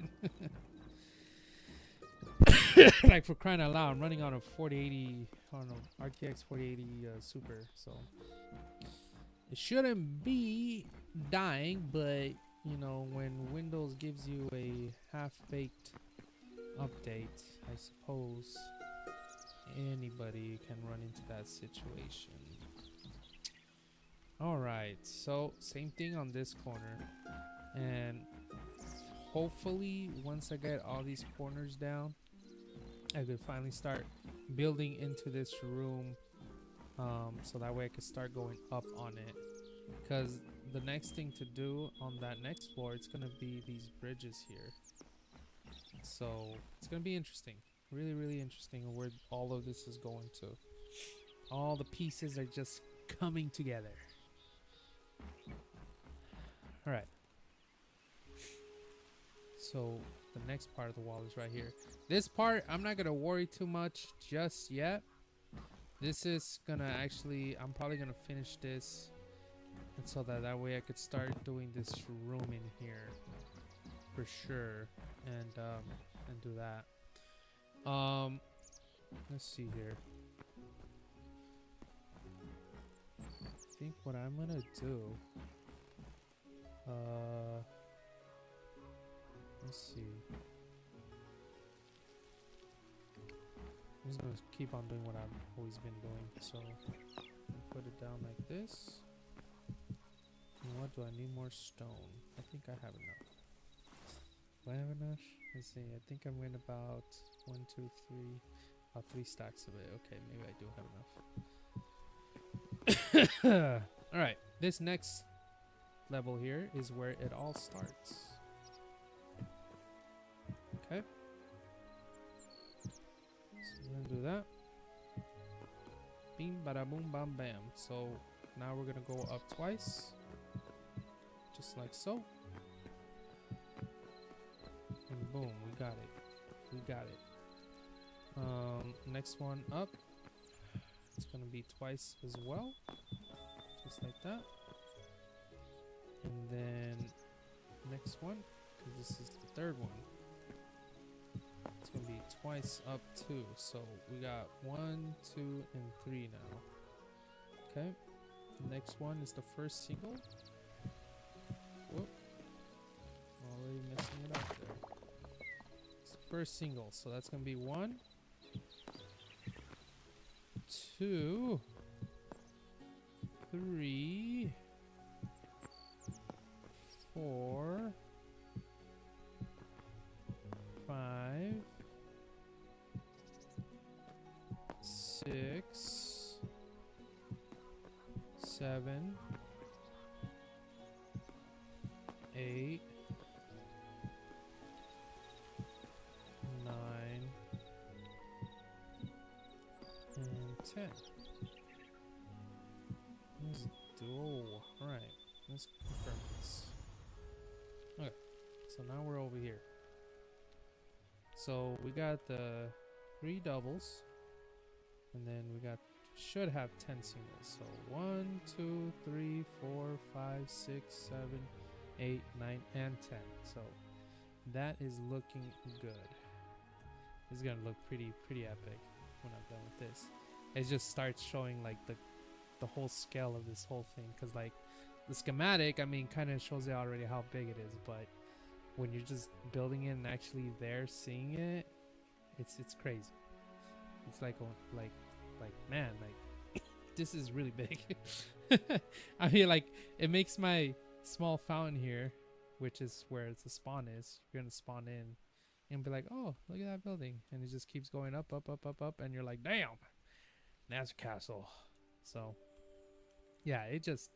Like for crying out loud, I'm running on a 4080, I don't know, RTX 4080 Super, so it shouldn't be dying, but you know, when Windows gives you a half-baked update, I suppose anybody can run into that situation. Alright, so same thing on this corner, and hopefully once I get all these corners down, I could finally start building into this room, so that way I could start going up on it. Because the next thing to do on that next floor, it's gonna be these bridges here. So it's gonna be interesting, really interesting, where all of this is going to. All the pieces are just coming together. All right. So the next part of the wall is right here. This part, I'm not gonna worry too much just yet. This is gonna actually, I'm probably gonna finish this, and so that way I could start doing this room in here for sure, and do that. Let's see here. I think what I'm gonna do, let's see. I'm just gonna keep on doing what I've always been doing. So put it down like this. And what do I need? More stone. I think I have enough. Do I have enough? Let's see. I think I'm in about 1, 2, 3, about 3 stacks of it. Okay, maybe I do have enough. All right. This next level here is where it all starts. Okay. So we're gonna do that. Beam, bada boom, bam, bam. So now we're gonna go up twice, just like so. And boom, we got it. We got it. Next one up. It's gonna be twice as well, just like that. And then next one, because this is the third one. It's gonna be twice up 2. So we got 1, 2, and 3 now. Okay. The next one is the first single. Whoop. Already messing it up there. It's the first single, so that's gonna be 1, 2, 3, 4, 5, 6, 7, 8, 9, and 10. Let's do. Alright, let's confirm this. Okay, so now we're over here. So we got the 3 doubles, and then we should have 10 singles. So 1, 2, 3, 4, 5, 6, 7, 8, 9, and 10. So that is looking good. It's gonna look pretty epic when I'm done with this. It just starts showing like the whole scale of this whole thing, because like the schematic, I mean, kind of shows you already how big it is, but when you're just building it and actually there seeing it, it's crazy. It's like man, like this is really big. I mean, like, it makes my small fountain here, which is where the spawn is. You're gonna spawn in and be like, oh, look at that building, and it just keeps going up, and you're like, damn, that's a castle. So yeah, it just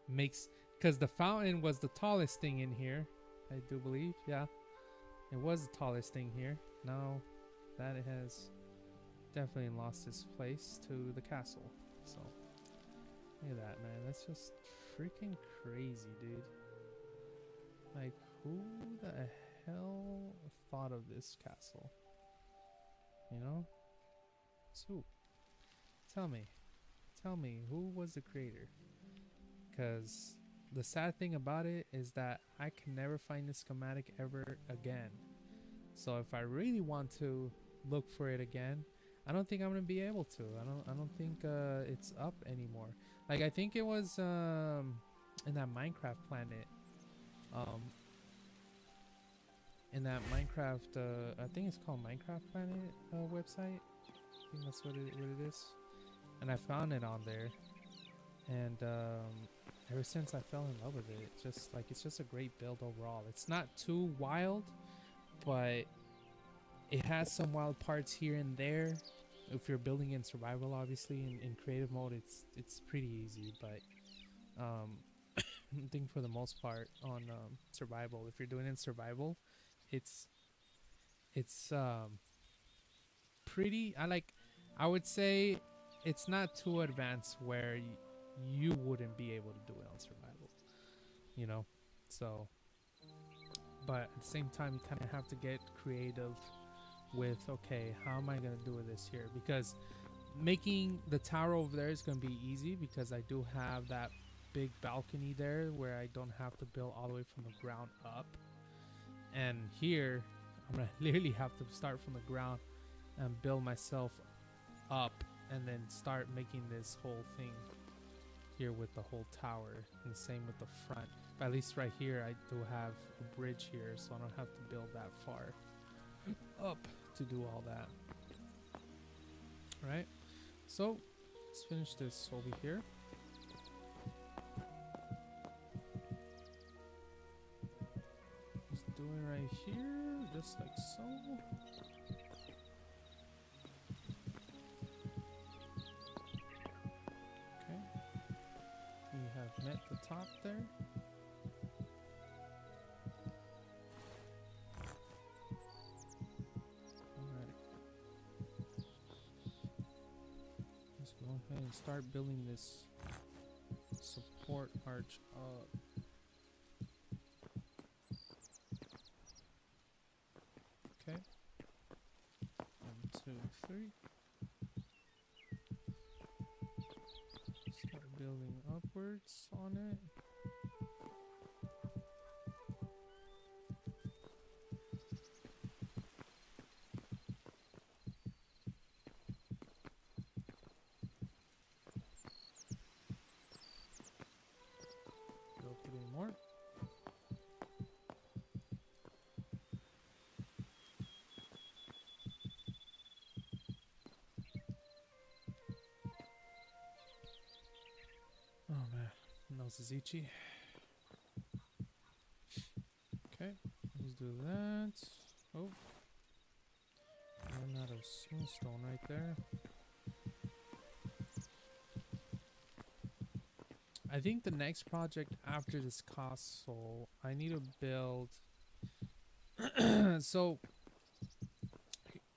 makes, because the fountain was the tallest thing in here, I do believe. Yeah, it was the tallest thing here. Now that it has definitely lost its place to the castle. So look at that, man. That's just freaking crazy, dude. Like, who the hell thought of this castle? You know? So tell me, who was the creator? Because the sad thing about it is that I can never find the schematic ever again. So if I really want to look for it again, I don't think I'm gonna be able to. I don't think it's up anymore. Like, I think it was in that Minecraft planet. In that Minecraft, I think it's called Minecraft Planet website. I think that's what it is. And I found it on there, and ever since I fell in love with it, it's just a great build overall. It's not too wild, but it has some wild parts here and there. If you're building in survival, obviously in creative mode, it's pretty easy. But I think for the most part on survival, if you're doing it in survival, it's pretty. I would say it's not too advanced where you wouldn't be able to do it on survival, you know. So, but at the same time, you kind of have to get creative with, okay, how am I gonna do this here? Because making the tower over there is gonna be easy, because I do have that big balcony there where I don't have to build all the way from the ground up. And here I'm gonna literally have to start from the ground and build myself up, and then start making this whole thing here with the whole tower, and the same with the front. But at least right here I do have a bridge here, so I don't have to build that far up to do all that. Right, so let's finish this over here. Just do it right here, just like so. Okay, we have met the top there. And start building this support arch up. Okay. 1, 2, 3. Start building upwards on it. No Zizichi. Okay, let's do that. Oh, ran out of smooth stone right there. I think the next project after this castle, I need to build. So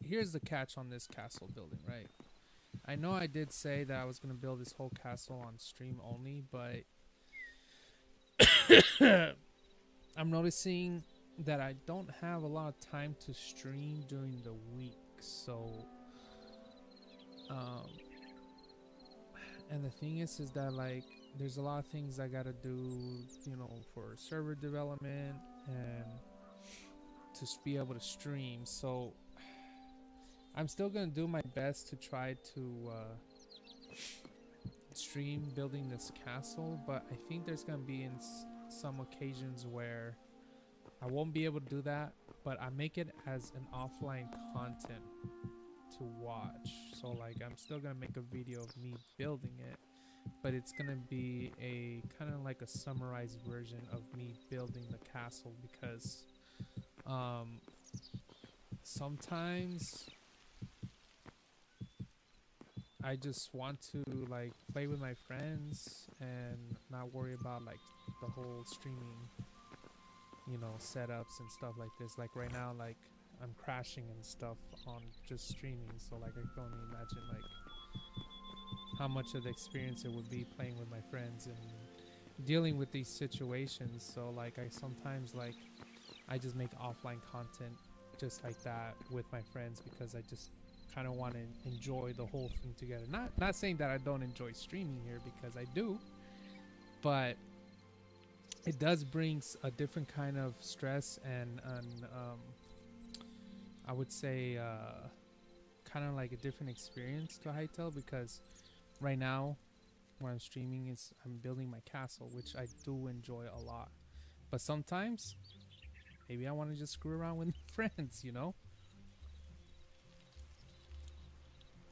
here's the catch on this castle building, right? I know I did say that I was gonna build this whole castle on stream only, but I'm noticing that I don't have a lot of time to stream during the week. So, and the thing is that like there's a lot of things I gotta do, you know, for server development and to be able to stream. So I'm still gonna do my best to try to stream building this castle, but I think there's gonna be some occasions where I won't be able to do that, but I make it as an offline content to watch. So like I'm still gonna make a video of me building it, but it's gonna be a kind of like a summarized version of me building the castle, because sometimes I just want to like play with my friends and not worry about like the whole streaming, you know, setups and stuff like this. Like right now, like I'm crashing and stuff on just streaming, so like I can only imagine like how much of the experience it would be playing with my friends and dealing with these situations. So like I sometimes like I just make offline content just like that with my friends, because I just kind of want to enjoy the whole thing together. Not saying that I don't enjoy streaming here, because I do, but it does bring a different kind of stress and I would say kind of like a different experience to Hytale, because right now when I'm streaming is I'm building my castle, which I do enjoy a lot, but sometimes maybe I want to just screw around with friends, you know.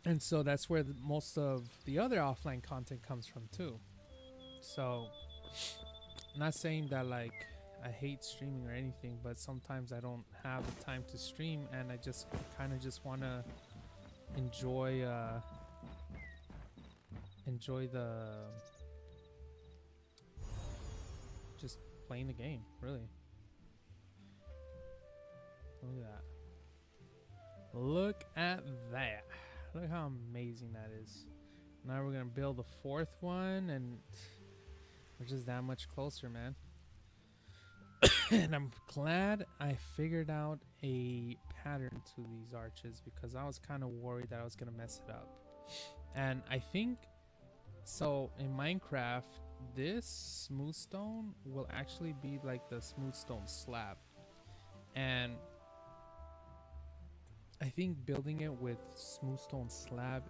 And so that's where most of the other offline content comes from too. So I'm not saying that like I hate streaming or anything, but sometimes I don't have the time to stream, and I just kind of just want to enjoy enjoy the just playing the game, really. Look at that. Look how amazing that is. Now we're gonna build the fourth one, and we're just that much closer, man. And I'm glad I figured out a pattern to these arches, because I was kind of worried that I was gonna mess it up. And I think so in Minecraft, this smooth stone will actually be like the smooth stone slab, and I think building it with smooth stone slab,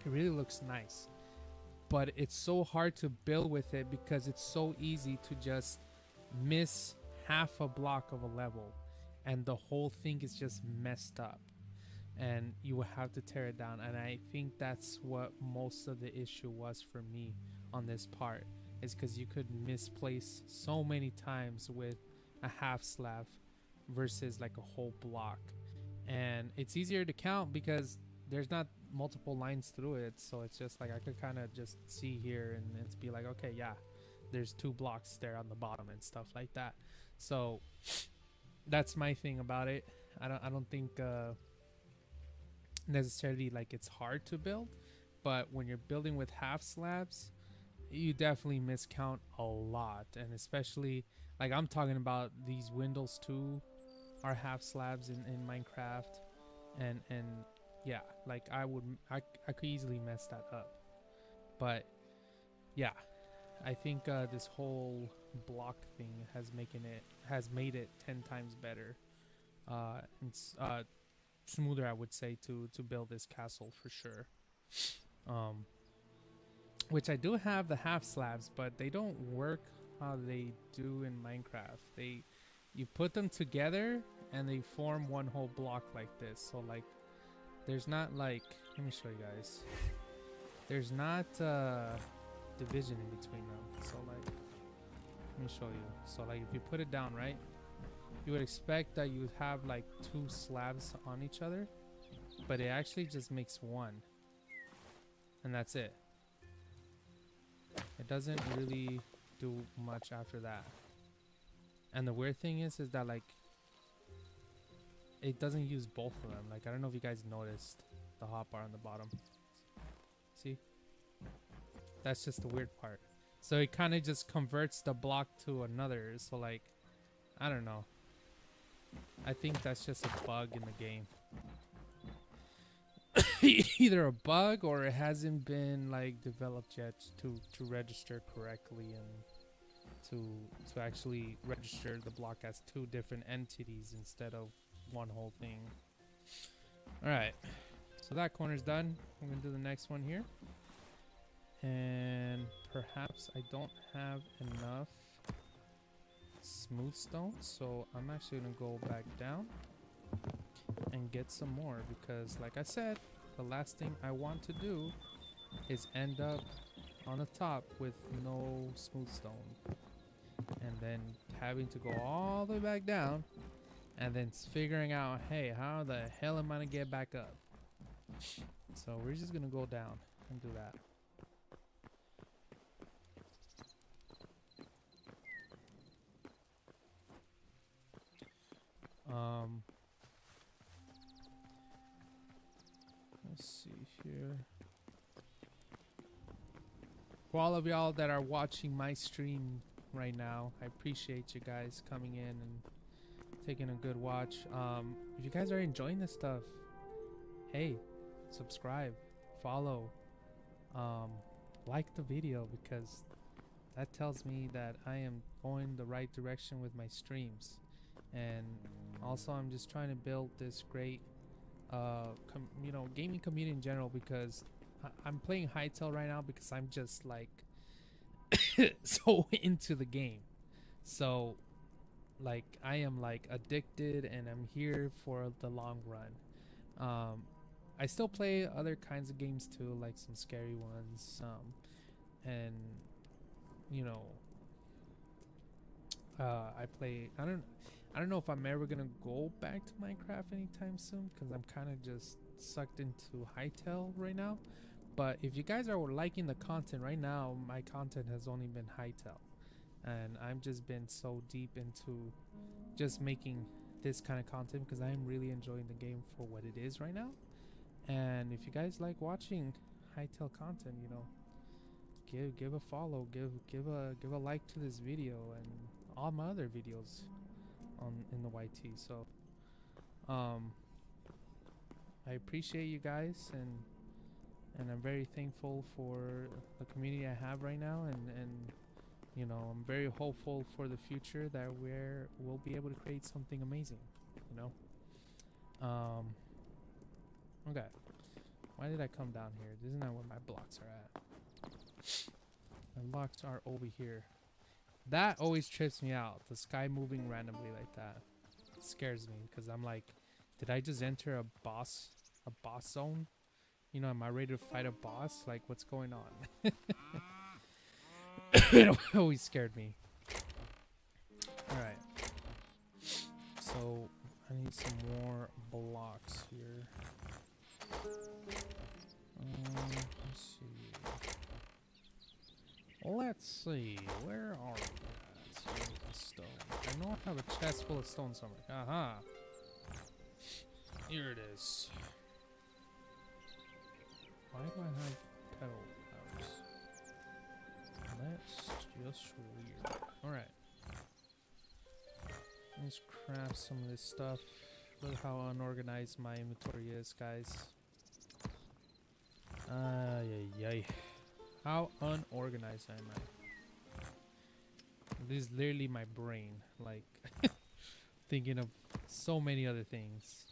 it really looks nice, but it's so hard to build with it because it's so easy to just miss half a block of a level and the whole thing is just messed up and you will have to tear it down. And I think that's what most of the issue was for me on this part, is because you could misplace so many times with a half slab versus like a whole block. And it's easier to count because there's not multiple lines through it, so it's just like I could kind of just see here and it's be like, okay, yeah, there's 2 blocks there on the bottom and stuff like that. So that's my thing about it. I don't think necessarily like it's hard to build, but when you're building with half slabs, you definitely miscount a lot. And especially like I'm talking about these windows too are half slabs in Minecraft, and yeah, like I could easily mess that up. But yeah, I think this whole block thing has made it 10 times better, and smoother, I would say, to build this castle for sure. Which I do have the half slabs, but they don't work how they do in Minecraft. You put them together and they form one whole block like this. So like there's not like, let me show you guys. There's not division in between them. So like, let me show you. So like, if you put it down, right, you would expect that you would have like 2 slabs on each other, but it actually just makes one, and that's it. It doesn't really do much after that. And the weird thing is that like, it doesn't use both of them. Like, I don't know if you guys noticed the hotbar on the bottom. See? That's just the weird part. So it kind of just converts the block to another. So like, I don't know. I think that's just a bug in the game. Either a bug or it hasn't been like developed yet to register correctly and to actually register the block as 2 different entities instead of one whole thing. All right, so that corner's done. I'm gonna do the next one here, and perhaps I don't have enough smooth stone, so I'm actually gonna go back down and get some more, because like I said, the last thing I want to do is end up on the top with no smooth stone and then having to go all the way back down and then figuring out, hey, how the hell am I gonna get back up? So we're just gonna go down and do that. Let's see here. For all of y'all that are watching my stream right now, I appreciate you guys coming in and taking a good watch. If you guys are enjoying this stuff, hey, subscribe, follow, like the video, because that tells me that I am going the right direction with my streams. And also, I'm just trying to build this great gaming community in general, because I'm playing Hytale right now because I'm just like so into the game. So like, I am like addicted and I'm here for the long run. I still play other kinds of games too, like some scary ones, and you know, I play, I don't know if I'm ever gonna go back to Minecraft anytime soon, because I'm kind of just sucked into Hytale right now. But if you guys are liking the content right now, my content has only been Hytale, and I've just been so deep into just making this kind of content because I'm really enjoying the game for what it is right now. And if you guys like watching Hytale content, you know, give a follow, give a like to this video and all my other videos in the YT. So I appreciate you guys, and I'm very thankful for the community I have right now, and you know, I'm very hopeful for the future that we'll be able to create something amazing, you know. Okay, why did I come down here? Isn't that where my blocks are at? My blocks are over here. That always trips me out, the sky moving randomly like that. It scares me, because I'm like, did I just enter a boss zone? You know, am I ready to fight a boss? Like, what's going on? It always scared me. Alright. So, I need some more blocks here. Let's see. Where are we at? Stone. I know I have a chest full of stone somewhere. Aha. Here it is. Why do I have petal flowers? That's just weird. Alright. Let's craft some of this stuff. Look how unorganized my inventory is, guys. Ay. How unorganized am I? This is literally my brain, like, thinking of so many other things.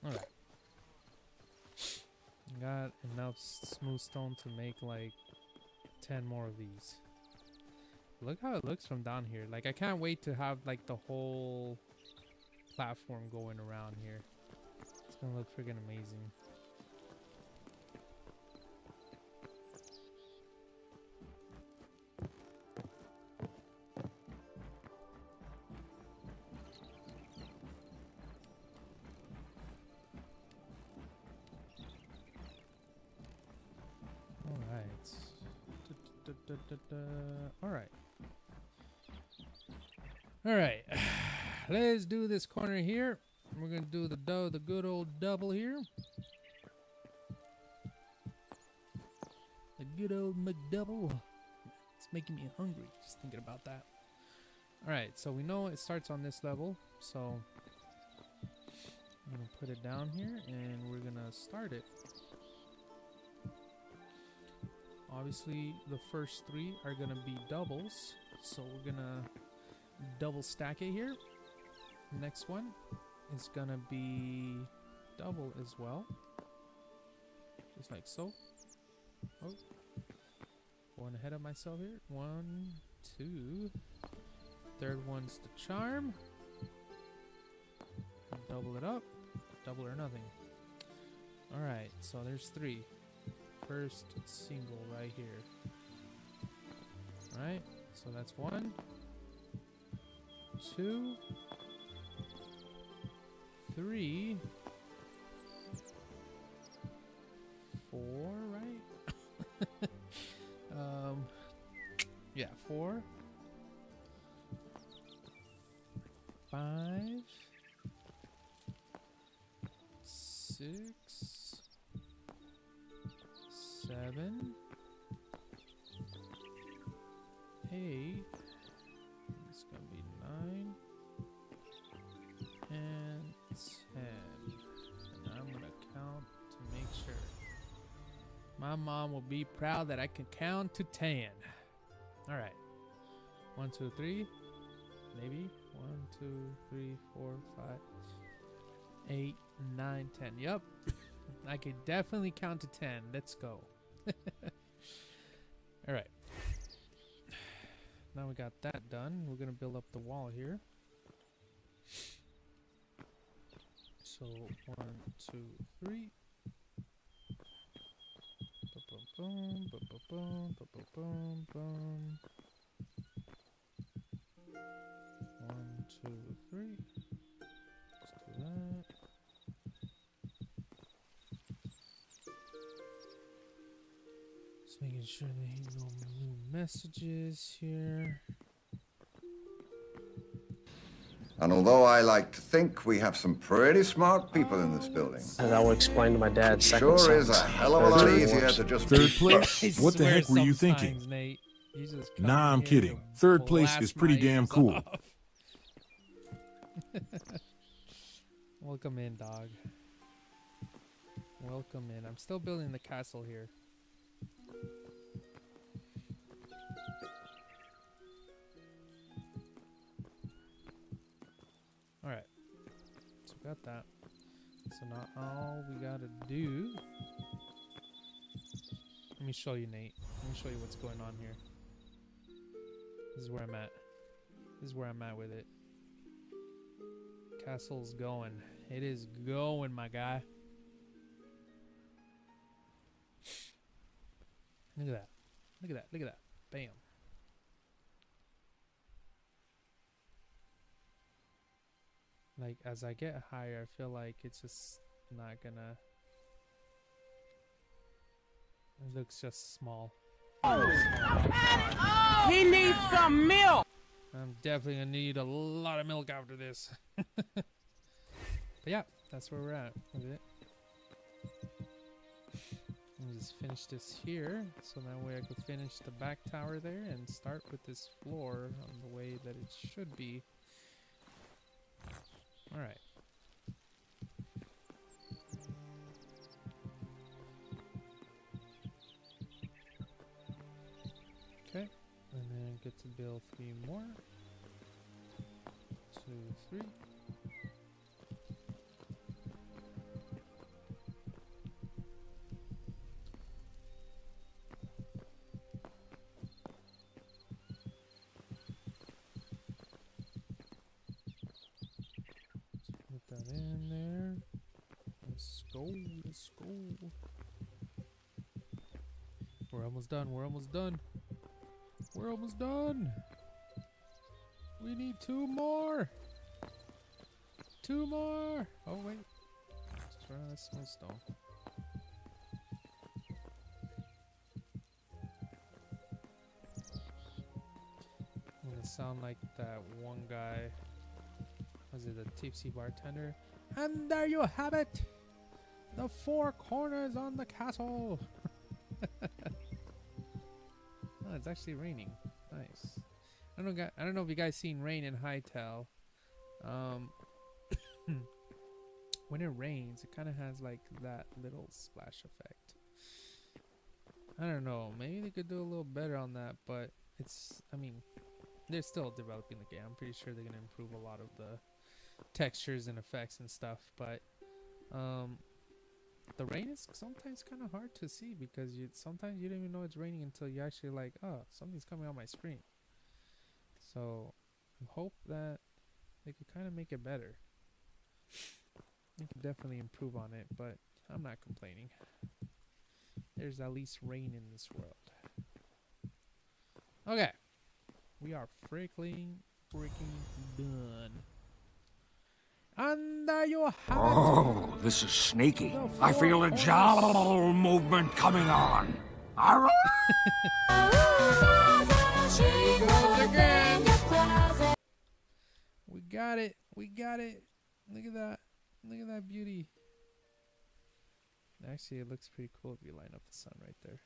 Alright. Got enough smooth stone to make like 10 more of these. Look how it looks from down here. Like, I can't wait to have like the whole platform going around here. It's gonna look freaking amazing. All right. All right. Let's do this corner here. We're gonna do the good old double here. The good old McDouble. It's making me hungry just thinking about that. All right, so we know it starts on this level, so I'm gonna put it down here and we're gonna start it. Obviously, the first 3 are gonna be doubles, so we're gonna double stack it here. The next one is gonna be double as well, just like so. Oh, going ahead of myself here. 1, 2. Third one's the charm. Double it up. Double or nothing. Alright, so there's 3. First single right here. Alright, so that's 1, 2, 3, 4, right? Yeah, 4, 5, 6, 7, 8. It's gonna be 9 and 10. And I'm gonna count to make sure. My mom will be proud that I can count to 10. All right. 1, 2, 3. Maybe 1, 2, 3, 4, 5, 8, 9, 10. Yep. I can definitely count to 10. Let's go. All right. Now we got that done. We're gonna build up the wall here. So 1, 2, 3. Boom, boom, boom, boom, boom, boom, boom, boom. 1, 2, 3. Let's do that. Just making sure there ain't no new messages here. And although I like to think we have some pretty smart people in this building, And I will explain to my dad it second sure is a sons. hell of a lot Third easier divorce. to just Third I place? What the swear heck were you thinking? sometimes, Nate, you just come Nah, I'm here kidding. to Third place blast is pretty my damn ears cool. off. Welcome in, dog. Welcome in. I'm still building the castle here. Alright. So we got that. So now all we gotta do... Let me show you, Nate. Let me show you what's going on here. This is where I'm at. This is where I'm at with it. Castle's going. It is going, my guy. Look at that. Look at that. Look at that. Bam. Like, as I get higher, I feel like it's just not gonna... It looks just small. He needs some milk. I'm definitely gonna need a lot of milk after this. But yeah, that's where we're at with it. Let me just finish this here, so that way I could finish the back tower there and start with this floor on the way that it should be. Alright. Okay, and then get to build 3 more. 2, 3. Put that in there. Let's go, let's go. We're almost done, we're almost done. We're almost done. We need 2 more. 2 more. Oh, wait. Let's try this small stone. sound like that one guy. Was it the tipsy bartender? And there you have it. The four corners on the castle. Oh, it's actually raining. Nice. I don't know if you guys seen rain in Hytale. When it rains, it kind of has like that little splash effect. I don't know. Maybe they could do a little better on that, but I mean, they're still developing the game. I'm pretty sure they're gonna improve a lot of the textures and effects and stuff, but the rain is sometimes kind of hard to see because sometimes you don't even know it's raining until you actually like, oh, something's coming on my screen. So I hope that they could kind of make it better. They could definitely improve on it, but I'm not complaining. There's at least rain in this world. Okay, we are freaking done. And there you have it. Oh, this is sneaky. I feel a jowl movement coming on. All right. We got it. We got it. Look at that. Look at that beauty. Actually, it looks pretty cool if you line up the sun right there.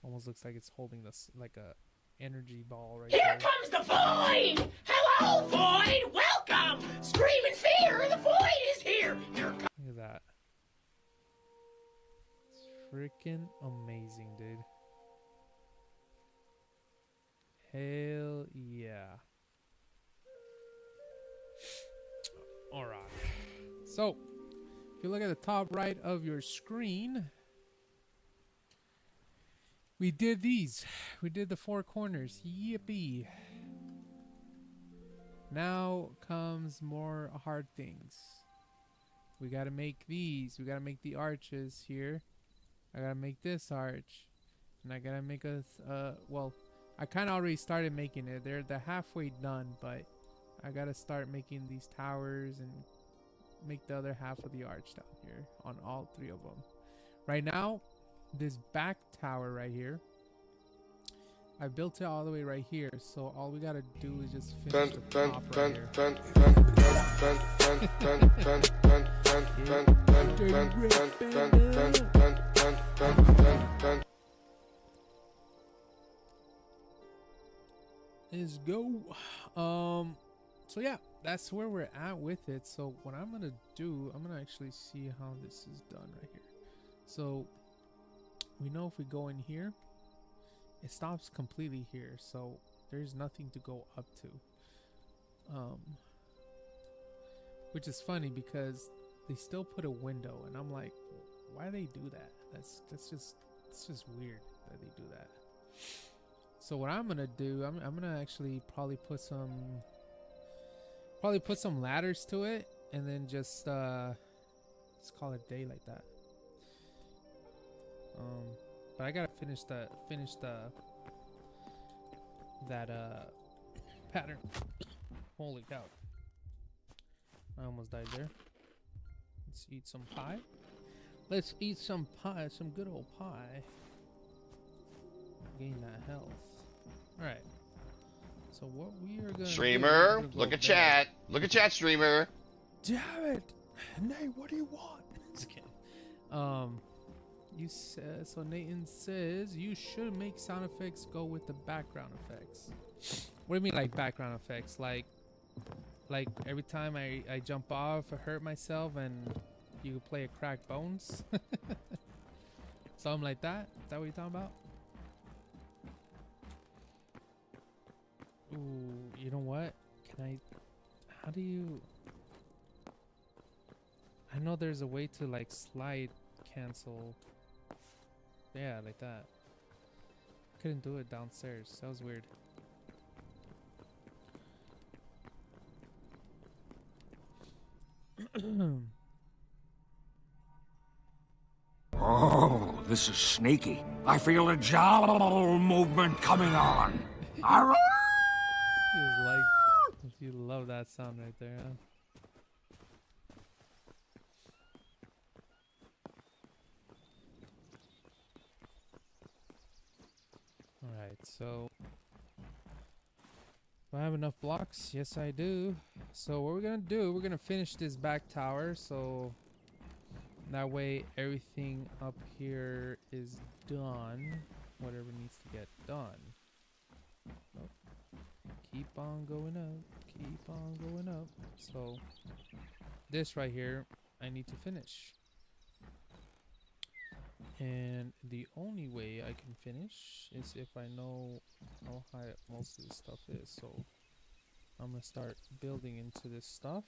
Almost looks like it's holding this like a energy ball right there. Here comes the void! Hello, void! Welcome! Scream in fear! The void is here! Here comes. Look at that. It's freaking amazing, dude. Hell yeah. Alright. So, if you look at the top right of your screen, we did these. We did the four corners. Yippee. Now comes more hard things. We gotta make these. We gotta make the arches here. I gotta make this arch. And I gotta make a, well, I kinda already started making it. They're halfway done, but I gotta start making these towers and make the other half of the arch down here on all three of them. Right now, this back tower right here, I built it all the way right here, so all we gotta do is just finish the top right here. Let's go. So yeah, that's where we're at with it. So what I'm gonna do, I'm gonna actually see how this is done right here. So we know if we go in here, it stops completely here, so there's nothing to go up to. Which is funny because they still put a window, and I'm like, why they do that? It's just weird that they do that. So what I'm gonna do, I'm gonna actually probably put some ladders to it, and then just let's call it day like that. But I gotta finish that pattern. Holy cow! I almost died there. Let's eat some pie. Let's eat some pie, some good old pie. Gain that health. All right. So what we are gonna Streamer, do, look at chat. Look at chat, streamer. Damn it! Nate, what do you want? Just kidding. You said so. Nathan says you should make sound effects go with the background effects. What do you mean, like background effects? Like every time I jump off, I hurt myself, and you play a crack bones. Something like that. Is that what you're talking about? Ooh, you know what? How do you... I know there's a way to like slide cancel. Yeah, like that. Couldn't do it downstairs. That was weird. Oh, this is sneaky. I feel a jowl movement coming on. All right. You love that sound right there, huh? Alright, so Do I have enough blocks? Yes, I do. So what we're gonna do, we're gonna finish this back tower, so that way everything up here is done. Whatever needs to get done. Nope. Keep on going up. Keep on going up. So this right here, I need to finish. And the only way I can finish is if I know how high most of this stuff is. So I'm gonna start building into this stuff.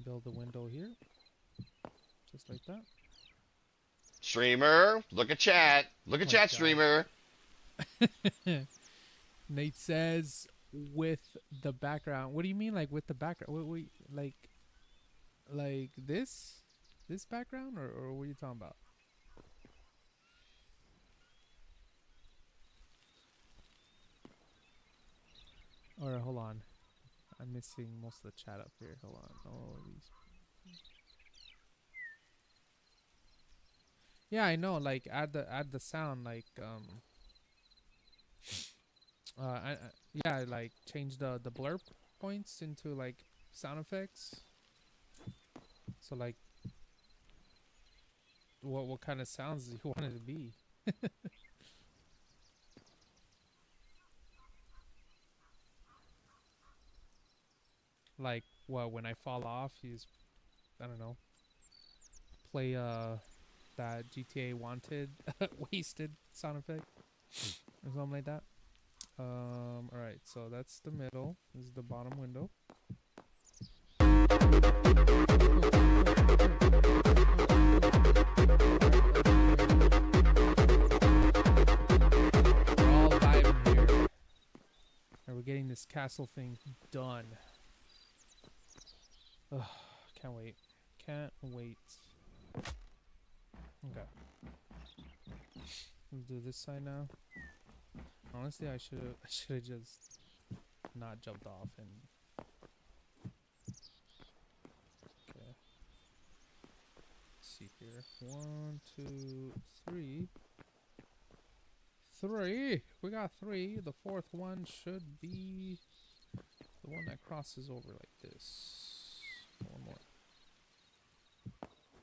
Build a window here. Just like that. Streamer, look at chat. Look at Oh my chat, God. streamer. Nate says with the background. What do you mean like with the background? What like this? This background or what are you talking about? Alright, hold on. I'm missing most of the chat up here. Hold on. Oh, these. Yeah, I know. Like add the sound. Like yeah, like change the blurb points into like sound effects. So like, what kind of sounds do you want it to be? Like what, when I fall off, he's, I don't know, play that GTA Wanted wasted sound effect or something like that. All right, so that's the middle. This is the bottom window. We're all vibing here, and we're getting this castle thing done. Ugh, can't wait. Can't wait. Okay. We'll do this side now. Honestly, I should have just not jumped off and. Okay. Let's see here. 1, 2, 3. 3. We got 3. The fourth one should be the one that crosses over like this. One more.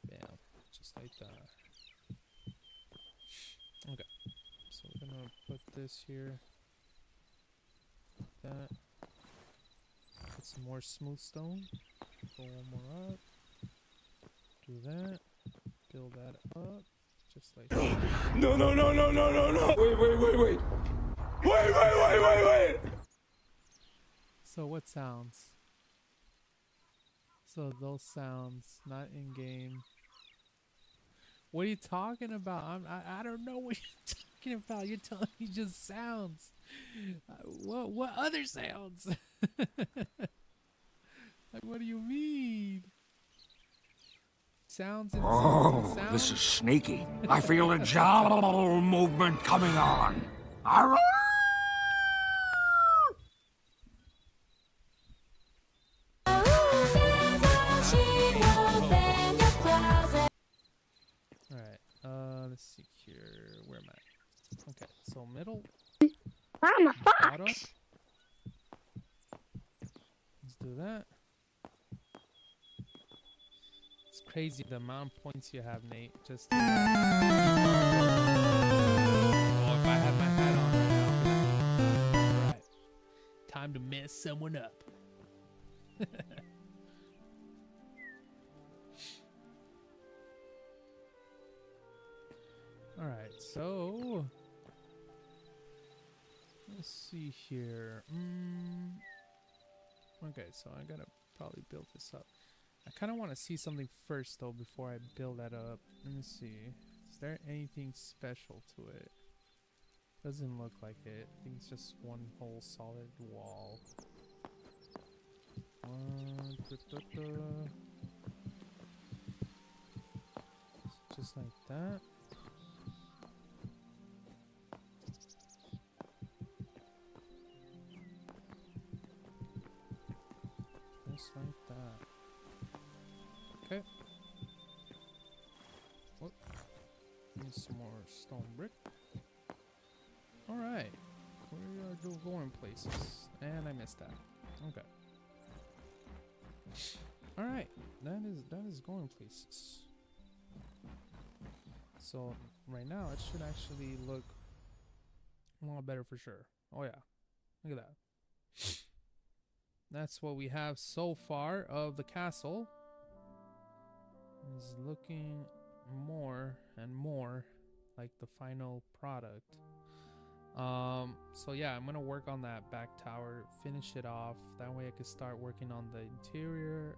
Bam. Just like that. Okay. So we're gonna put this here. That. Put some more smooth stone. Go one more up. Do that. Build that up. Just like that. No, no, no, no, no, no, no. Wait. Wait. So what sounds? So those sounds, not in game. What are you talking about? I don't know what you're talking about. You're telling me just sounds. What other sounds? Like what do you mean? Sounds and Oh, sounds. this is sneaky. I feel a jowl movement coming on. Arrgh! Alright, let's see here. Where am I? Okay, so middle. I'm a Bottom. fox. Let's do that. It's crazy the amount of points you have, Nate. Just. Oh, if I had my hat on right now. Alright. Time to mess someone up. Alright, so let's see here. Okay, so I gotta probably build this up. I kind of want to see something first though before I build that up. Let me see. Is there anything special to it? Doesn't look like it. I think it's just one whole solid wall. Just like that. Just like that. Okay. Whoop. Need some more stone brick. Alright. We're We are going places. And I missed that. Okay. Alright. That is going places. So right now it should actually look a lot better for sure. Oh yeah. Look at that. That's what we have so far of the castle. It's looking more and more like the final product. So yeah, I'm gonna work on that back tower, finish it off. That way I can start working on the interior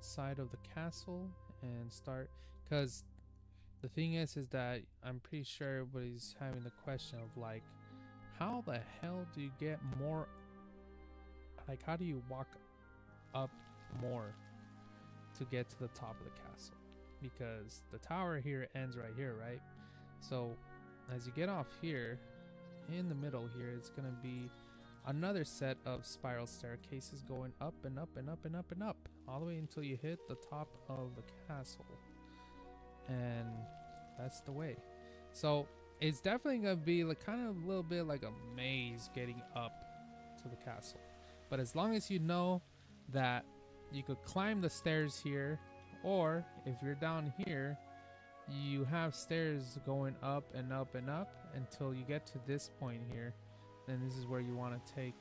side of the castle and start, because the thing is that I'm pretty sure everybody's having the question of like, how the hell do you get more, like how do you walk up more to get to the top of the castle? Because the tower here ends right here, right? So as you get off here, in the middle here, it's gonna be another set of spiral staircases going up and up and up and up and up all the way until you hit the top of the castle. And that's the way. So it's definitely gonna be like kind of a little bit like a maze getting up to the castle. But as long as you know that you could climb the stairs here, or if you're down here, you have stairs going up and up and up until you get to this point here. Then this is where you want to take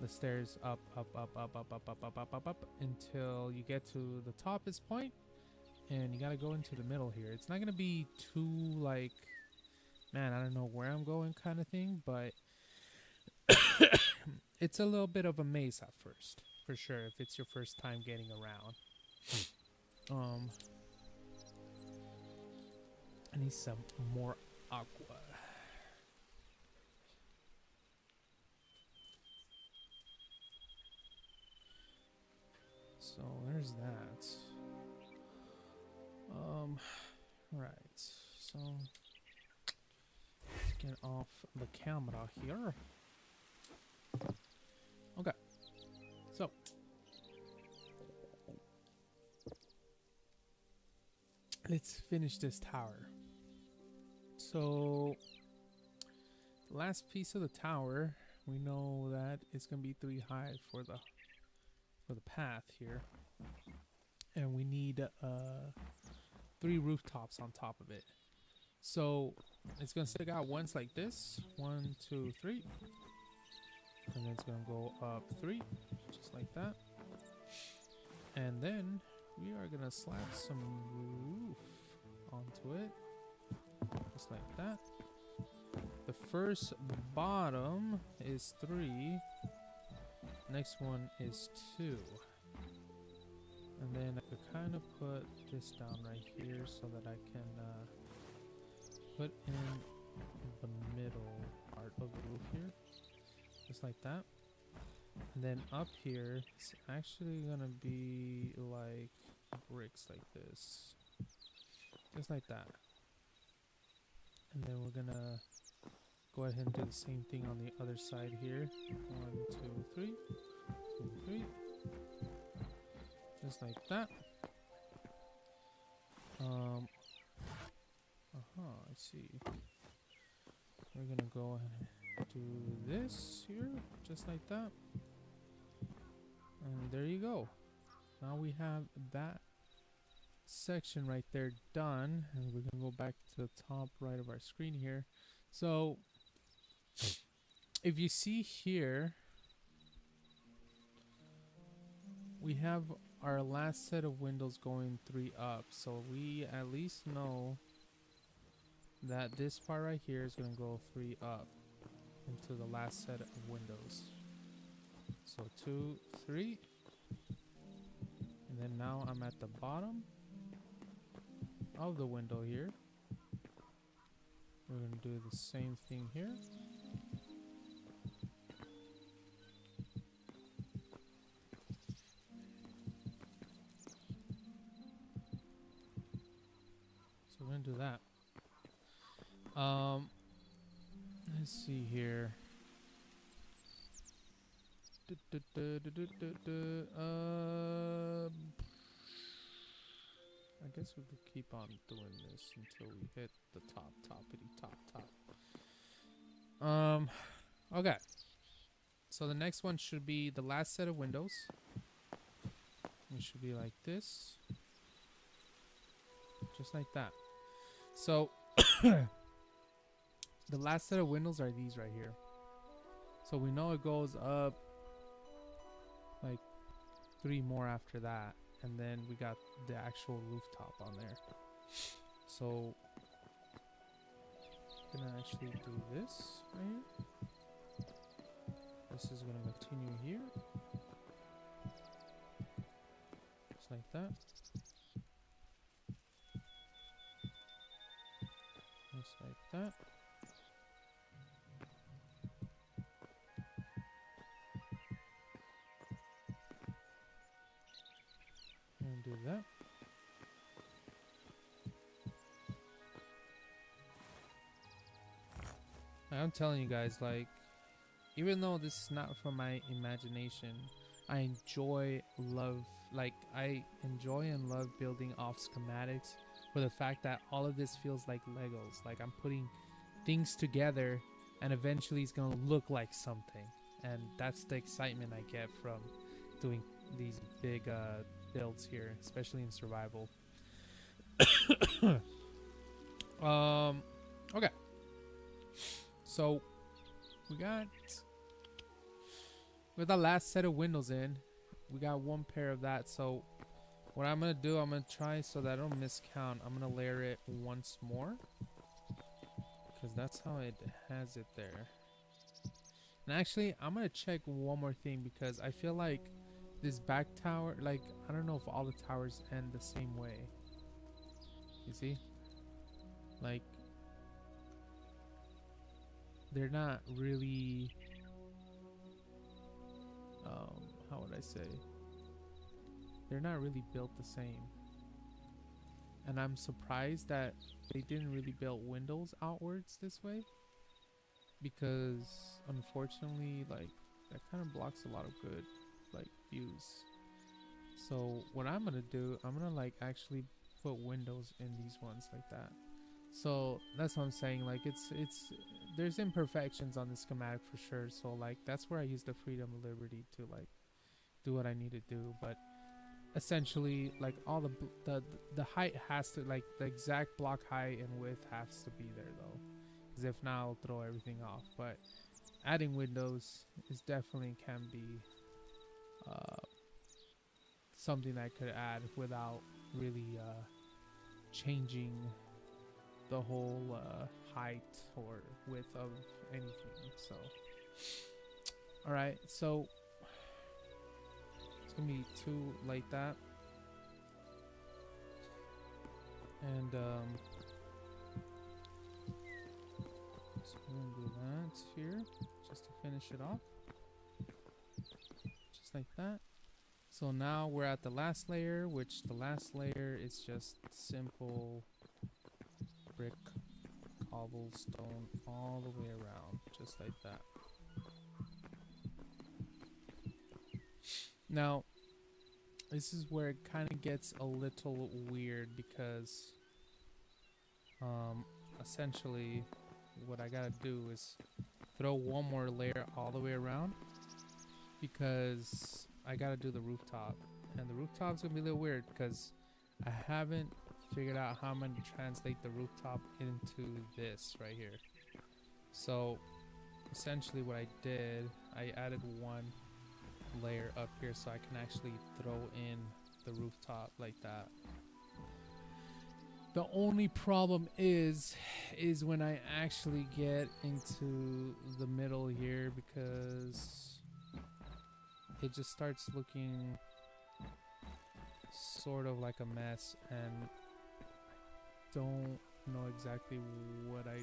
the stairs up, up, up, up, up, up, up, up, up, up, up until you get to the toppest point, and you got to go into the middle here. It's not going to be too like, man, I don't know where I'm going kind of thing, but it's a little bit of a maze at first, for sure, if it's your first time getting around. I need some more aqua. So there's that. Right. So get off the camera here. Okay. So let's finish this tower. So the last piece of the tower, we know that it's gonna be 3 high for the path here, and we need 3 rooftops on top of it. So it's gonna stick out once like this, 1, 2, 3, and then it's gonna go up 3, just like that, and then we are gonna slap some roof onto it. Just like that. The first bottom is 3. Next one is 2. And then I could kind of put this down right here so that I can put in the middle part of the roof here. Just like that. And then up here, it's actually gonna be like bricks like this. Just like that. And then we're gonna go ahead and do the same thing on the other side here. 1, 2, 3, 2, 3. Just like that. I see. We're gonna go ahead and do this here, just like that. And there you go. Now we have that section right there done, and we're gonna go back to the top right of our screen here. So if you see here, we have our last set of windows going 3 up, so we at least know that this part right here is gonna go 3 up into the last set of windows. So 2, 3, and then now I'm at the bottom of the window here. We're gonna do the same thing here. So we're gonna do that. Let's see here. I guess we could keep on doing this until we hit the toppity top. Okay. So the next one should be the last set of windows. It should be like this. Just like that. So the last set of windows are these right here. So we know it goes up like 3 more after that. And then we got the actual rooftop on there. So I'm gonna actually do this right here. This is gonna continue here. Just like that. Just like that. And do that. I'm telling you guys, like, even though this is not from my imagination, I enjoy and love building off schematics for the fact that all of this feels like Legos. Like I'm putting things together and eventually it's gonna look like something. And that's the excitement I get from doing these big builds here, especially in survival. Okay. So with the last set of windows in, we got 1 pair of that. So what I'm gonna do, I'm gonna try so that I don't miscount. I'm gonna layer it once more because that's how it has it there. And actually, I'm gonna check one more thing because I feel like this back tower, like I don't know if all the towers end the same way. You see, like they're not really how would I say, they're not really built the same. And I'm surprised that they didn't really build windows outwards this way, because unfortunately, like, that kind of blocks a lot of good like views. So what I'm gonna do, I'm gonna like actually put windows in these ones like that. So that's what I'm saying, like it's there's imperfections on the schematic for sure. So like that's where I use the freedom of liberty to like do what I need to do. But essentially, like all the height has to, like the exact block height and width has to be there though, because if not, I'll throw everything off. But adding windows is definitely can be something I could add without really changing the whole height or width of anything. So alright, so it's gonna be 2 like that, and so we're gonna do that here just to finish it off, just like that. So now we're at the last layer, which the last layer is just simple brick, cobblestone all the way around, just like that. Now, this is where it kind of gets a little weird because essentially what I gotta do is throw 1 more layer all the way around, because I gotta do the rooftop, and the rooftop's gonna be a little weird because I haven't figured out how I'm going to translate the rooftop into this right here. So essentially what I did, I added 1 layer up here so I can actually throw in the rooftop like that. The only problem is when I actually get into the middle here, because it just starts looking sort of like a mess, and don't know exactly what I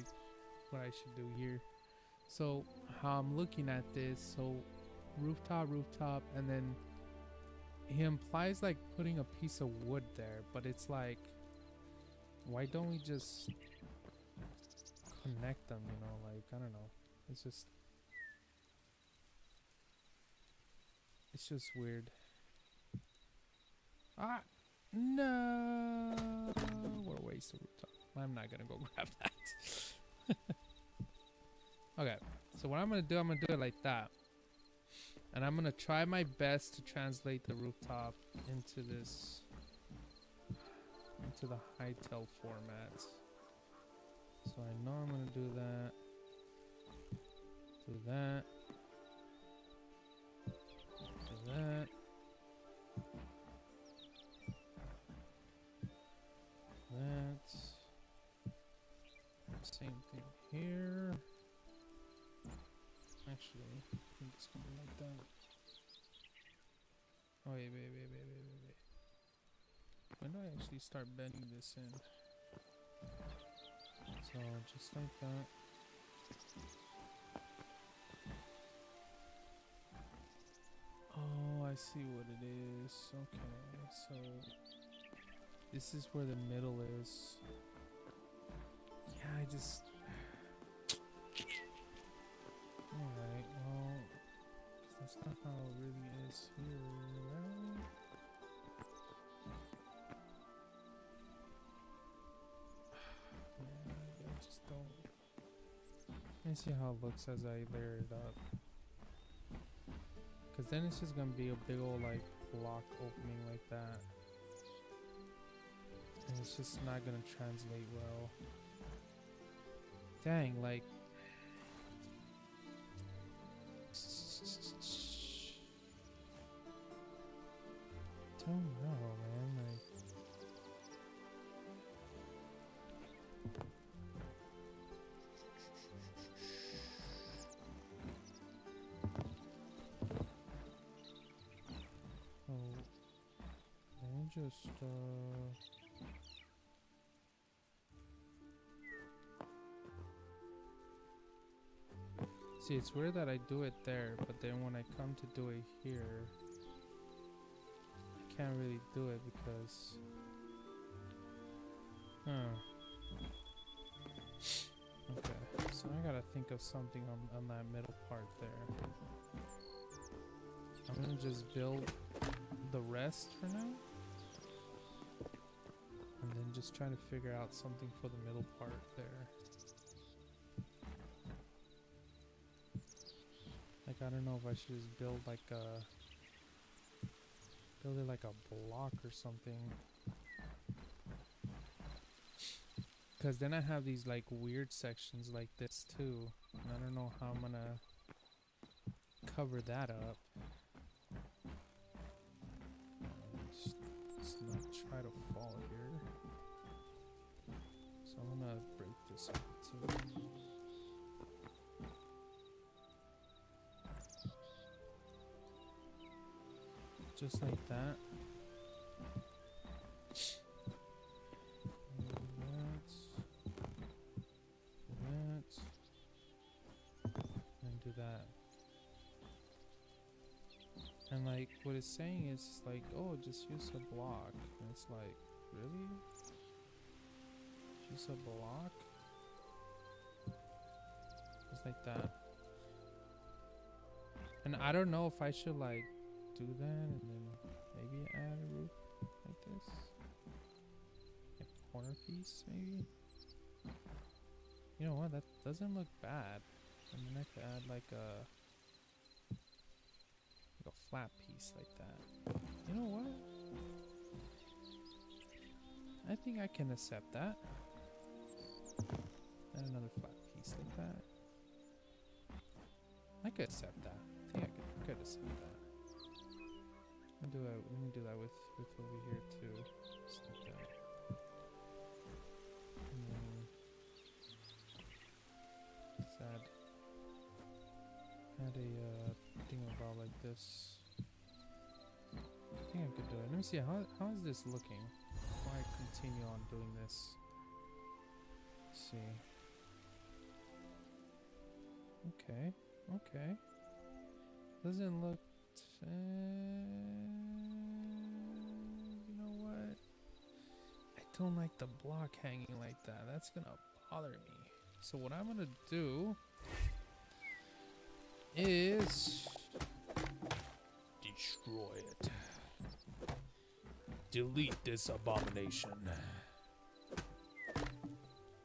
should do here. So how I'm looking at this, so rooftop, and then he implies like putting a piece of wood there, but it's like, why don't we just connect them, you know? Like, I don't know, it's just weird. Ah, no, what a waste of rooftop. I'm not gonna go grab that. Okay, So what I'm gonna do it like that. And I'm gonna try my best to translate the rooftop into this, into the Hytale format. So I know I'm gonna do that. Do that. Do that. That. Same thing here. Actually, I think it's gonna be like that. Oh, wait. When do I actually start bending this in? So, just like that. Oh, I see what it is. Okay, so this is where the middle is. Yeah, I just... Alright, well, 'cause that's not how it really is here, right? Man, I just don't... Let me see how it looks as I layer it up. Because then it's just gonna be a big old, like, block opening like that. And it's just not gonna translate well. Dang, like... Don't know, man. Like... Oh, let me just, See, it's weird that I do it there, but then when I come to do it here, I can't really do it because... Okay, so I gotta think of something on that middle part there. I'm gonna just build the rest for now. And then just try to figure out something for the middle part there. Like, I don't know if I should just build like a... Build it like a block or something. Because then I have these like weird sections like this too. And I don't know how I'm gonna cover that up. Let's not try to fall here. So I'm gonna break this up too. Just like that. And do that. And like what it's saying is like, oh, just use a block. And it's like, really? Use a block? Just like that. And I don't know if I should like do that and then maybe add a roof like this. Like a corner piece maybe. You know what, that doesn't look bad. And then I could add like a flat piece like that. You know what? I think I can accept that. Add another flat piece like that. I could accept that. I think I could accept that. Let me do that with over here too. Just like that. And then let's add a thing about like this. I think I could do it. Let me see how is this looking before I continue on doing this. Let's see. Okay. Doesn't look. You know what? I don't like the block hanging like that. That's gonna bother me. So what I'm gonna do is destroy it. Delete this abomination.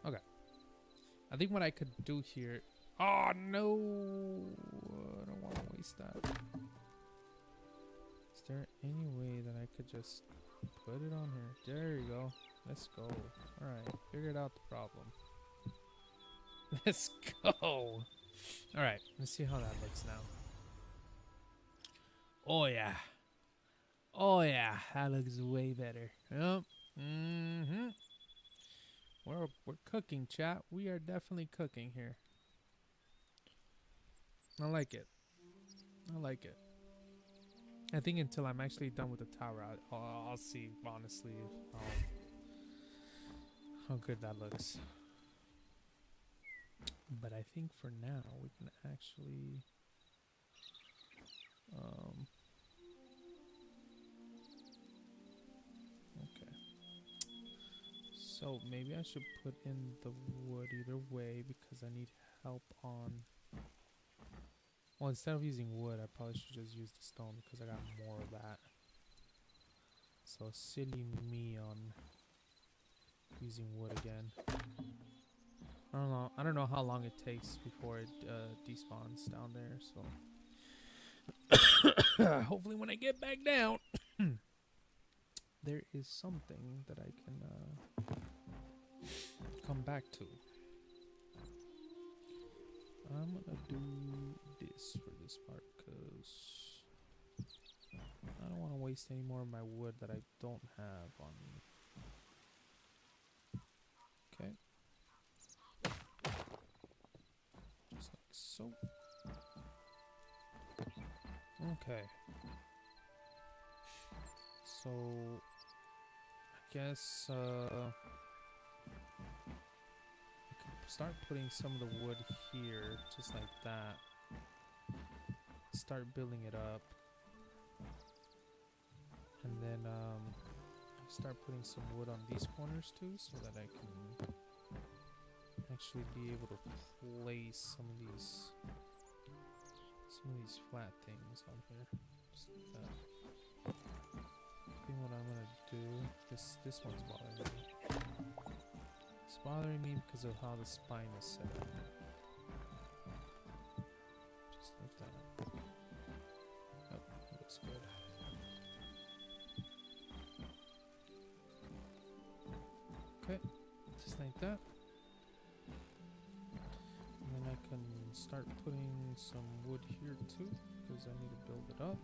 Okay. I think what I could do here. Oh no! I don't want to waste that. Is there any way that I could just put it on here? There you go. Let's go. Alright, figured out the problem. Let's go! Alright, let's see how that looks now. Oh yeah. Oh yeah, that looks way better. Yep. Mm-hmm. We're cooking, chat. We are definitely cooking here. I like it. I like it. I think until I'm actually done with the tower, I'll see, honestly, how good that looks. But I think for now, we can actually... okay. So maybe I should put in the wood either way because I need help on... Well, instead of using wood, I probably should just use the stone because I got more of that. So silly me on using wood again. I don't know how long it takes before it despawns down there. So hopefully when I get back down, there is something that I can come back to. I'm gonna do this for this part because I don't want to waste any more of my wood that I don't have on me. Okay. Just like so. Okay. So I guess start putting some of the wood here, just like that. Start building it up. And then start putting some wood on these corners too, so that I can actually be able to place some of these flat things on here. Just like that. I think what I'm gonna do, this one's bothering me. It's bothering me because of how the spine is set up. Just like that. Oh, that looks good. Okay, just like that. And then I can start putting some wood here too, because I need to build it up.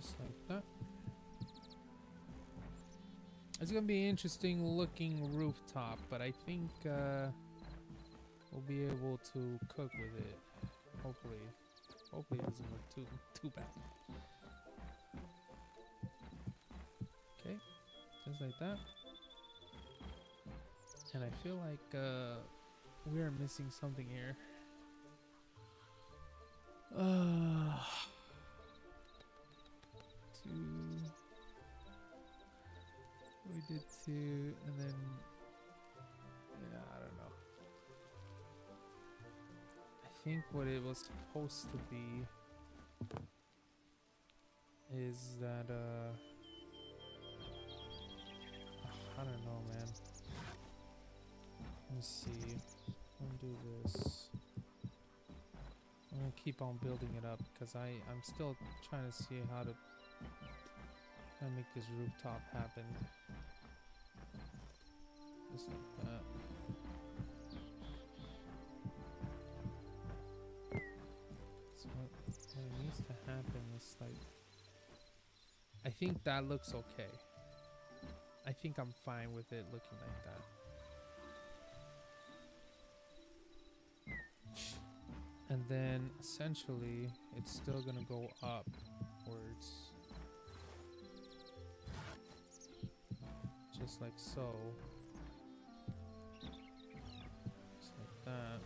Just like that. It's gonna be an interesting looking rooftop, but I think we'll be able to cook with it. Hopefully it doesn't look too bad. Okay, just like that. And I feel like we are missing something here. We did 2, and then yeah, I don't know. I think what it was supposed to be is that I don't know, man. Let me see. I'm gonna do this. I'm gonna keep on building it up because I'm still trying to see how to make this rooftop happen. Just like that. So what needs to happen is like, I think that looks okay. I think I'm fine with it looking like that. And then essentially it's still gonna go upwards. Just like so. Just like that.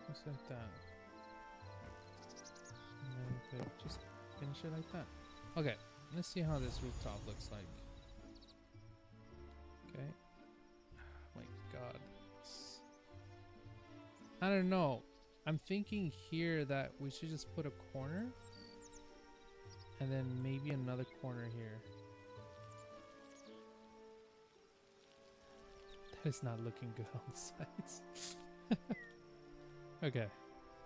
Just like that. And then we could just finish it like that. Okay, let's see how this rooftop looks like. Okay. My God. I don't know. I'm thinking here that we should just put a corner and then maybe another corner here. That is not looking good on the sides. Okay,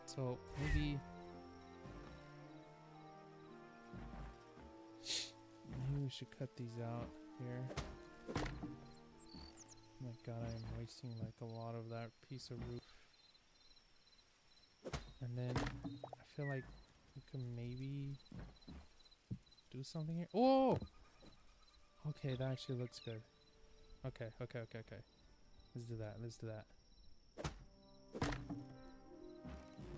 so maybe we should cut these out here. Oh my god, I am wasting like a lot of that piece of roof. And then I feel like we could maybe do something here. Oh! Okay, that actually looks good. Okay. Let's do that. Let's do that. Oh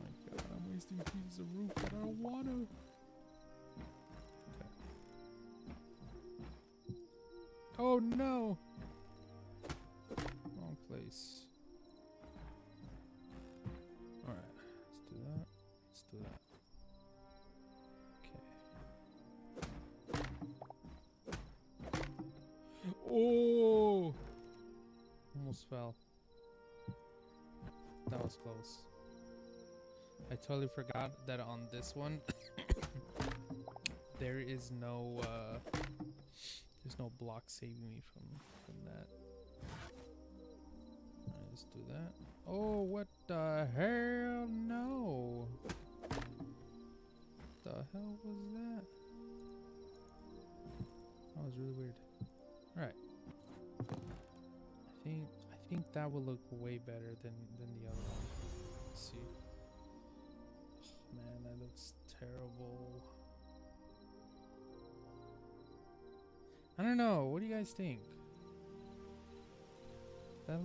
my god, I'm wasting pieces of roof that I don't want to. Okay. Oh no! Wrong place. Alright, let's do that. Let's do that. Okay. Oh! Almost fell. That was close. I totally forgot that on this one there is no there's no block saving me from that. Alright, let's do that. Oh, what the hell? No. What the hell was that? That was really weird. Alright. I think that will look way better than the other one. Let's see. Oh, man, that looks terrible. I don't know. What do you guys think? That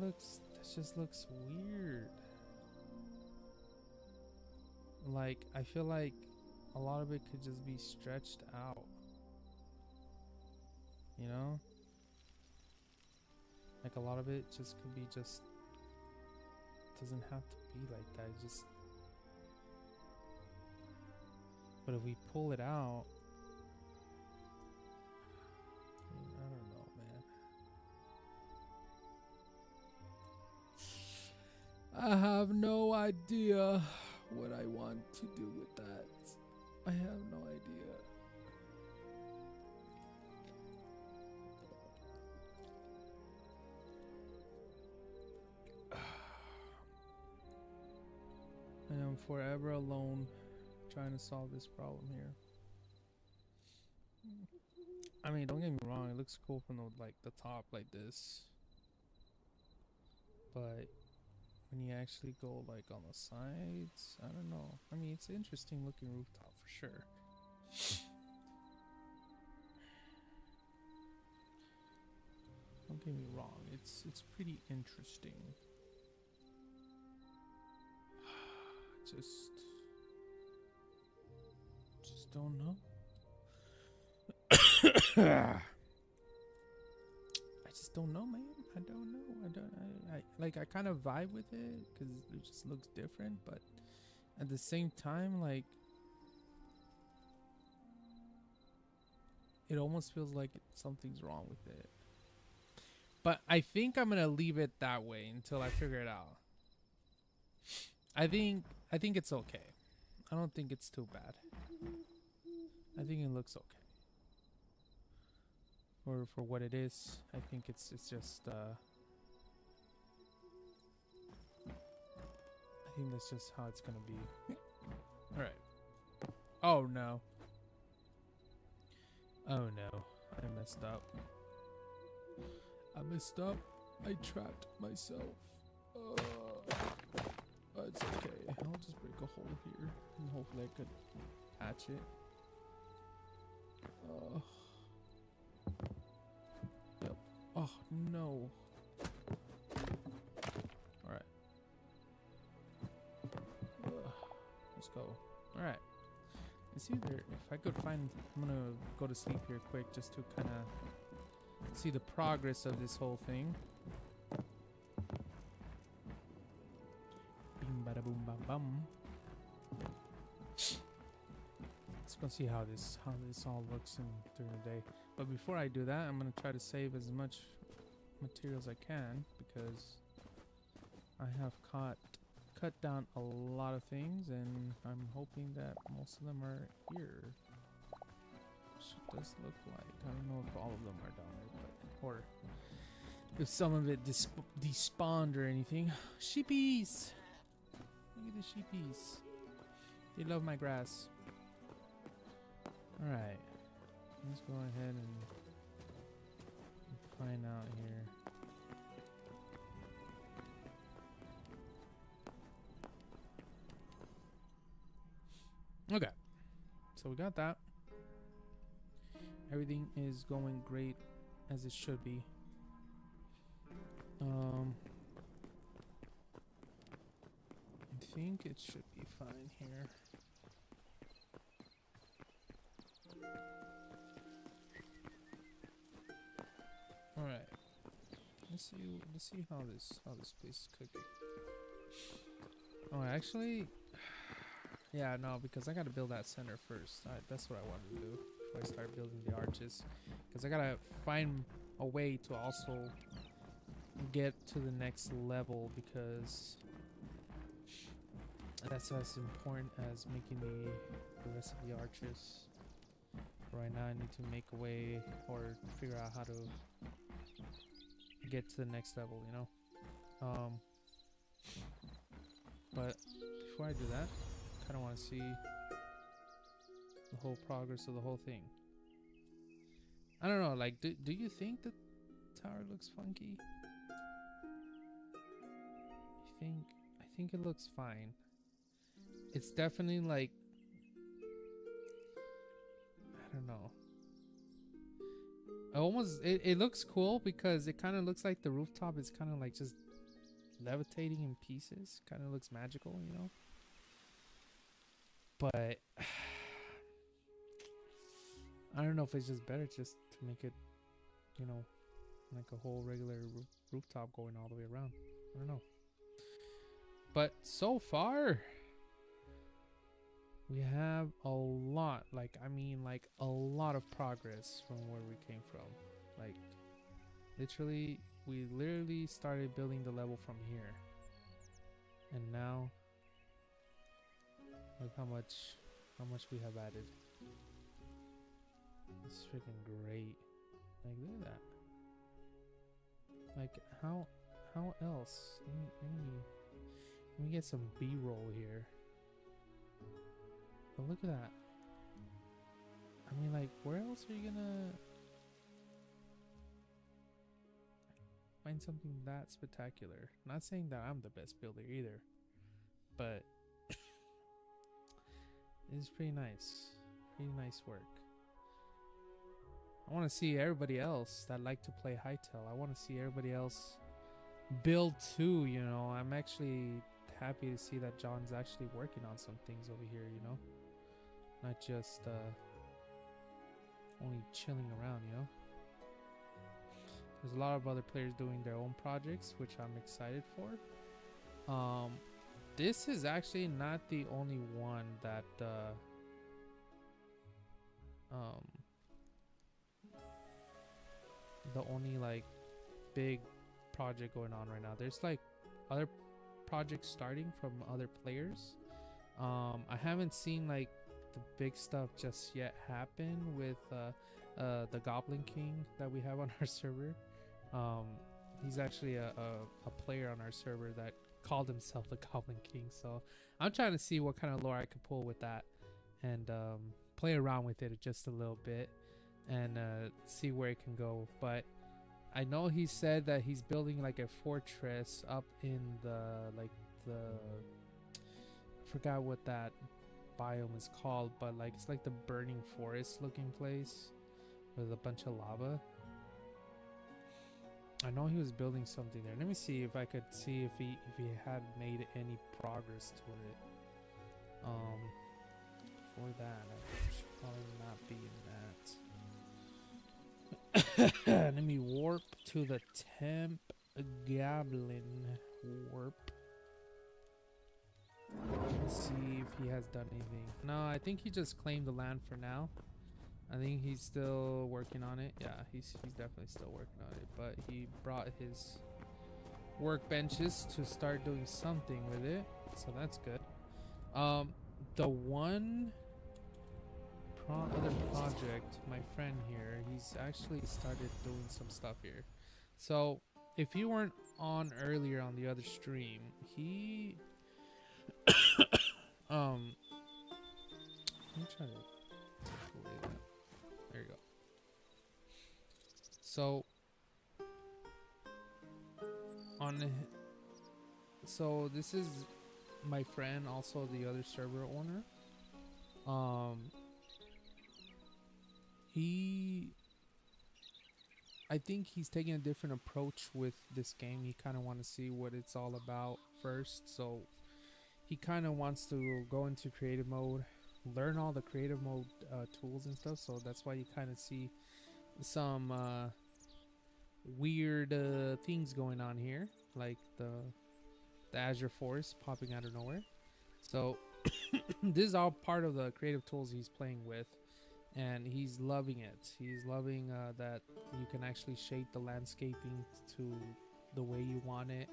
just looks weird. Like, I feel like a lot of it could just be stretched out. You know? Like, a lot of it just could be just... doesn't have to be like that. Just... But if we pull it out... I don't know, man. I have no idea what I want to do with that. I have no idea. I am forever alone trying to solve this problem here. I mean, don't get me wrong, it looks cool from the top like this. But when you actually go like on the sides, I don't know. I mean, it's an interesting looking rooftop for sure. Don't get me wrong, it's pretty interesting. Just don't know. I just don't know, man. I don't know. I kind of vibe with it because it just looks different, but at the same time, like, it almost feels like something's wrong with it. But I think I'm gonna leave it that way until I figure it out. I think it's okay. I don't think it's too bad. I think it looks okay. Or for what it is, I think it's just I think that's just how it's gonna be. Alright. Oh no. Oh no. I messed up. I trapped myself. It's okay. I'll just break a hole here and hopefully I could patch it. Yep. Oh no. Alright. Let's go. Alright. It's either if I could find, I'm gonna go to sleep here quick just to kind of see the progress of this whole thing. Bing bada boom bam bum. Let's go see how this all looks during the day. But before I do that, I'm gonna try to save as much materials as I can because I have cut cut down a lot of things, and I'm hoping that most of them are here. Which it does look like. I don't know if all of them are down there, but or if some of it despawned or anything. Sheepies! Look at the sheepies. They love my grass. Alright. Let's go ahead and find out here. Okay. So we got that. Everything is going great as it should be. I think it should be fine here. All right. Let's see how this place is cooking. Oh, actually, yeah, no, because I gotta build that center first. That's what I wanted to do before I start building the arches, because I gotta find a way to also get to the next level, because that's as important as making the rest of the arches. Right now I need to make a way or figure out how to get to the next level, you know. But before I do that, I kind of want to see the whole progress of the whole thing. I don't know, like, do you think the tower looks funky? I think it looks fine. It's definitely like, I don't know. It looks cool because it kind of looks like the rooftop is kind of like just levitating in pieces. Kind of looks magical, you know. But I don't know if it's just better just to make it, you know, like a whole regular rooftop going all the way around. I don't know. But so far, we have a lot, like, I mean, like, a lot of progress from where we came from. Like, we literally started building the level from here. And now, look how much we have added. It's freaking great. Like, look at that. Like, how else? Let me get some B-roll here. But look at that. I mean, like, where else are you gonna find something that spectacular? Not saying that I'm the best builder either, but it's pretty nice. Pretty nice work. I want to see everybody else that like to play Hytale. I want to see everybody else build too, you know. I'm actually happy to see that John's actually working on some things over here, you know. Not just only chilling around, you know. There's a lot of other players doing their own projects, which I'm excited for. This is actually not the only one that the only like big project going on right now. There's like other projects starting from other players. I haven't seen like the big stuff just yet happen with the Goblin King that we have on our server. He's actually a player on our server that called himself the Goblin King, so I'm trying to see what kind of lore I could pull with that and play around with it just a little bit and see where it can go. But I know he said that he's building like a fortress up in I forgot what that biome is called, but like it's like the burning forest looking place with a bunch of lava. I know he was building something there. Let me see if I could see if he had made any progress to it. Before that, I should probably not be in that. Let me warp to the temp goblin warp. Let's see if he has done anything. No, I think he just claimed the land for now. I think he's still working on it. Yeah, he's definitely still working on it. But he brought his workbenches to start doing something with it. so that's good. The one other project, my friend here, he's actually started doing some stuff here. So if you weren't on earlier on the other stream, he let me try to take away that. There you go. So so this is my friend, also the other server owner. I think he's taking a different approach with this game. He kind of wants to see what it's all about first, so he kind of wants to go into creative mode, learn all the creative mode tools and stuff. So that's why you kind of see some weird things going on here, like the Azure Forest popping out of nowhere. So this is all part of the creative tools he's playing with, and he's loving it. He's loving that you can actually shape the landscaping to the way you want it,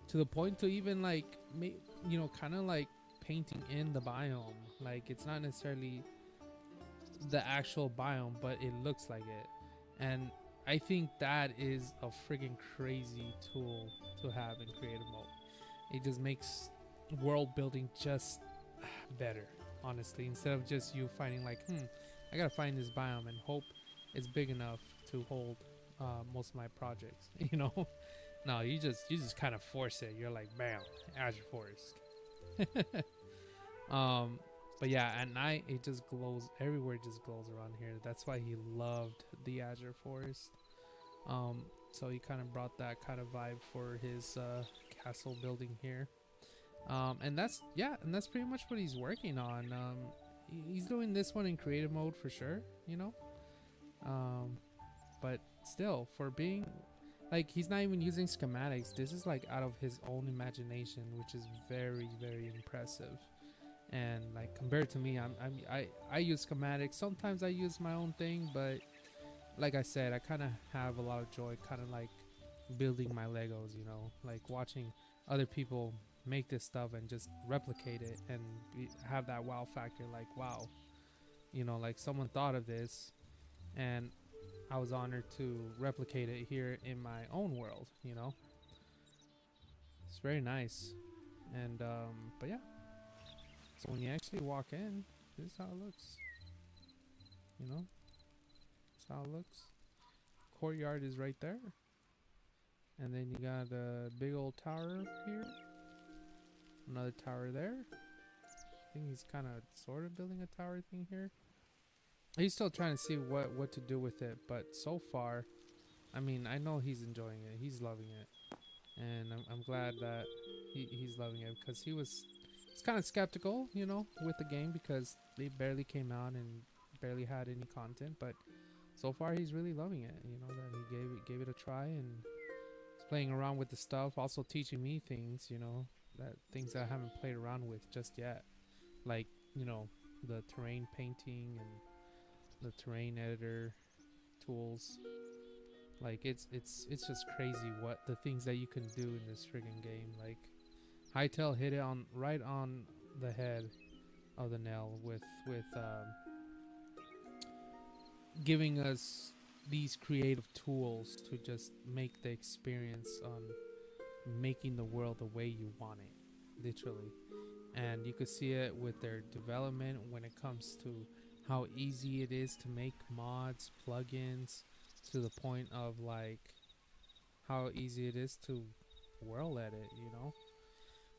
to the point to even like kind of like painting in the biome. Like it's not necessarily the actual biome, but it looks like it. And I think that is a friggin' crazy tool to have in creative mode. It just makes world building just better, honestly, instead of just you finding like, I gotta find this biome and hope it's big enough to hold most of my projects. No, you just kind of force it. You're like, bam, Azure Forest. But yeah, at night it just glows everywhere. It just glows around here. That's why he loved the Azure Forest. So he kind of brought that kind of vibe for his castle building here. And that's pretty much what he's working on. He's doing this one in creative mode for sure, but still, for being like, he's not even using schematics. This is like out of his own imagination, which is very, very impressive. And like, compared to me, I use schematics. Sometimes I use my own thing, but like I said, I kind of have a lot of joy kind of like building my Legos, like watching other people make this stuff and just replicate it and have that wow factor. Like, wow, like someone thought of this, and I was honored to replicate it here in my own world. It's very nice. And but yeah, so when you actually walk in, this is how it looks. That's how it looks. Courtyard is right there, and then you got a big old tower here, another tower there. I think he's kind of sort of building a tower thing here. He's still trying to see what to do with it, but so far, I mean, I know he's enjoying it. He's loving it, and I'm glad that he's loving it, because he's kind of skeptical, with the game, because they barely came out and barely had any content. But so far, he's really loving it. That he gave it a try, and he's playing around with the stuff, also teaching me things, things that I haven't played around with just yet, like the terrain painting and the terrain editor tools. Like it's just crazy what the things that you can do in this friggin' game. Like Hytale hit it right on the head of the nail with giving us these creative tools to just make the experience on making the world the way you want it, literally. And you could see it with their development when it comes to how easy it is to make mods, plugins, to the point of like how easy it is to world edit,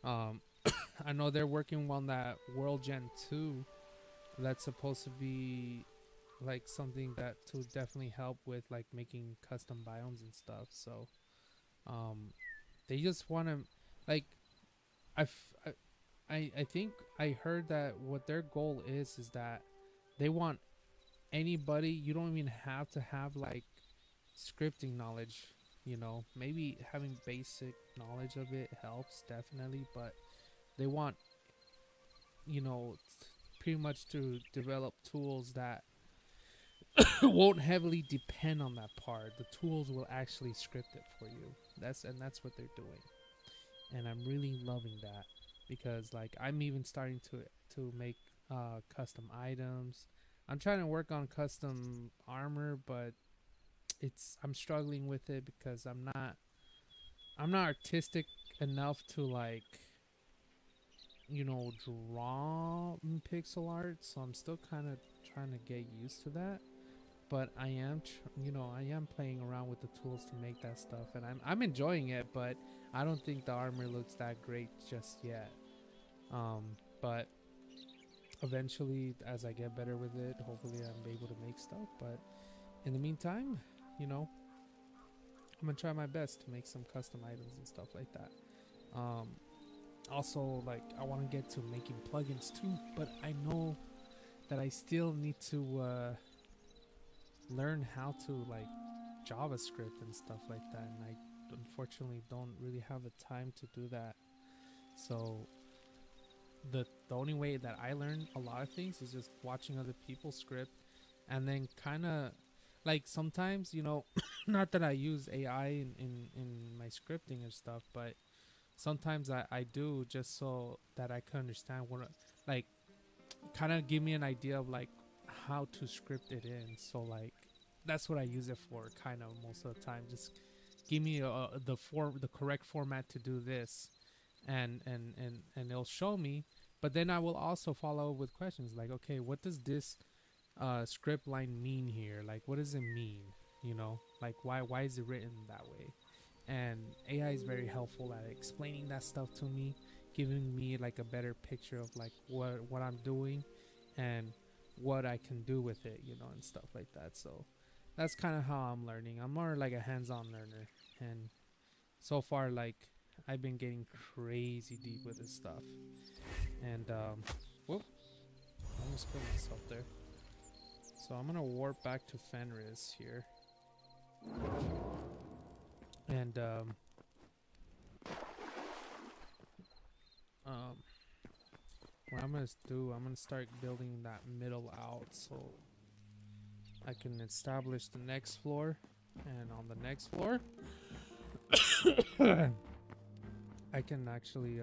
I know they're working on that World Gen 2 that's supposed to be like something that to definitely help with like making custom biomes and stuff. So they just want to like I think I heard that what their goal is that they want anybody, you don't even have to have like scripting knowledge, maybe having basic knowledge of it helps definitely, but they want pretty much to develop tools that won't heavily depend on that part. The tools will actually script it for you. That's what they're doing, and I'm really loving that, because like I'm even starting to make custom items. I'm trying to work on custom armor, but I'm struggling with it because I'm not artistic enough to like draw in pixel art, so I'm still kind of trying to get used to that. But I am I am playing around with the tools to make that stuff, and I'm enjoying it, but I don't think the armor looks that great just yet. But eventually, as I get better with it, hopefully I'm able to make stuff. But in the meantime, I'm gonna try my best to make some custom items and stuff like that. Also, like, I want to get to making plugins too, but I know that I still need to learn how to like JavaScript and stuff like that, and I unfortunately don't really have the time to do that. So the only way that I learn a lot of things is just watching other people script, and then kind of like sometimes not that I use AI in my scripting and stuff, but sometimes I do, just so that I can understand what, like, kind of give me an idea of like how to script it in. So like that's what I use it for, kind of most of the time. Just give me the correct format to do this, and it'll show me. But then I will also follow up with questions like, okay, what does this script line mean here? Like, what does it mean? Like why is it written that way? And AI is very helpful at explaining that stuff to me, giving me like a better picture of like what I'm doing and what I can do with it, and stuff like that. So that's kind of how I'm learning. I'm more like a hands-on learner, and so far, like, I've been getting crazy deep with this stuff. And whoop, I almost killed myself there. So I'm gonna warp back to Fenris here, and what I'm gonna start building that middle out, so I can establish the next floor, and on the next floor I can actually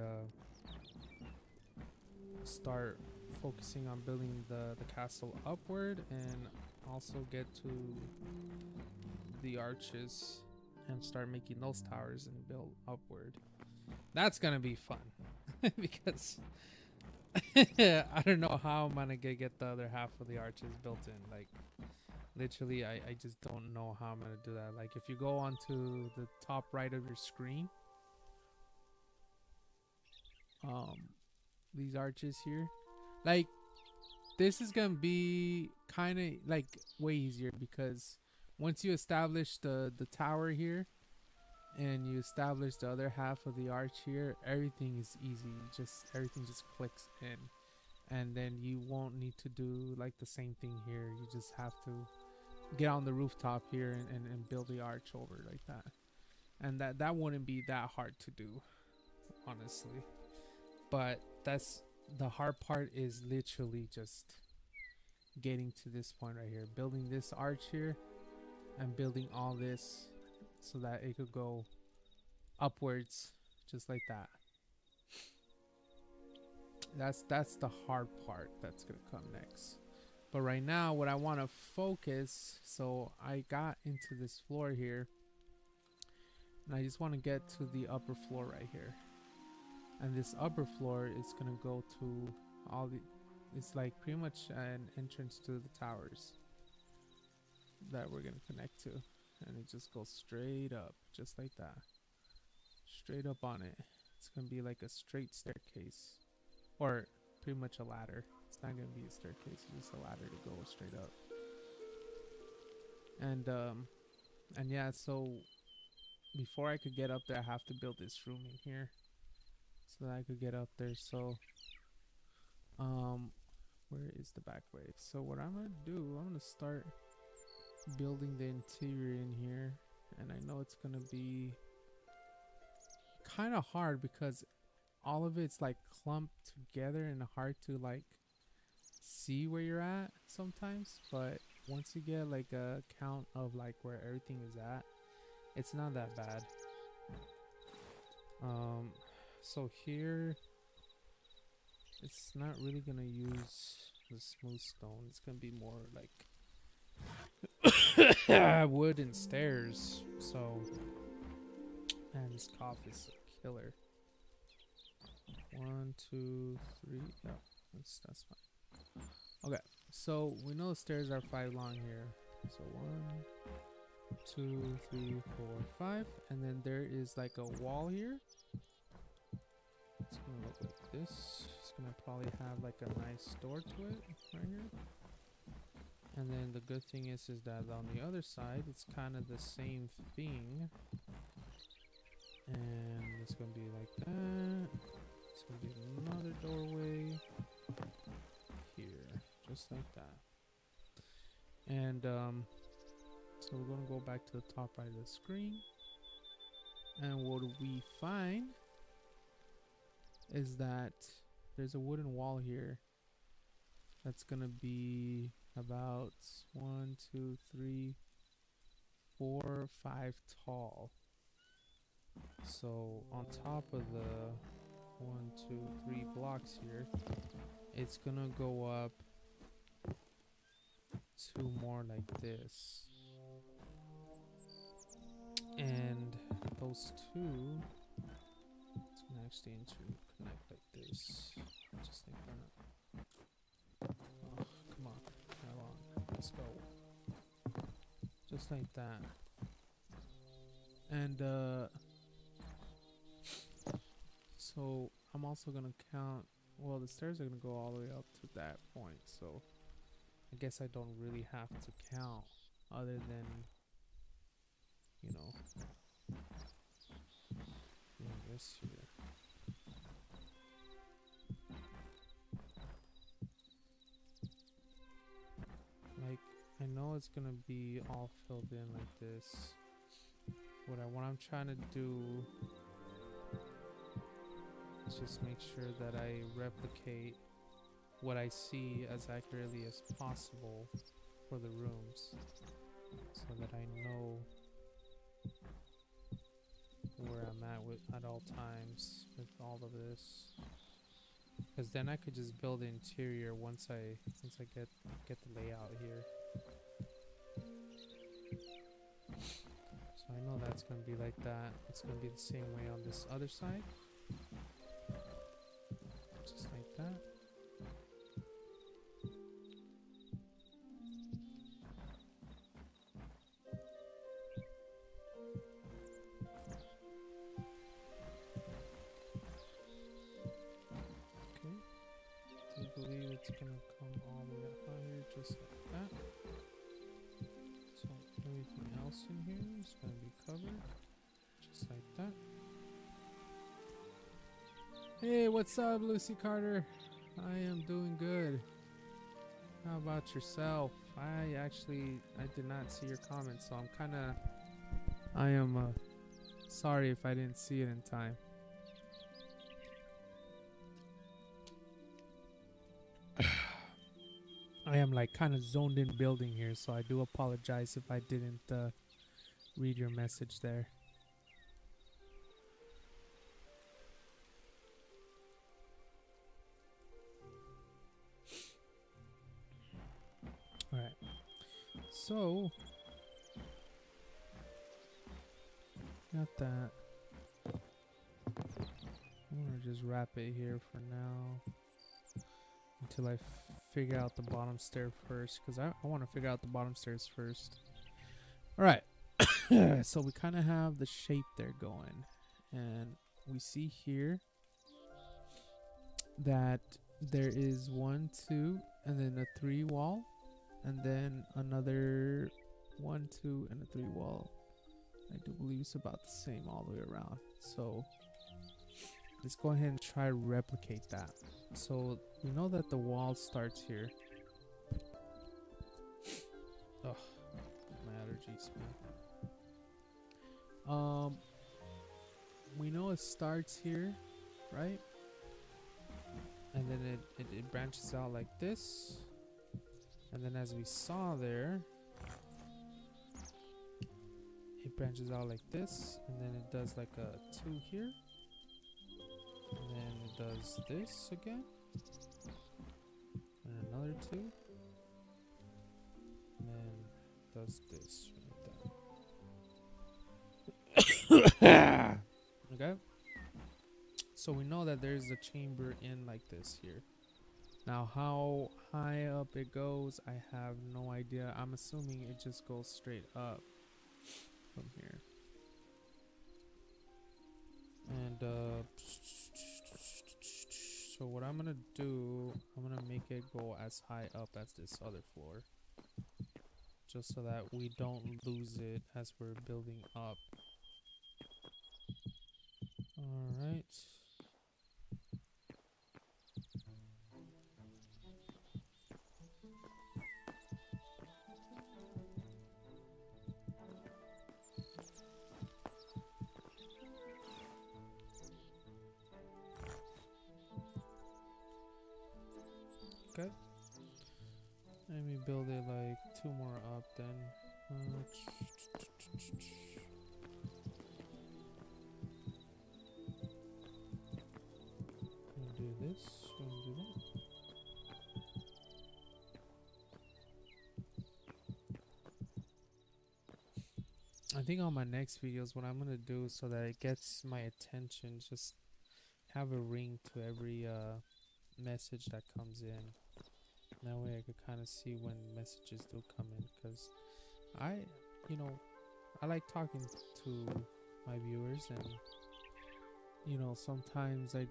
start focusing on building the castle upward, and also get to the arches and start making those towers and build upward. That's gonna be fun because I don't know how I'm gonna get the other half of the arches built in. Like, literally, I just don't know how I'm gonna do that. Like, if you go onto the top right of your screen, these arches here, like, this is gonna be kind of like way easier, because once you establish the tower here and you establish the other half of the arch here, everything is easy. Everything just clicks in, and then you won't need to do like the same thing here. You just have to get on the rooftop here and build the arch over like that, and that wouldn't be that hard to do, honestly. But that's the hard part, is literally just getting to this point right here, building this arch here and building all this so that it could go upwards just like that. That's the hard part that's gonna come next. But right now, what I want to focus, so I got into this floor here, and I just want to get to the upper floor right here. And this upper floor is gonna go to all the, it's like pretty much an entrance to the towers that we're gonna connect to, and it just goes straight up just like that, straight up on it. It's gonna be like a straight staircase, or pretty much a ladder. It's not gonna be a staircase, it's just a ladder to go straight up. And yeah, so before I could get up there, I have to build this room in here so that I could get up there. So where is the back way? So what I'm gonna do, I'm gonna start building the interior in here, and I know it's gonna be kind of hard because all of it's like clumped together and hard to like see where you're at sometimes. But once you get like a count of like where everything is at, it's not that bad. So here it's not really gonna use the smooth stone. It's gonna be more like wooden stairs. So, and this cough is a killer. 1, 2, 3. Yeah, that's fine. Okay, so we know the stairs are 5 long here. So 1, 2, 3, 4, 5, and then there is like a wall here. It's gonna look like this. It's gonna probably have like a nice door to it right here. And then the good thing is that on the other side, it's kind of the same thing. And it's gonna be like that. It's gonna be another doorway here, just like that. And so we're gonna go back to the top right of the screen. And what we find is that there's a wooden wall here that's gonna be about 1, 2, 3, 4, 5 tall. So on top of the 1, 2, 3 blocks here, it's gonna go up 2 more like this, and those 2, it's gonna actually interconnect like this, just like that. Oh, come on, come on, let's go, just like that. And so I'm also gonna count, well, the stairs are gonna go all the way up to that point, so I guess I don't really have to count other than, you know, doing this here. Like, I know it's gonna be all filled in like this. What I'm trying to do is just make sure that I replicate what I see as accurately as possible for the rooms, so that I know where I'm at all times with all of this. Because then I could just build the interior once I get the layout here. So I know that's gonna be like that. It's gonna be the same way on this other side, just like that. I believe it's gonna come all the way up out here just like that. So everything else in here is gonna be covered just like that. Hey, what's up, Lucy Carter? I am doing good. How about yourself? I did not see your comment, so I am sorry if I didn't see it in time. I am like kind of zoned in building here, so I do apologize if I didn't read your message there. Alright, so got that. I'm gonna just wrap it here for now until I figure out the bottom stair first, because I want to figure out the bottom stairs first. Alright, so we kind of have the shape there going, and we see here that there is 1, 2, and then a 3 wall, and then another 1, 2, and a 3 wall. I do believe it's about the same all the way around. So let's go ahead and try to replicate that. So we know that the wall starts here. Oh, my allergies, man. We know it starts here, right? And then it branches out like this. And then as we saw there, it branches out like this, and then it does like a 2 here, and then it does this again, 2. And then does this right there. Okay. So we know that there's a chamber in like this here. Now how high up it goes, I have no idea. I'm assuming it just goes straight up from here. And so what I'm gonna do, I'm gonna make it go as high up as this other floor, just so that we don't lose it as we're building up. All right. Okay. Let me build it like 2 more up then. We'll do this. We'll do that. I think on my next videos, what I'm gonna do so that it gets my attention, just have a ring to every message that comes in. That way I could kind of see when messages do come in, because I like talking to my viewers, and sometimes I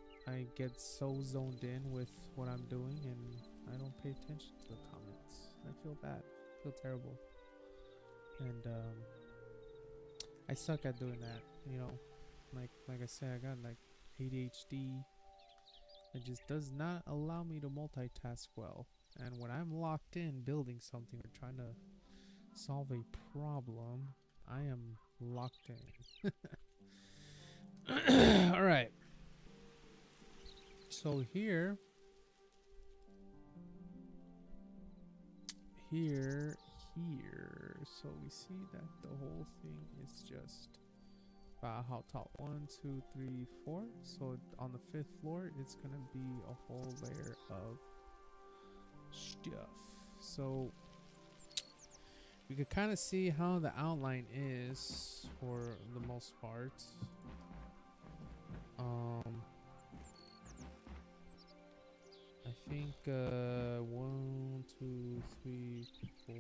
get so zoned in with what I'm doing and I don't pay attention to the comments. I feel bad. I feel terrible. And I suck at doing that, like I said, I got like ADHD. It just does not allow me to multitask well. And when I'm locked in building something or trying to solve a problem, I am locked in. All right. So here. So we see that the whole thing is just Hytale 1, 2, 3, 4. So on the 5th floor, it's gonna be a whole layer of stuff. So we could kind of see how the outline is for the most part. I think 1, 2, 3, 4,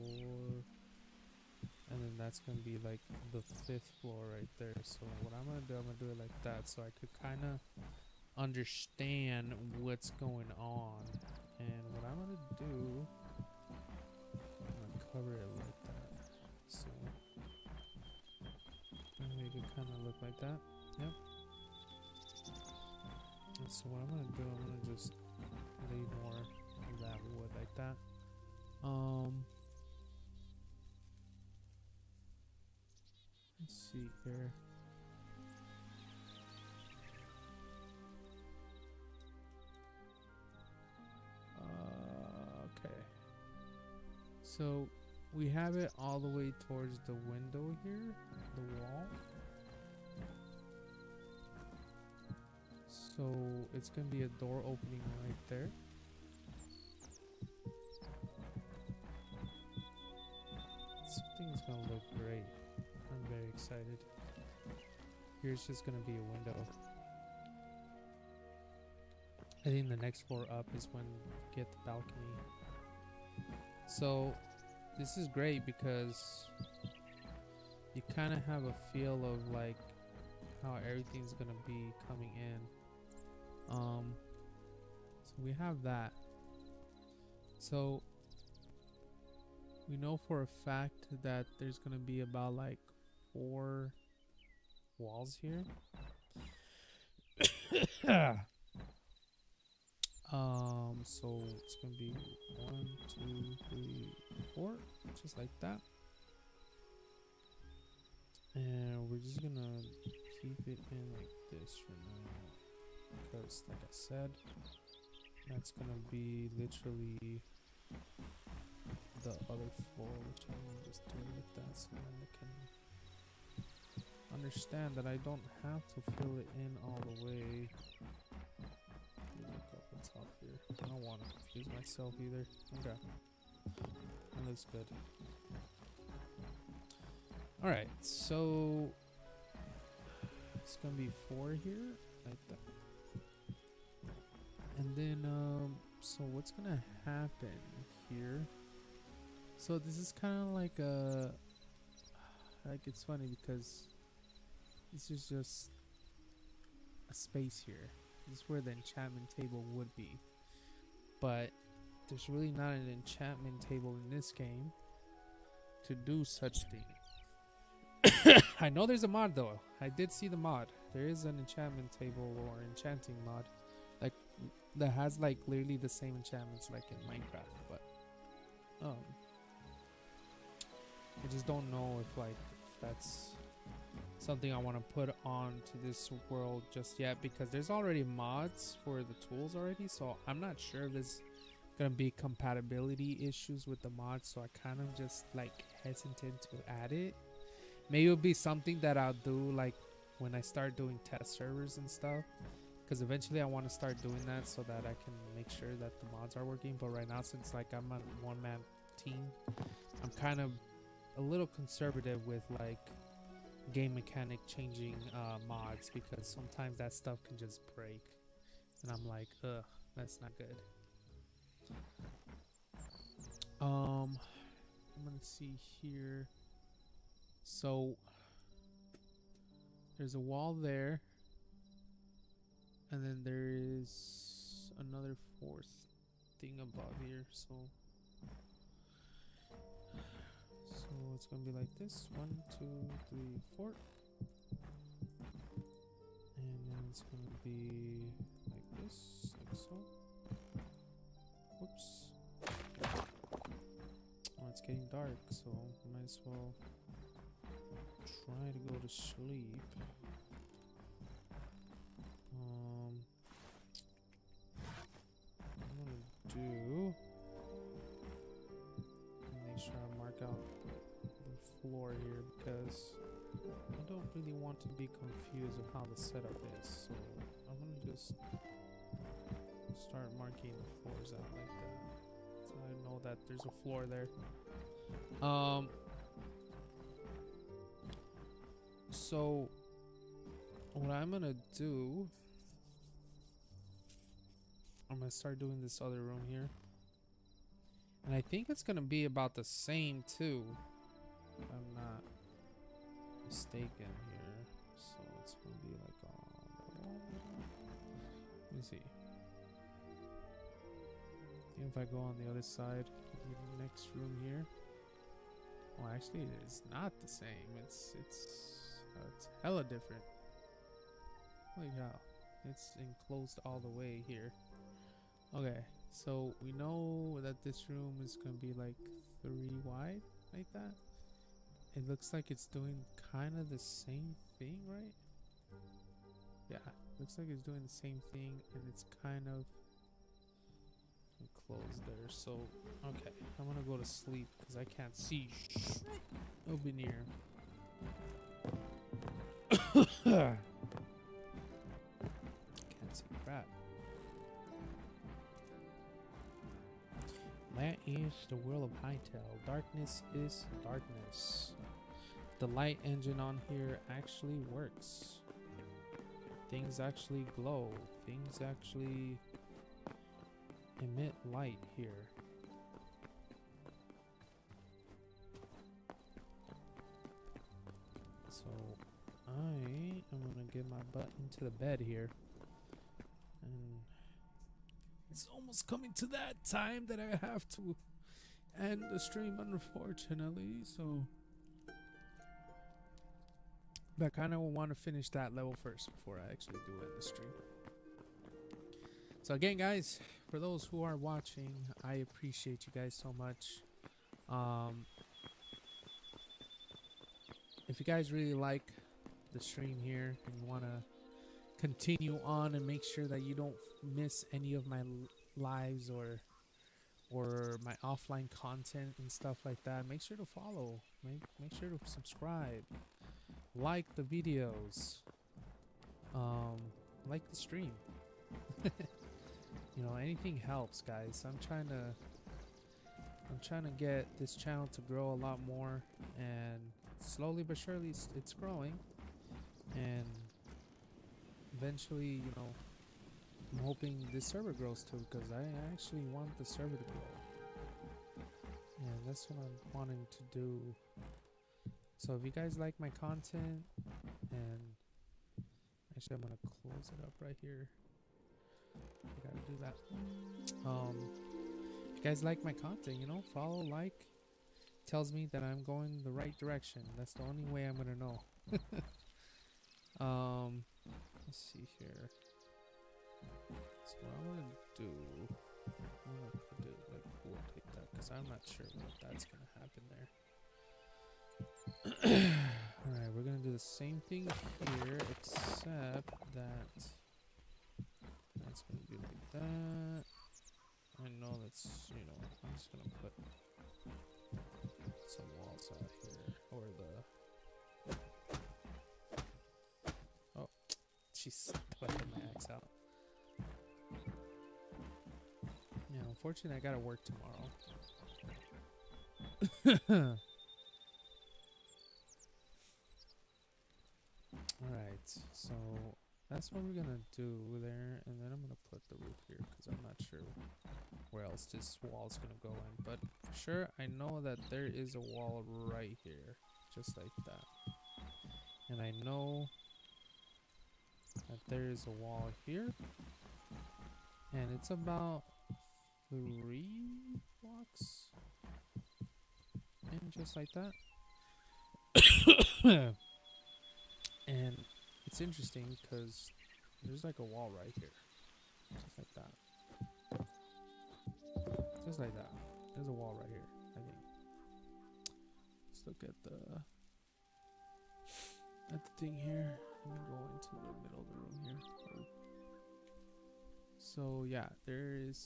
and then that's gonna be like the 5th floor right there. So what I'm gonna do it like that, so I could kind of understand what's going on. And what I'm gonna do, I'm gonna cover it like that, so make it kind of look like that. Yep. And so what I'm gonna do, I'm gonna just lay more of that wood like that. Let's see here. Okay. So we have it all the way towards the window here, the wall. So it's gonna be a door opening right there. Something's gonna look great. I'm very excited. Here's just gonna be a window. I think the next floor up is when you get the balcony. So this is great because you kind of have a feel of like how everything's gonna be coming in. So we have that. So we know for a fact that there's gonna be about like 4 walls here. So it's gonna be 1, 2, 3, 4, just like that. And we're just gonna keep it in like this for now, because like I said, that's gonna be literally the other floor, which I'm gonna just do it like that, so then I can understand that I don't have to fill it in all the way. Like What's up here? I don't want to confuse myself either. Okay. That looks good. Alright, so it's gonna be 4 here, like that. And then, so what's gonna happen here? So this is kind of like a, like it's funny because this is just a space here. This is where the enchantment table would be. But there's really not an enchantment table in this game to do such thing. I know there's a mod though. I did see the mod. There is an enchantment table or enchanting mod, like that has like literally the same enchantments like in Minecraft. But I just don't know if that's something I want to put onto this world just yet, because there's already mods for the tools already. So I'm not sure if there's gonna be compatibility issues with the mods. So I kind of just like hesitant to add it. Maybe it'll be something that I'll do like when I start doing test servers and stuff, because eventually I want to start doing that so that I can make sure that the mods are working. But right now, since like I'm a one-man team, I'm kind of a little conservative with like game mechanic changing mods, because sometimes that stuff can just break and I'm like, ugh, that's not good. I'm gonna see here. So there's a wall there, and then there is another 4th thing above here. So it's gonna be like this: 1, 2, 3, 4, and then it's gonna be like this, like so. Whoops! Oh, it's getting dark, so might as well try to go to sleep. I'm gonna do, make sure I mark out the floor here, because I don't really want to be confused of how the setup is. So I'm gonna just start marking the floors out like that, so I know that there's a floor there. So what I'm gonna do, I'm gonna start doing this other room here, and I think it's gonna be about the same too, if I'm not mistaken here. So it's gonna be like let me see. I think if I go on the other side, the next room here. Well, actually, it is not the same. It's hella different. Holy cow. It's enclosed all the way here. Okay, so we know that this room is gonna be like 3 wide, like that. It looks like it's doing kind of the same thing, right? Yeah, looks like it's doing the same thing, and it's kind of enclosed there. So, okay, I'm gonna go to sleep because I can't see over near. Can't see crap. That is the world of Hytale. Darkness is darkness. The light engine on here actually works. Things actually glow. Things actually emit light here. So I am gonna get my butt into the bed here, and it's almost coming to that time that I have to end the stream, unfortunately. So, but I kind of want to finish that level first before I actually do end the stream. So again, guys, for those who are watching, I appreciate you guys so much. If you guys really like the stream here and you want to continue on and make sure that you don't miss any of my lives or my offline content and stuff like that, make sure to follow, make sure to subscribe, like the videos, like the stream. You know, anything helps, guys. I'm trying to get this channel to grow a lot more, and slowly but surely it's growing, and eventually, you know, I'm hoping this server grows too, because I actually want the server to grow, and that's what I'm wanting to do. So if you guys like my content, and actually I'm gonna close it up right here. I gotta do that. If you guys like my content, you know, follow, like, tells me that I'm going the right direction. That's the only way I'm gonna know. Let's see here. So what I'm gonna do, I'm gonna put it like cool like that, because I'm not sure what that's gonna happen there. Alright, we're gonna do the same thing here, except that that's gonna be like that. I know that's, you know, I'm just gonna put some walls out here, or the, oh, jeez, I hit my axe out. Yeah, unfortunately I gotta work tomorrow. Alright, so that's what we're gonna do there, and then I'm gonna put the roof here, because I'm not sure where else this wall's gonna go in, but for sure I know that there is a wall right here, just like that. And I know that there is a wall here, and it's about 3 blocks in, just like that. And it's interesting because there's like a wall right here, just like that, just like that. There's a wall right here, I think. Let's look at the thing here. Let me go into the middle of the room here. So yeah, there is.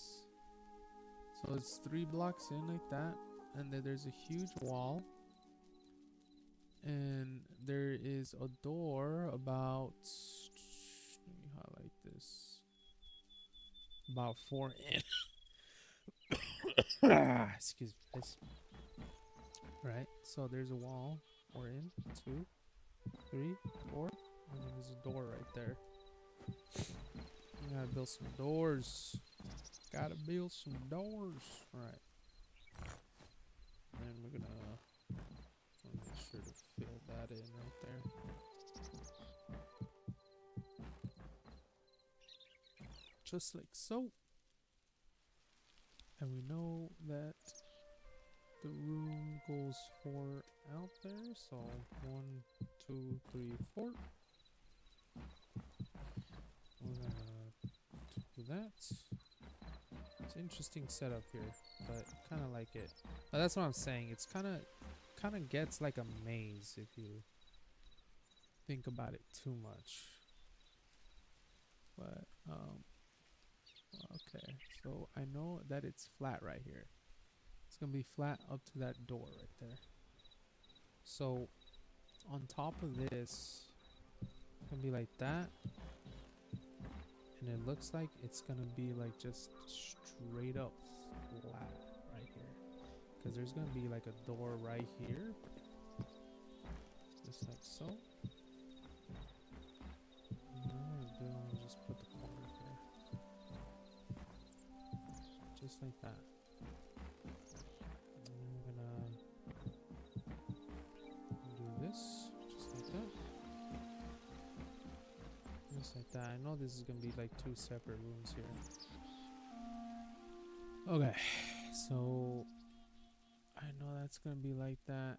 So it's 3 blocks in, like that, and then there's a huge wall. And there is a door about, let me highlight this, about 4 in. Excuse me, guys. Right, so there's a wall, 4 in, 2, 3, 4, and then there's a door right there. You gotta build some doors. Gotta build some doors. Alright. And we're gonna make sure to fill that in right there. Just like so. And we know that the room goes 4 out there. So 1, 2, 3, 4. We're gonna do that. It's an interesting setup here, but kind of like it. But that's what I'm saying. It's kind of gets like a maze if you think about it too much. But okay, so I know that it's flat right here. It's gonna be flat up to that door right there. So on top of this, it's gonna be like that, and it looks like it's gonna be like just straight up flat right here, because there's gonna be like a door right here, just like so. And what I'm gonna do is just put the corner here, just like that. And then we're gonna do this, just like that. Just like that. I know this is gonna be like 2 separate rooms here. Okay, so I know that's gonna be like that,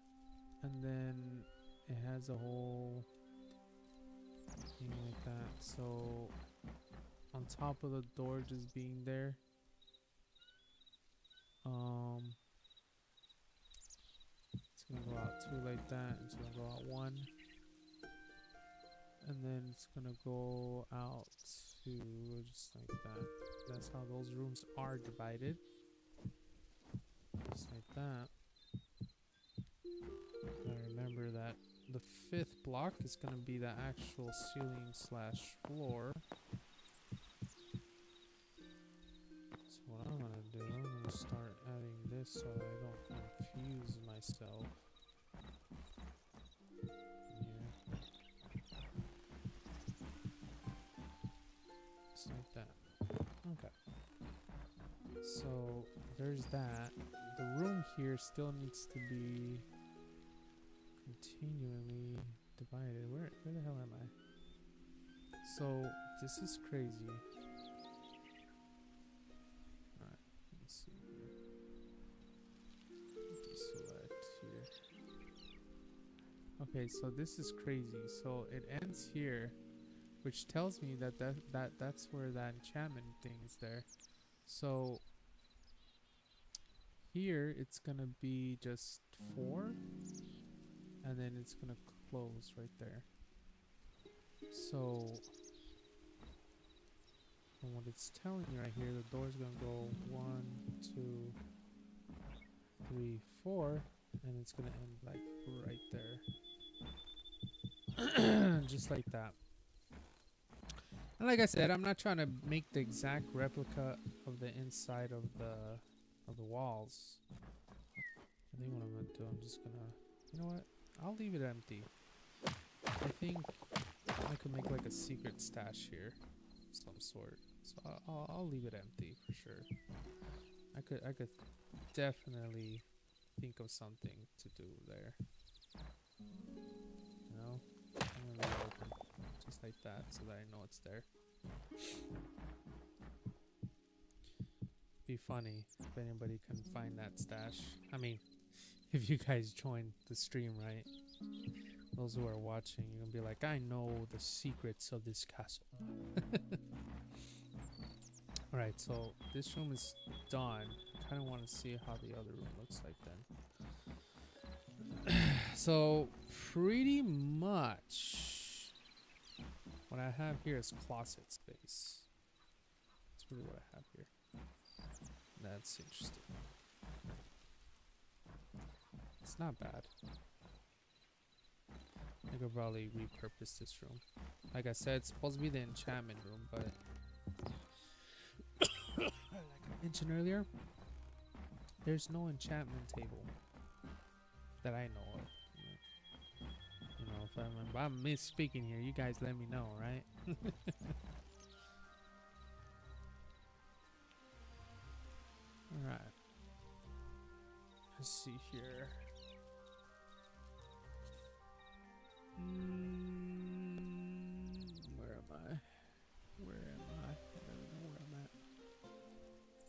and then it has a whole thing like that. So on top of the door just being there, it's gonna go out 2 like that. It's gonna go out 1. And then it's gonna go out to just like that. That's how those rooms are divided. Just like that. Now remember that the 5th block is gonna be the actual ceiling slash floor. what I'm gonna do, I'm gonna start adding this so I don't confuse myself. Here. Just like that. Okay. So there's that. The room here still needs to be continually divided. Where the hell am I? So this is crazy. Alright, let's see here. Deselect here. Okay, so this is crazy. So it ends here, which tells me that's where that enchantment thing is there. So here it's gonna be just 4, and then it's gonna close right there. So from what it's telling me right here, the door's gonna go 1, 2, 3, 4, and it's gonna end like right there. Just like that. And like I said, I'm not trying to make the exact replica of the inside of the walls. I think what I'm gonna do, I'm just gonna, you know what? I'll leave it empty. I think I could make like a secret stash here, of some sort. So I'll leave it empty for sure. I could definitely think of something to do there. You know, I'm gonna leave it open just like that so that I know it's there. Be funny if anybody can find that stash. I mean, if you guys join the stream, right? Those who are watching, you're gonna be like, I know the secrets of this castle. Alright, so this room is done. I kind of want to see how the other room looks like then. So, pretty much what I have here is closet space. That's really what I have here. That's interesting. It's not bad. I could probably repurpose this room. Like I said, it's supposed to be the enchantment room, but like I mentioned earlier, there's no enchantment table that I know of. You know, if I'm misspeaking here, you guys let me know, right? Alright. Let's see here. Where am I? Where am I? I don't know where I'm at.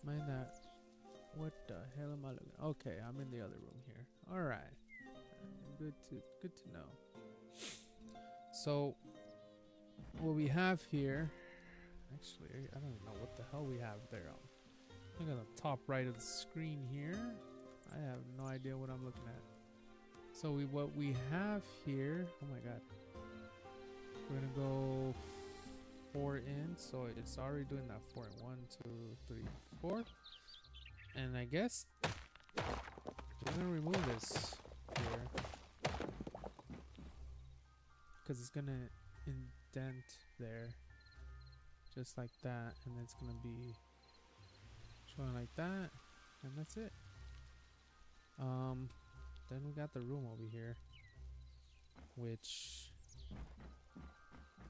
Am I in that? What the hell am I looking? Okay, I'm in the other room here. Alright. Good to know. So what we have here, actually I don't even know what the hell we have there. Look at the top right of the screen here. I have no idea what I'm looking at. So what we have here, oh my god, we're gonna go 4 in, so it's already doing that 4 in. 1, 2, 3, 4, and I guess we're gonna remove this here because it's gonna indent there, just like that, and it's gonna be showing like that, and that's it. Then we got the room over here, which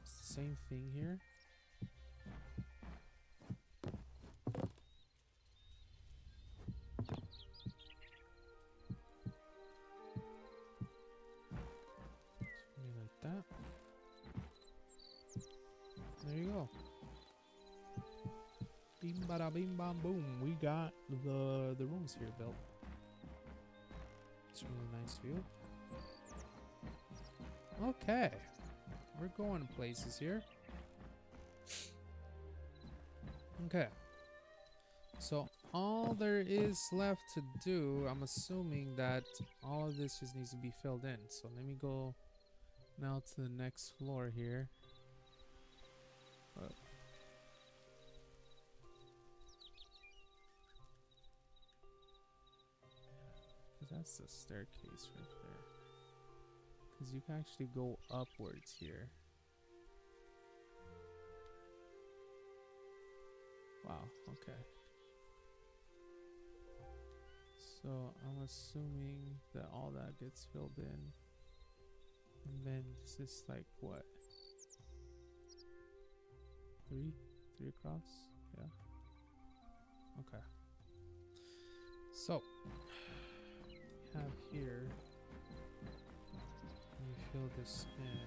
is the same thing here. Something like that. There you go. Bing bada bing bam boom. We got the rooms here built. It's a really nice view. Okay, we're going places here. Okay, so all there is left to do, I'm assuming that all of this just needs to be filled in. So let me go now to the next floor here. That's the staircase right there. Because you can actually go upwards here. Wow, okay. So I'm assuming that all that gets filled in. And then this is like what? Three across? Yeah. Okay. So we have here. Let me fill this in.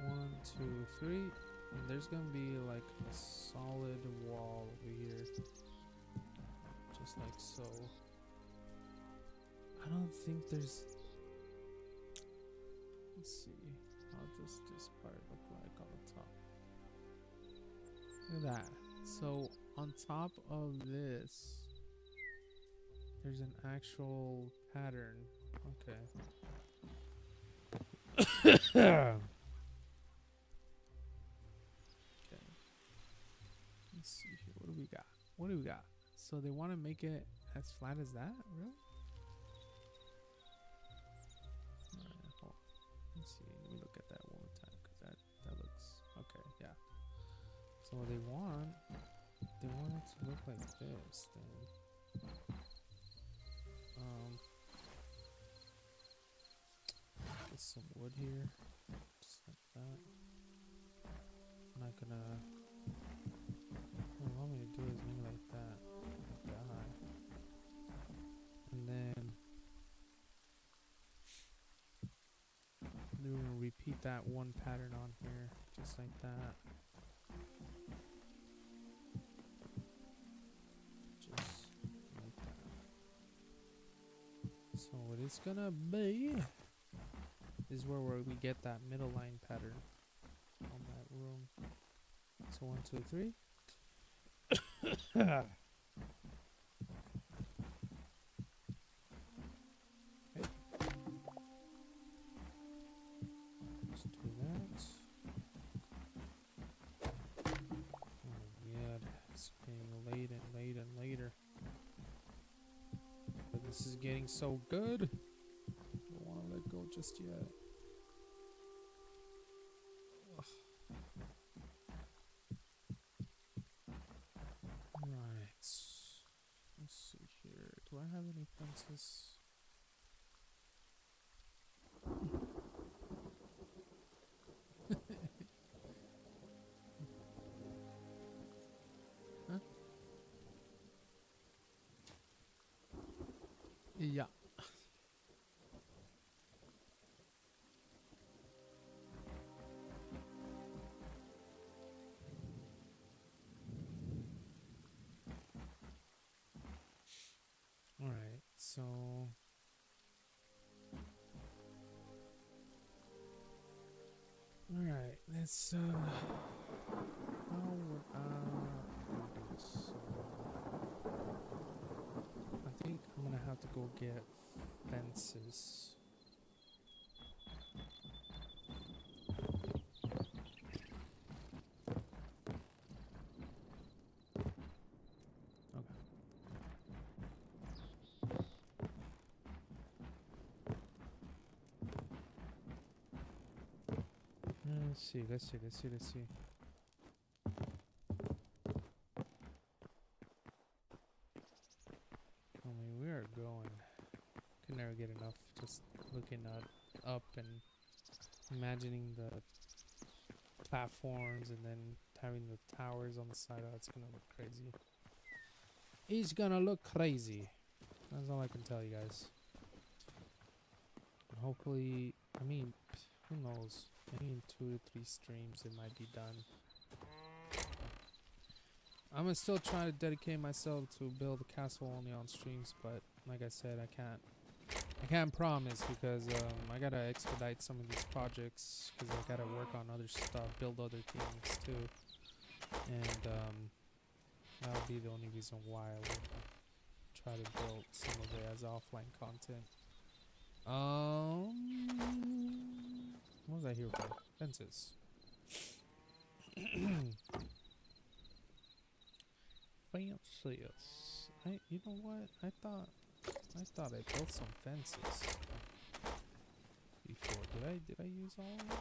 1, 2, 3. And there's gonna be like a solid wall over here. Just like so. I don't think there's. Let's see. How does this part look like on the top? Look at that. So on top of this, there's an actual pattern. Okay. Okay. Let's see here. What do we got? What do we got? So they want to make it as flat as that? Really? Alright, hold on. Let's see. Let me look at that one more time because that looks okay. Yeah. So what they want it to look like this then. Get some wood here, just like that. I'm not gonna. What I want me to do is maybe like that, like that, and then we're gonna repeat that one pattern on here, just like that. Just like that. So what it's gonna be is where we get that middle line pattern on that room. So 1, 2, 3. Okay. Let's do that. Oh yeah, it's getting late and late and later. But this is getting so good. Don't want to let go just yet. Right. Let's see here. Do I have any fences? Huh? Yeah. All right. So all right. Let's how would I do this? I think I'm gonna have to go get fences. Okay. Let's see. I mean, we are going. Can never get enough. Just looking up and imagining the platforms and then having the towers on the side. Oh, it's gonna look crazy. It's gonna look crazy. That's all I can tell you guys. And hopefully, I mean, who knows? Maybe in 2 to 3 streams it might be done. I'm gonna still try to dedicate myself to build a castle only on streams, but like I said, I can't promise because I gotta expedite some of these projects because I gotta work on other stuff, build other things too, and that'll be the only reason why I would try to build some of it as offline content. What was I here for? Fences. Fences. You know what? I thought I built some fences before. Did I use all of them?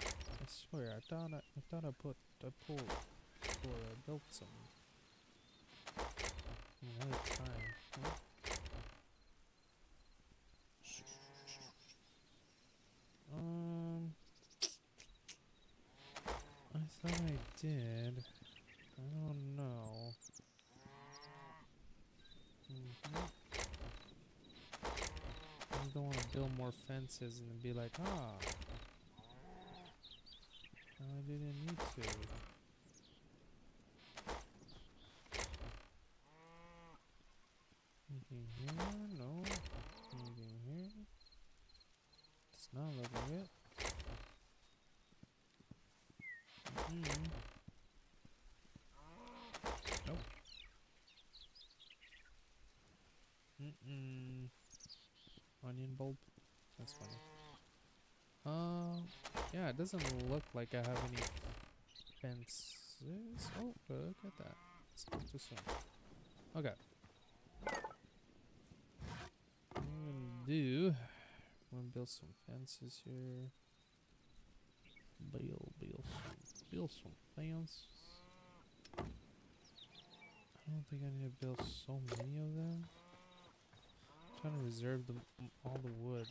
I swear, I thought I pulled before I built some. Another time. Huh? I thought I did. I don't know. I just don't want to build more fences and be like, ah, I didn't need to. Anything here? No. Anything here? Does not look like it. Nope. Onion bulb. That's funny. Yeah, it doesn't look like I have any fences. Oh, look at that. It's not too soon. Okay. I'm gonna build some fences here. Build some fences. I don't think I need to build so many of them. I'm trying to reserve all the wood.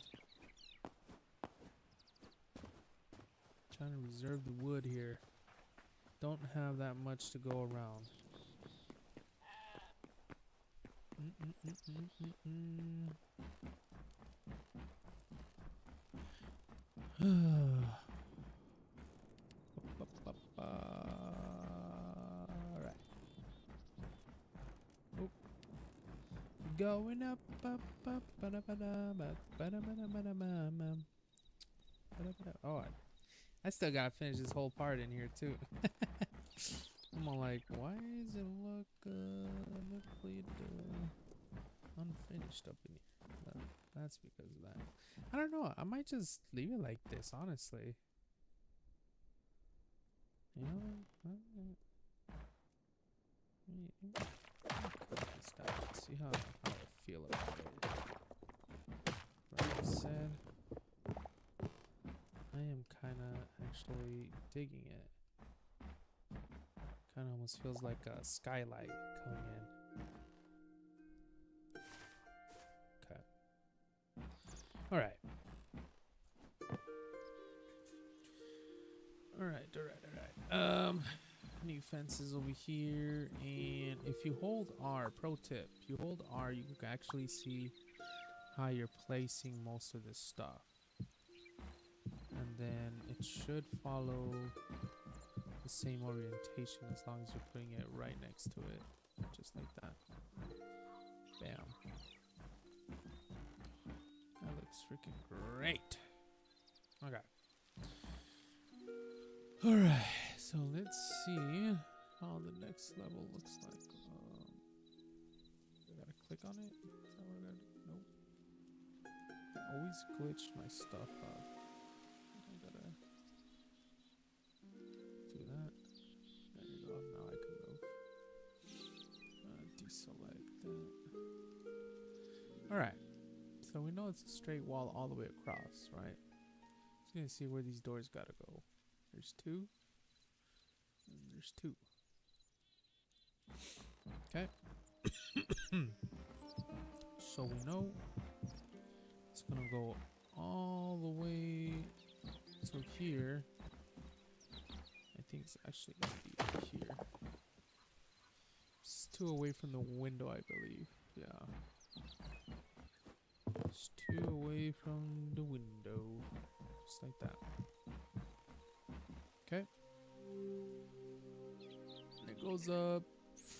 Trying to reserve the wood here. Don't have that much to go around. Alright. Oh. Going up, up, up, oh, I still gotta finish this whole part in here too. I'm all like, why does it look unfinished up in here? Well, that's because of that. I don't know. I might just leave it like this, honestly. You know, see how I feel about it. Like I said, I am kind of actually digging it. Kind of almost feels like a skylight coming in. Okay. All right. New fences over here, and if you hold R, pro tip, if you hold R, you can actually see how you're placing most of this stuff. And then it should follow the same orientation as long as you're putting it right next to it. Just like that. Bam. That looks freaking great. Okay. Alright, so let's see how the next level looks like. I gotta click on it? Is that what I gotta do? Nope. I always glitch my stuff up. I gotta do that. There you go, now I can move. Deselect that. Alright, so we know it's a straight wall all the way across, right? Just gonna see where these doors gotta go. There's two. And there's two. Okay. So we know it's gonna go all the way to here. I think it's actually gonna be up here. It's two away from the window, I believe. Yeah. It's two away from the window. Just like that. Okay. And it goes up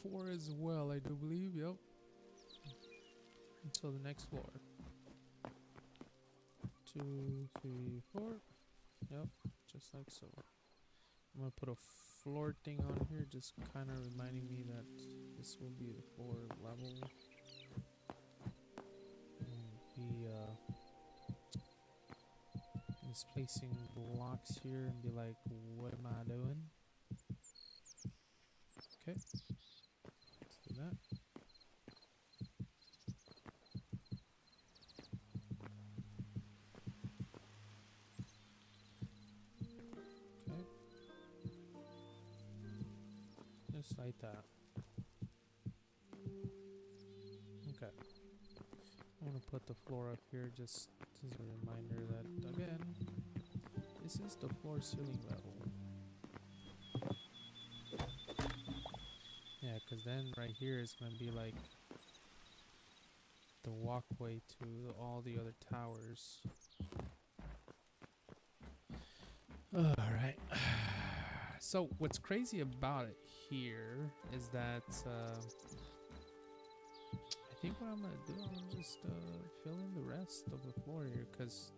4 as well, I do believe. Yep. Until the next floor. 2, 3, 4. Yep. Just like so. I'm gonna put a floor thing on here, just kind of reminding me that this will be the floor level. And misplacing blocks here and be like, what am I doing? Okay, let's do that. Okay. Just like that. Okay. I'm gonna put the floor up here just as a reminder that, again, this is the floor ceiling level. Yeah, because then right here is going to be like the walkway to all the other towers. Alright. So what's crazy about it here is that I think what I'm going to do, I'm going to just fill in the rest of the floor here, because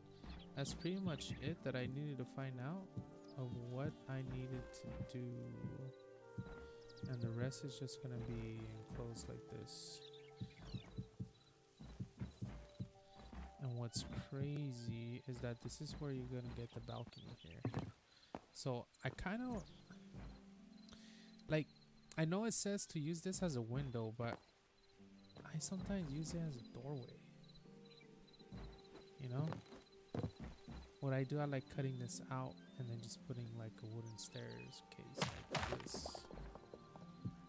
that's pretty much it that I needed to find out of what I needed to do. And the rest is just going to be enclosed like this. And what's crazy is that this is where you're going to get the balcony here. So I kind of, like, I know it says to use this as a window, but I sometimes use it as a doorway. You know? What I do, I like cutting this out and then just putting like a wooden stairs case like this.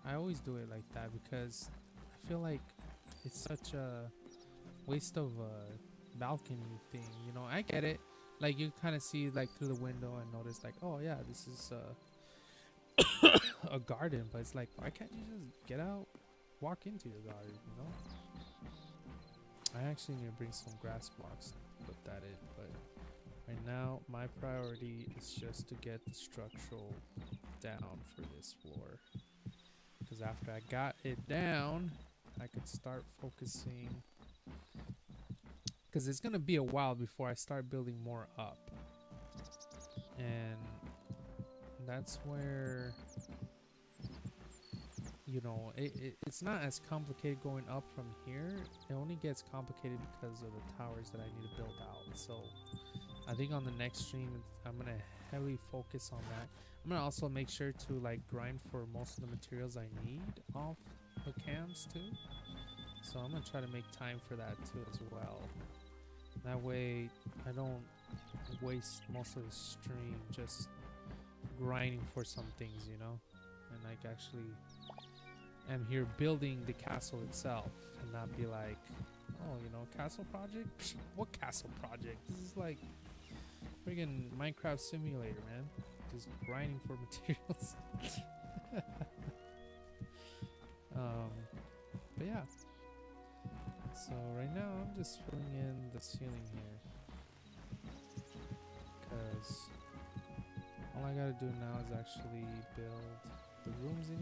I always do it like that because I feel like it's such a waste of a balcony thing. You know, I get it. Like you kind of see like through the window and notice like, oh yeah, this is a garden. But it's like, why can't you just get out, walk into your garden, you know? I actually need to bring some grass blocks and put that in. But right now, my priority is just to get the structural down for this floor. Because after I got it down, I could start focusing. Because it's going to be a while before I start building more up. And that's where, you know, it's not as complicated going up from here. It only gets complicated because of the towers that I need to build out. So I think on the next stream, I'm going to heavily focus on that. I'm gonna also make sure to like grind for most of the materials I need off the cams too. So I'm gonna try to make time for that too as well. That way I don't waste most of the stream just grinding for some things, you know? And like actually am here building the castle itself and not be like, oh, you know, castle project? Psh, what castle project? This is like friggin' Minecraft simulator, man. Just grinding for materials. But yeah. So right now I'm just filling in the ceiling here. Because all I gotta do now is actually build the rooms in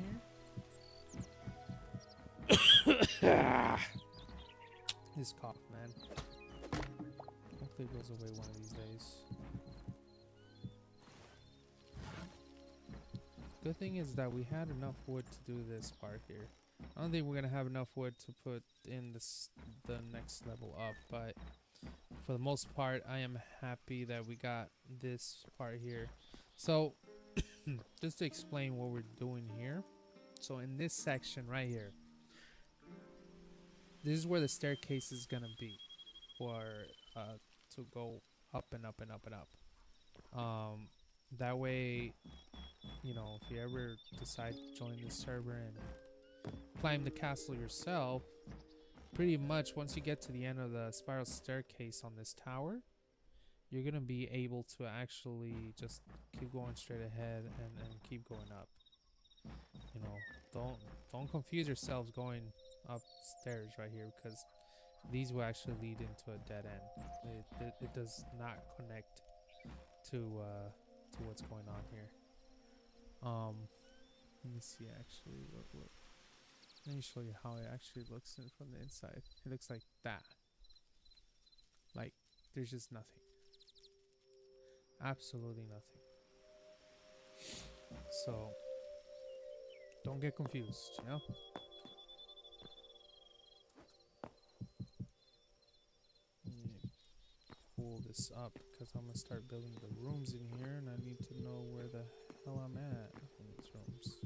here. This cough, man. Hopefully it goes away one of these days. Good thing is that we had enough wood to do this part here. I don't think we're gonna have enough wood to put in the next level up, but for the most part, I am happy that we got this part here. So, just to explain what we're doing here. So in this section right here, this is where the staircase is gonna be, for to go up and up and up and up. That way, you know, if you ever decide to join the server and climb the castle yourself, pretty much once you get to the end of the spiral staircase on this tower, you're gonna be able to actually just keep going straight ahead and keep going up. You know, don't confuse yourselves going upstairs right here, because these will actually lead into a dead end. It does not connect to what's going on here. Let me see actually what let me show you how it actually looks from the inside. It looks like that. Like there's just nothing. Absolutely nothing. So don't get confused, you know? Let me pull this up because I'm gonna start building the rooms in here and I need to know where the hell I'm at in these rooms.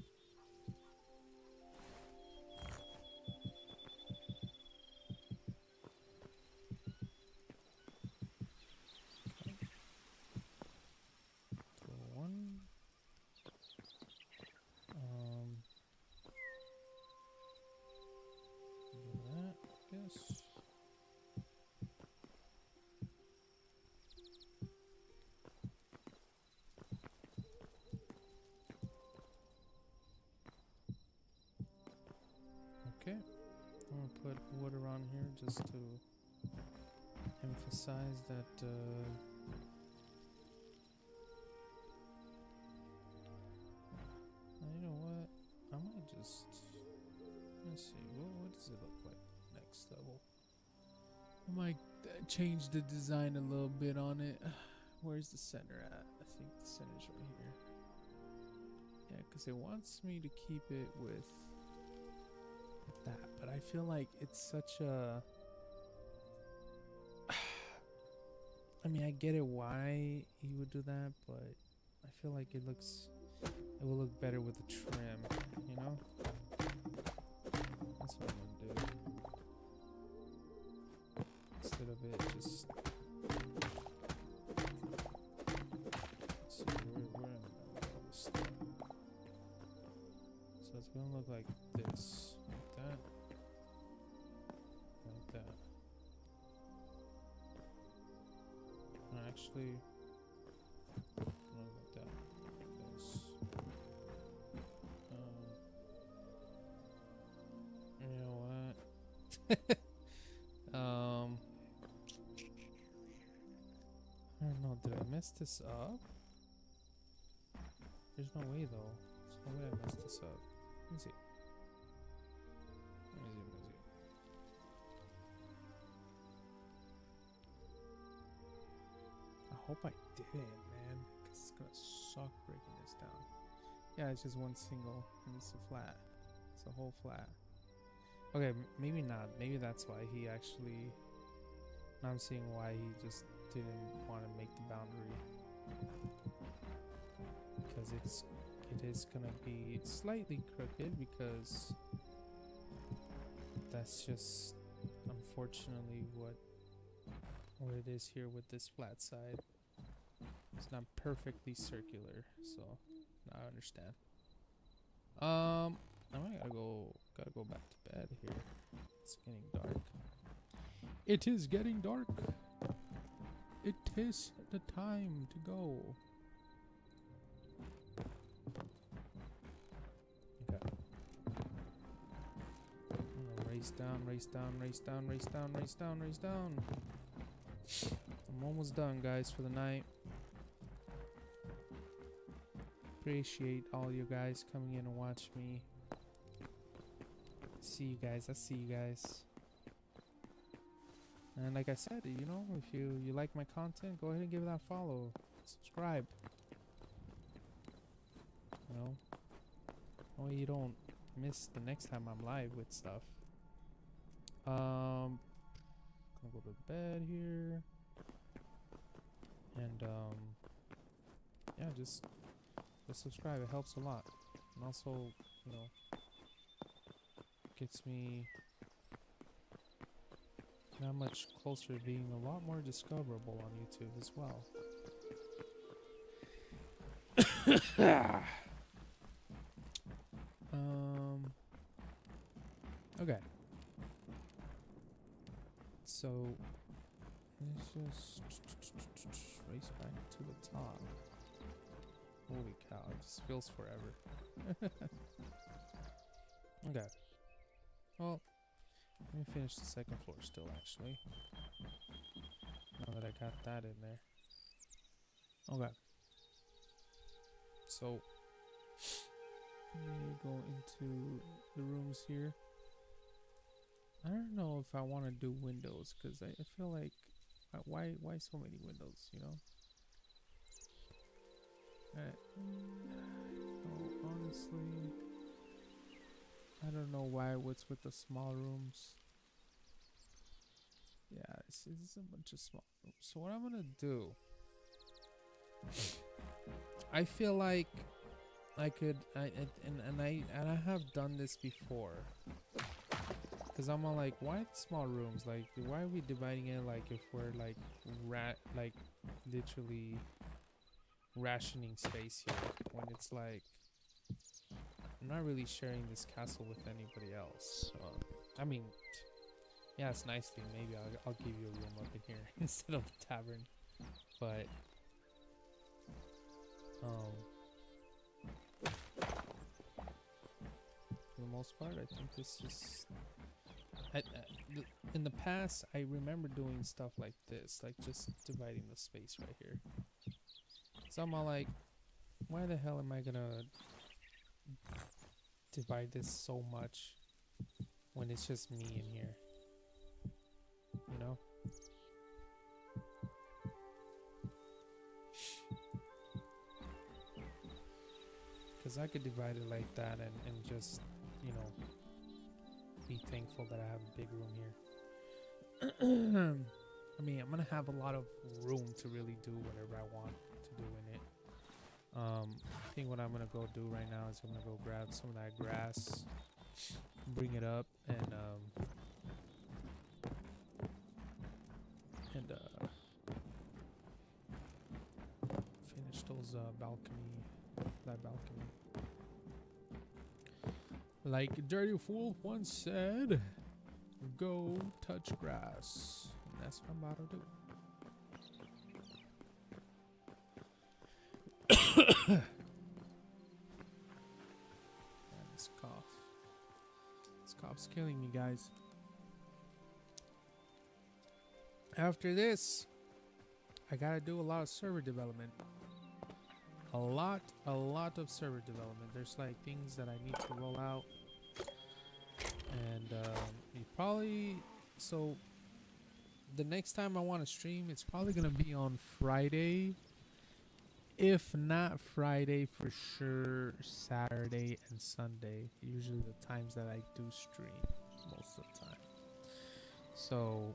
Okay. I'm gonna put wood around here just to emphasize that you know what? I might just let's see. What does it look like next level? I might change the design a little bit on it. Where's the center at? I think the center's right here. Yeah, because it wants me to keep it with that, but I feel like it's such a I mean, I get it why he would do that, but I feel like it will look better with the trim, you know? That's what I'm gonna do. Instead of it just let's see, we're in the middle of stuff. So it's gonna look like this. Like that. Like that. No, actually, not like that. This. You know what? I don't know. Did I mess this up? There's no way though. There's no way I messed this up. Let me see. Let me see. I hope I didn't, man, because it's gonna suck breaking this down. Yeah, it's just one single, and it's a flat. It's a whole flat. Okay, maybe not. Maybe that's why he actually. Now I'm seeing why he just didn't want to make the boundary, because it is gonna be slightly crooked, because that's just unfortunately what it is here with this flat side. It's not perfectly circular, so now I understand. I gotta go back to bed here. It's getting dark. It is getting dark. It is the time to go. Okay. I'm gonna race down. I'm almost done, guys, for the night. Appreciate all you guys coming in and watch me. See you guys. I see you guys. And like I said, you know, if you like my content, go ahead and give it that follow. Subscribe. You know? That way you don't miss the next time I'm live with stuff. Gonna go to bed here. And yeah, just subscribe. It helps a lot. And also, you know, gets me that much closer to being a lot more discoverable on YouTube as well. Okay. So let's just race back to the top. Holy cow, it just feels forever. Okay. Well, let me finish the second floor still, actually. Now that I got that in there. Okay. So, let me go into the rooms here. I don't know if I want to do windows, because I feel like, why so many windows, you know? No, honestly, I don't know what's with the small rooms. Yeah, it's a bunch of small rooms. So what I'm gonna do, I feel like I could, I have done this before. Cause I'm all like, why the small rooms? Like, why are we dividing it? Like, if we're like literally rationing space here, when it's like I'm not really sharing this castle with anybody else. I mean, yeah, it's nicely. Maybe I'll give you a room up in here instead of the tavern, but for the most part. I think this is. In the past, I remember doing stuff like this, like just dividing the space right here. So I'm all like, why the hell am I gonna divide this so much when it's just me in here? You know? Because I could divide it like that and just, you know, be thankful that I have a big room here. I mean, I'm gonna have a lot of room to really do whatever I want to do in it. I think what I'm gonna go do right now is I'm gonna go grab some of that grass, bring it up, and finish those that balcony. Like Dirty Fool once said, go touch grass. And that's what I'm about to do. Man, this cough. This cough's killing me, guys. After this, I gotta do a lot of server development. A lot of server development. There's like things that I need to roll out. And you probably, so the next time I want to stream, it's probably gonna be on Friday. If not Friday, for sure Saturday and Sunday. Usually the times that I do stream most of the time. So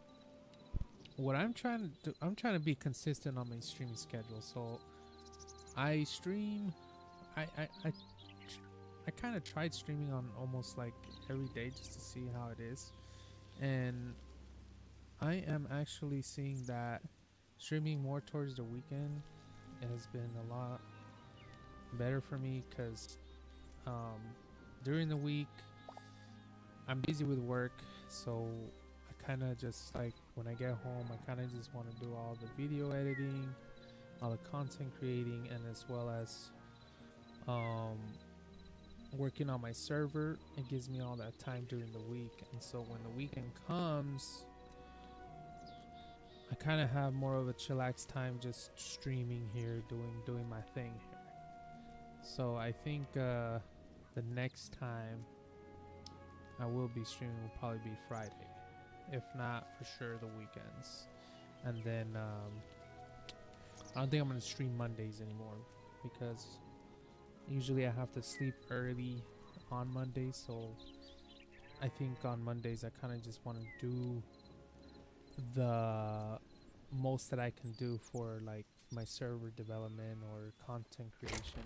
what I'm trying to do, I'm trying to be consistent on my streaming schedule. So I stream, I kind of tried streaming on almost like every day just to see how it is, and I am actually seeing that streaming more towards the weekend has been a lot better for me, because during the week I'm busy with work, so I kind of just like when I get home I kind of just want to do all the video editing, all the content creating, and as well as working on my server. It gives me all that time during the week, and so when the weekend comes I kind of have more of a chillax time just streaming here, doing my thing here. So I think the next time I will be streaming will probably be Friday, if not for sure the weekends. And then I don't think I'm gonna stream Mondays anymore, because usually I have to sleep early on Mondays, so I think on Mondays I kind of just want to do the most that I can do for like my server development or content creation.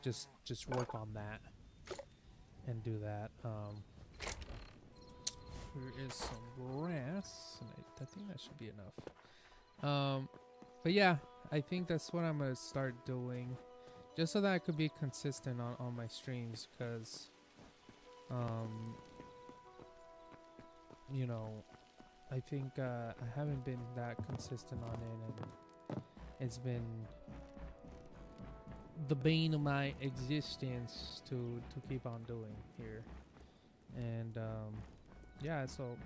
Just work on that and do that. Here is some grass, and I think that should be enough. But yeah, I think that's what I'm gonna start doing, just so that I could be consistent on my streams, because you know, I think I haven't been that consistent on it, and it's been the bane of my existence to keep on doing here. And yeah, so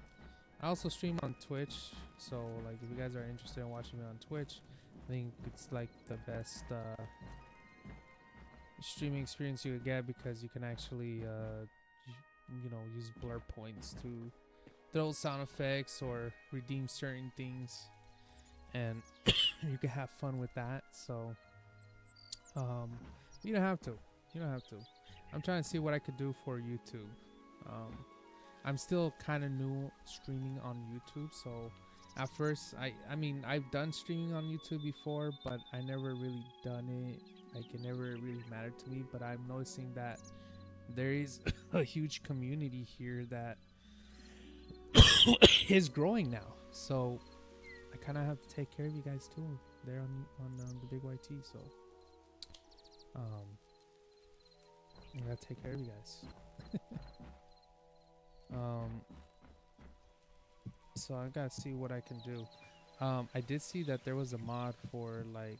I also stream on Twitch, so like if you guys are interested in watching me on Twitch, I think it's like the best streaming experience you could get, because you can actually you know, use blur points to throw sound effects or redeem certain things, and you can have fun with that. So you don't have to I'm trying to see what I could do for YouTube. I'm still kind of new streaming on YouTube, so at first I mean I've done streaming on YouTube before, but I never really done it, like it never really mattered to me. But I'm noticing that there is a huge community here that is growing now, so I kind of have to take care of you guys too there on the Big YT. So I gotta take care of you guys. So I gotta see what I can do. I did see that there was a mod for like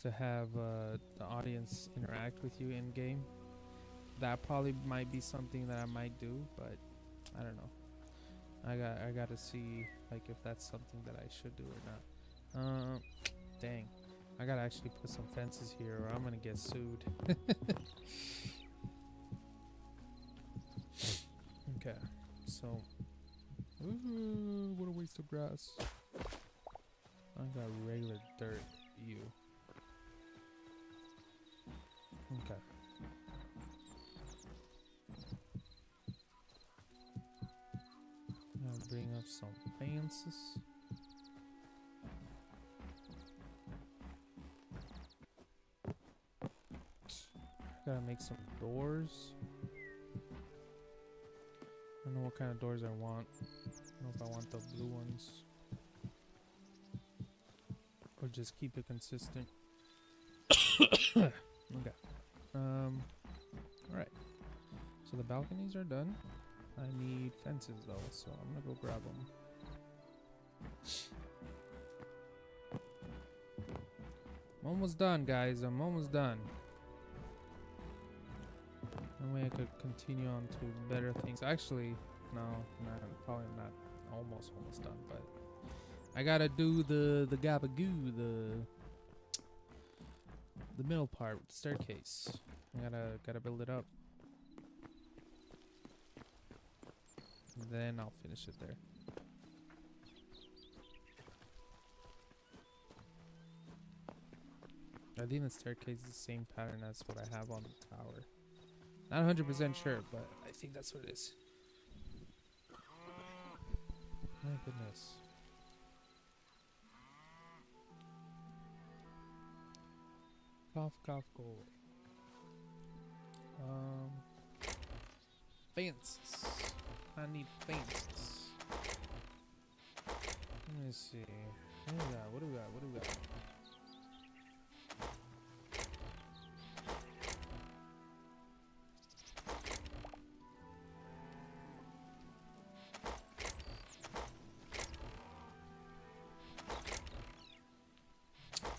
to have the audience interact with you in game, that probably might be something that I might do, but I don't know. I gotta see like if that's something that I should do or not. Dang, I gotta actually put some fences here, or I'm gonna get sued. Okay, so what a waste of grass. I got regular dirt. You. Okay. I'll bring up some fences. Gotta make some doors. I don't know what kind of doors I want. I don't know if I want the blue ones. Or just keep it consistent. Okay. Alright. So the balconies are done. I need fences though, so I'm gonna go grab them. I'm almost done, guys. I'm almost done. That way I could continue on to better things. Actually, no, probably not almost done, but I gotta do the gabagoo, the middle part with the staircase. I gotta build it up. Then I'll finish it there. I think the staircase is the same pattern as what I have on the tower. Not 100% sure, but I think that's what it is. My goodness. Cough, cough, go away. Fences. I need fences. Let me see. What do we got? What do we got? What do we got?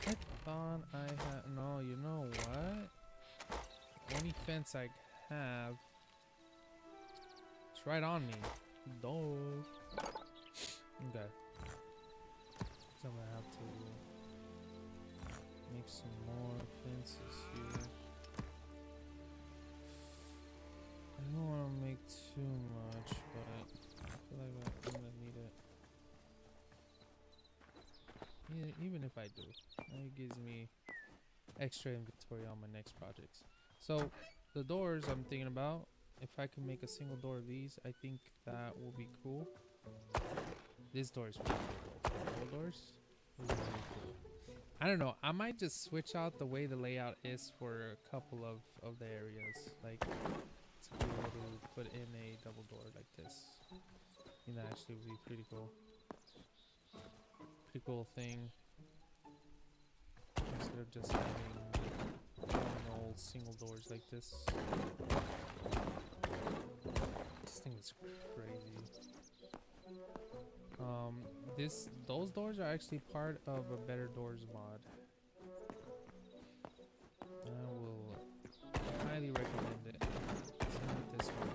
I thought I had. No, you know what? The only fence I have. It's right on me. Duh. Okay. So I'm gonna have to make some more fences here. I don't want to make too much, but I feel like I'm gonna need it. Yeah, even if I do, it gives me extra inventory on my next projects. So the doors I'm thinking about, if I can make a single door of these, I think that will be cool. This door is pretty cool. Double doors, really cool. I don't know. I might just switch out the way the layout is for a couple of the areas, like to be able to put in a double door like this. I think that actually would be pretty cool. Pretty cool thing. Instead of just having old single doors like this. This thing is crazy. Those doors are actually part of a Better Doors mod. I will highly recommend it. Let's go with this one.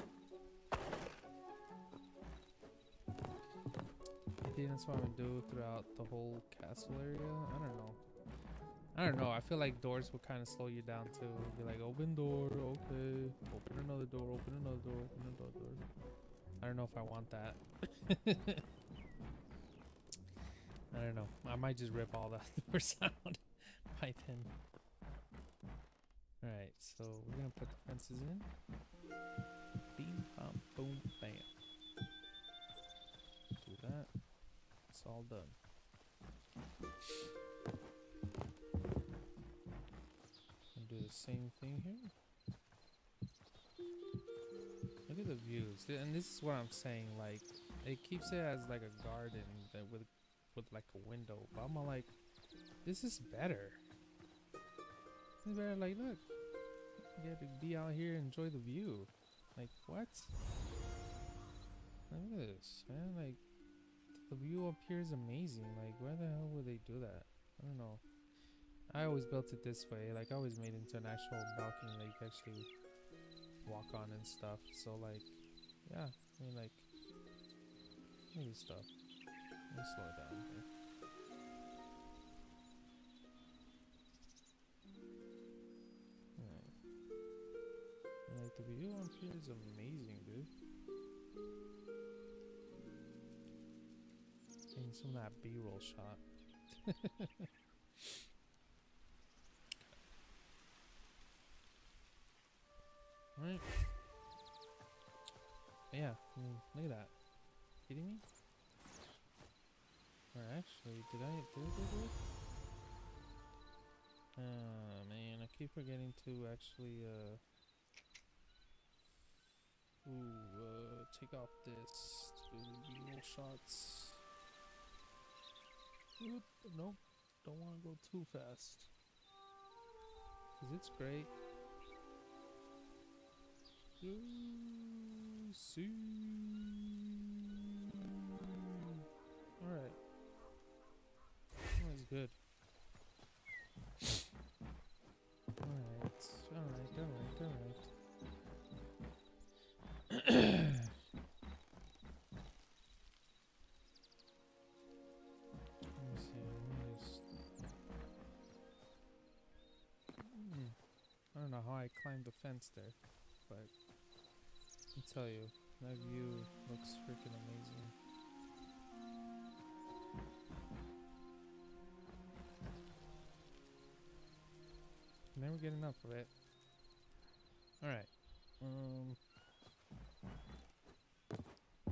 I think that's what I'm gonna do throughout the whole castle area. I don't know. I feel like doors will kind of slow you down too. Be like, open door, okay. Open another door, open another door, open another door. I don't know if I want that. I don't know. I might just rip all the doors out by then. Alright, so we're gonna put the fences in. Beam, bam, boom, bam. Do that. It's all done. And do the same thing here. Look at the views. And this is what I'm saying, like, it keeps it as like a garden that with like a window, but I'm all like, this is better. It's better. Like, look, you get to be out here and enjoy the view. Like, what? Look at this, man. Like, the view up here is amazing. Like, why the hell would they do that? I don't know. I always built it this way. Like, I always made it into an actual balcony that you can actually walk on and stuff. So like, yeah, I mean like, look at this stuff. Let me slow it down here. Alright. And like the view on here is amazing, dude. Getting some of that B-roll shot. Alright. Yeah, I mean, look at that. Kidding me? Or actually, did I do it? Man, I keep forgetting to actually, take off this to do the B-roll shots. Oop, nope, don't want to go too fast. Cause it's great. See. Alright. That was good. Alright. Let me see, I don't know how I climbed the fence there, but I'll tell you, that view looks freaking amazing. Never get enough of it. Alright.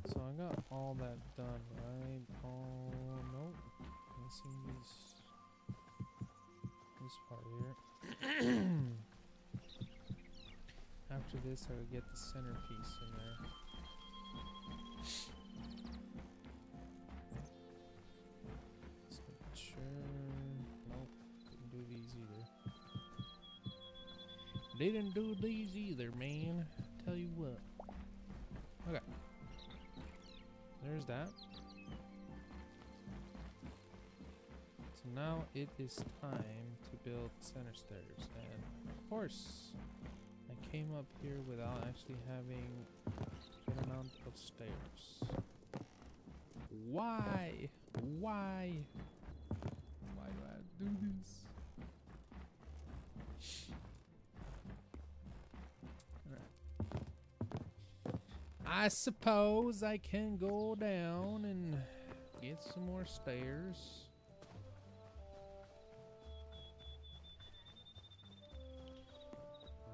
So I got all that done, right? Oh, nope. Missing this part here. After this, I would get the centerpiece in there. Just making sure. Nope, didn't do these either. Didn't do these either, man. Tell you what. Okay. There's that. So now it is time to build center stairs, and of course, I came up here without actually having a good amount of stairs. Why? Why? Why do I have to do this? Alright. I suppose I can go down and get some more stairs.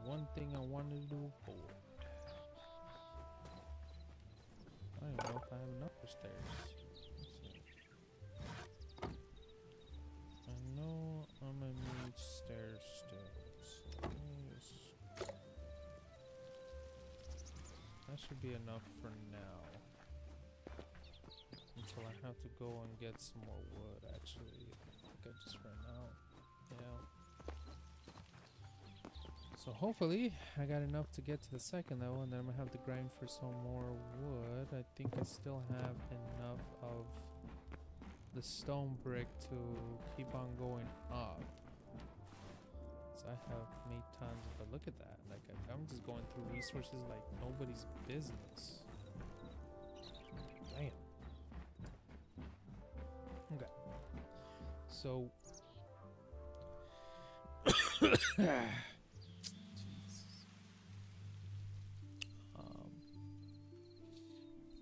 One thing I wanted to avoid. I don't even know if I have enough for stairs. Let's see. I know I'm gonna need stairs still. So let me just... That should be enough for now. Until I have to go and get some more wood, actually. I think I just ran out. Yeah. So hopefully I got enough to get to the second level, and then I'm gonna have to grind for some more wood. I think I still have enough of the stone brick to keep on going up. So I have made tons, but look at that. Like I'm just going through resources like nobody's business. Damn. Okay. So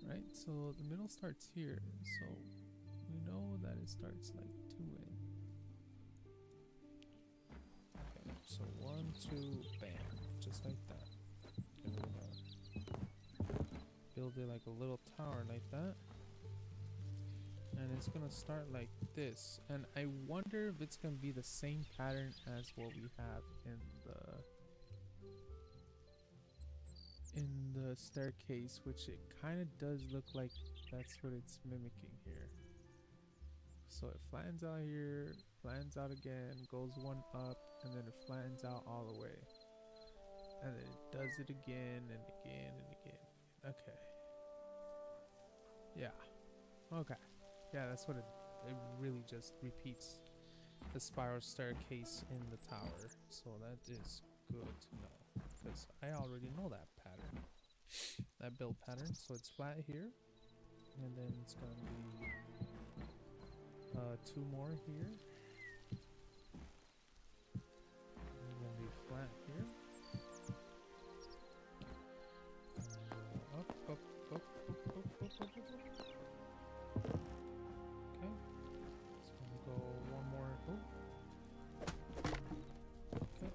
right, so the middle starts here, so we know that it starts like 2-way. Okay, so 1, 2, bam, just like that. And we're gonna build it like a little tower like that. And it's gonna start like this. And I wonder if it's gonna be the same pattern as what we have in the staircase, which it kind of does look like that's what it's mimicking here. So it flattens out here, flattens out again, goes one up, and then it flattens out all the way. And then it does it again and again and again. Okay. Yeah. Okay. Yeah, that's what it really just repeats the spiral staircase in the tower. So that is good to know. because I already know that pattern, that build pattern. So it's flat here, and then it's gonna be 2 more here. It's gonna be flat here. And up, up, up, up, up, up, up, up. Okay. It's gonna go one more. Oh. Okay.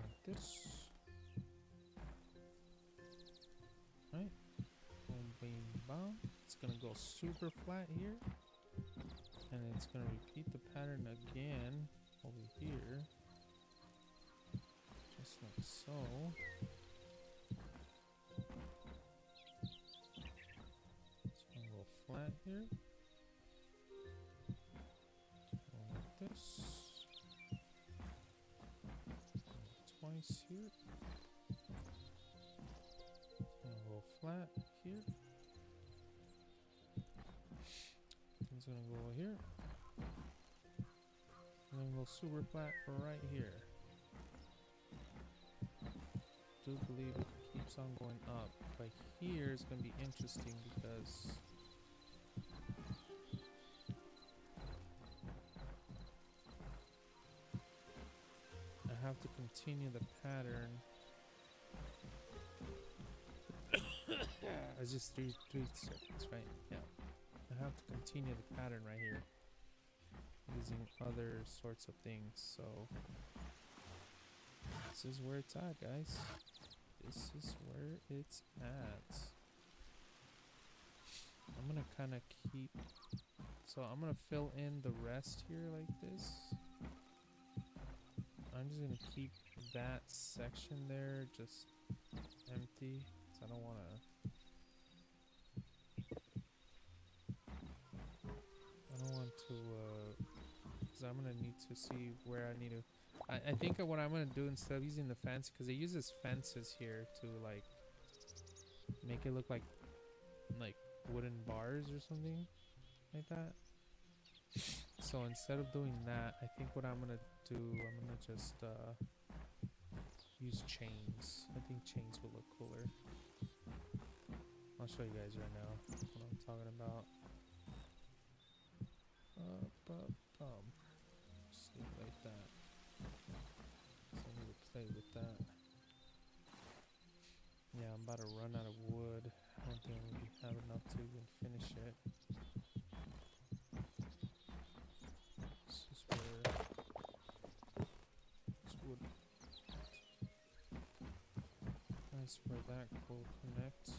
Like this. Right. Boom, bing, bam. It's gonna go super flat here. And it's gonna repeat the pattern again over here. Just like so. It's gonna go flat here. Go like this. Twice here. It's gonna go flat here. It's gonna go here. And then go super flat right here. Do believe it keeps on going up, but here is going to be interesting because I have to continue the pattern. It's just three seconds, right? Yeah, I have to continue the pattern right here using other sorts of things. So this is where it's at, guys. This is where it's at. I'm gonna kind of keep, so I'm gonna fill in the rest here like this. I'm just gonna keep that section there just empty, because I don't want to, because I'm gonna need to see where I need to, I think what I'm gonna do instead of using the fence, because it uses fences here to like make it look like wooden bars or something like that. So instead of doing that, I think what I'm gonna do, I'm gonna just use chains. I think chains will look cooler. I'll show you guys right now what I'm talking about. Just leave it like that. So I need to play with that. Yeah, I'm about to run out of wood. I don't think we have enough to even finish it. This is where this wood. That's where that will connect.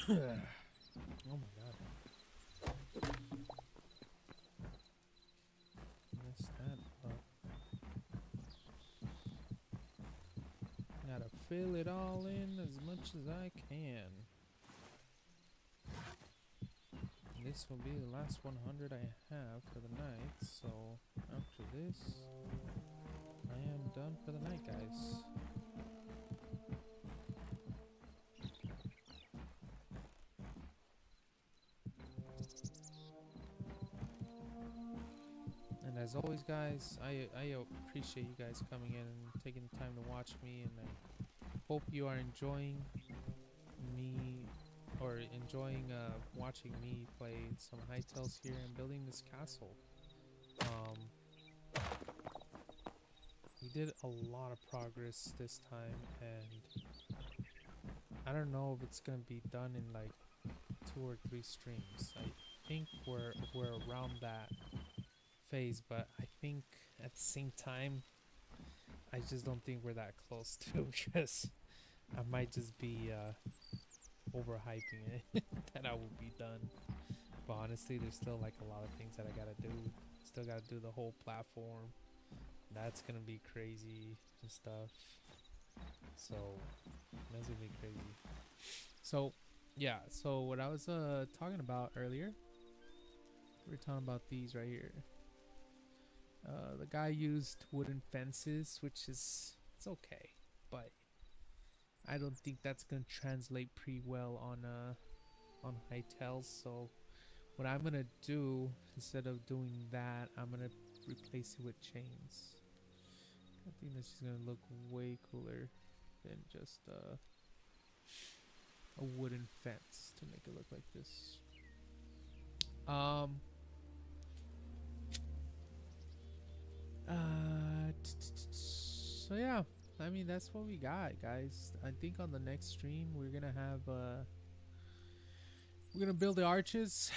Oh my god. Messed that up. Gotta fill it all in as much as I can. This will be the last 100 I have for the night, so after this, I am done for the night, guys. And as always, guys, I appreciate you guys coming in and taking the time to watch me, and I hope you are enjoying me, or enjoying watching me play some Hytales here and building this castle. We did a lot of progress this time, and I don't know if it's gonna be done in like 2 or 3 streams. I think we're around that phase, but I think at the same time, I just don't think we're that close to, because I might just be overhyping it that I will be done. But honestly, there's still like a lot of things that I gotta do. Still gotta do the whole platform. That's gonna be crazy and stuff. So that's gonna be crazy. So yeah, so what I was talking about earlier, we were talking about these right here. The guy used wooden fences, which is, it's okay, but I don't think that's gonna translate pretty well on Hytales. So what I'm gonna do, instead of doing that, I'm gonna replace it with chains. I think this is gonna look way cooler than just a wooden fence to make it look like this. So yeah, I mean, that's what we got, guys. I think on the next stream we're gonna have we're gonna build the arches,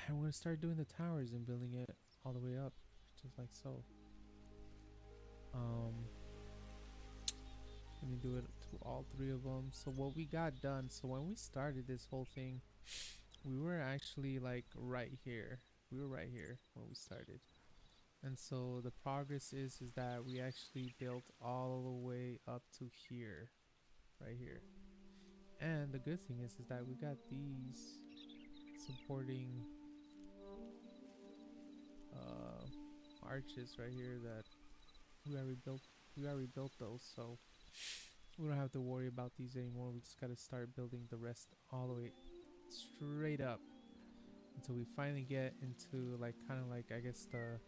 and we're gonna start doing the towers and building it all the way up, just like so. Let me do it to all three of them. So what we got done, so when we started this whole thing, we were actually like right here. We were right here when we started. And so the progress is that we actually built all the way up to here, right here. And the good thing is that we got these supporting arches right here that we already built those, so we don't have to worry about these anymore. We just gotta start building the rest all the way straight up until we finally get into like kind of like, I guess, the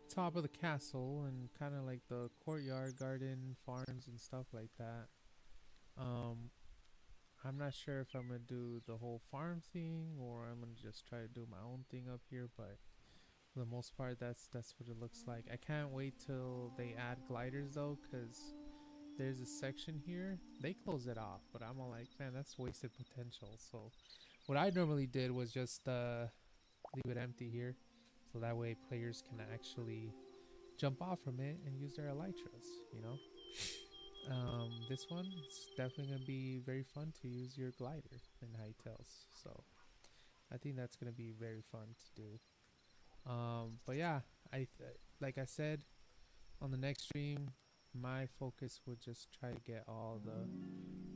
top of the castle and kind of like the courtyard, garden, farms and stuff like that. I'm not sure if I'm gonna do the whole farm thing or I'm gonna just try to do my own thing up here, but for the most part that's what it looks like. I can't wait till they add gliders though, because there's a section here, they close it off, but I'm all like, man, that's wasted potential. So what I normally did was just leave it empty here, so that way players can actually jump off from it and use their elytras, you know. This one, it's definitely gonna be very fun to use your glider in Hytales, so I think that's gonna be very fun to do. But yeah, like I said, on the next stream, my focus would just try to get all the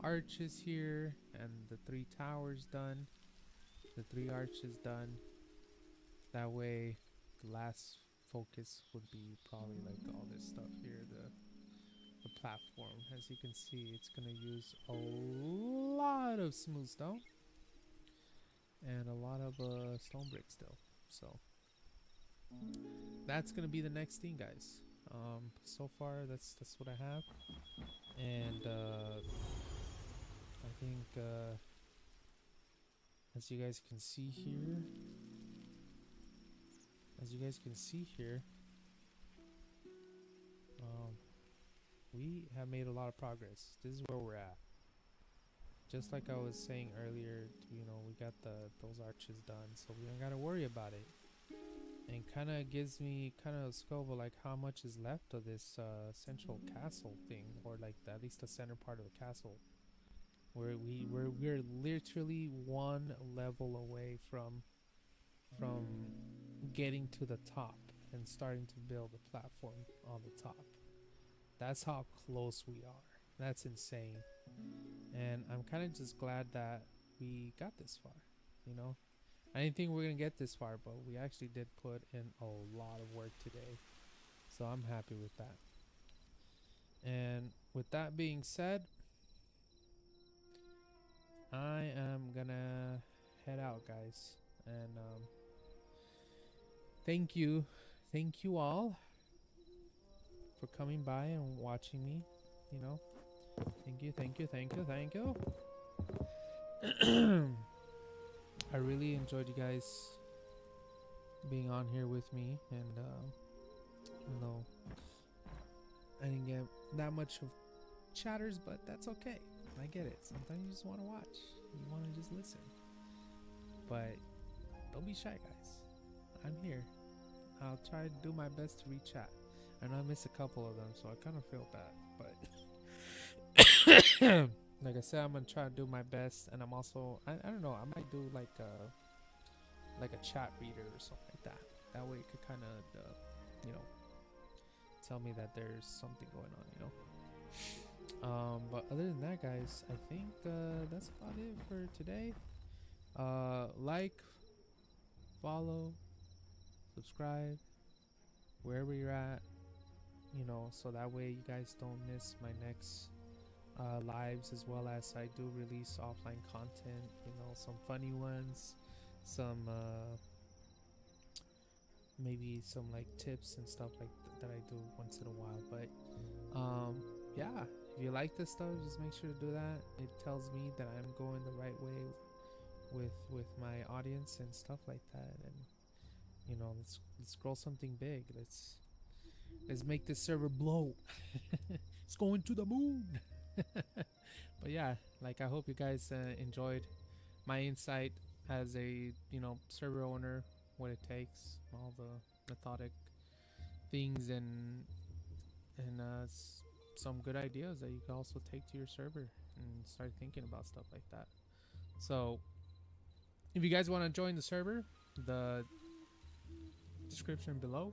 arches here and the 3 towers done, the 3 arches done. That way the last focus would be probably like all this stuff here, the platform. As you can see, it's gonna use a lot of smooth stone and a lot of stone brick still, so that's gonna be the next thing, guys. So far that's what I have, and I think as you guys can see here, we have made a lot of progress. This is where we're at. Just like I was saying earlier, you know, we got those arches done, so we don't gotta worry about it. And kind of gives me kind of a scope of like how much is left of this central castle thing, or like at least the center part of the castle, where we're literally 1 level away from getting to the top and starting to build a platform on the top. That's how close we are. That's insane. And I'm kind of just glad that we got this far, you know. I didn't think we were gonna get this far, but we actually did put in a lot of work today, so I'm happy with that. And with that being said, I am gonna head out, guys, and thank you all for coming by and watching me, you know. Thank you. I really enjoyed you guys being on here with me, and you know, I didn't get that much of chatters, but that's okay. I get it. Sometimes you just want to watch, you want to just listen, but don't be shy, guys. I'm here. I'll try to do my best to read chat. I know I missed a couple of them, so I kind of feel bad, but Like I said, I'm gonna try to do my best, and I'm also I don't know, I might do like a chat reader or something like that. That way it could kind of you know, tell me that there's something going on, you know. But other than that, guys, I think that's about it for today. Like, follow, subscribe wherever you're at, you know, so that way you guys don't miss my next lives, as well as I do release offline content, you know, some funny ones, some maybe some like tips and stuff like that I do once in a while. But yeah, if you like this stuff, just make sure to do that. It tells me that I'm going the right way with my audience and stuff like that. And you know, let's grow something big. Let's make this server blow. It's going to the moon. But yeah, like I hope you guys enjoyed my insight as a, you know, server owner, what it takes, all the methodic things, and some good ideas that you can also take to your server and start thinking about stuff like that. So if you guys want to join the server, the description below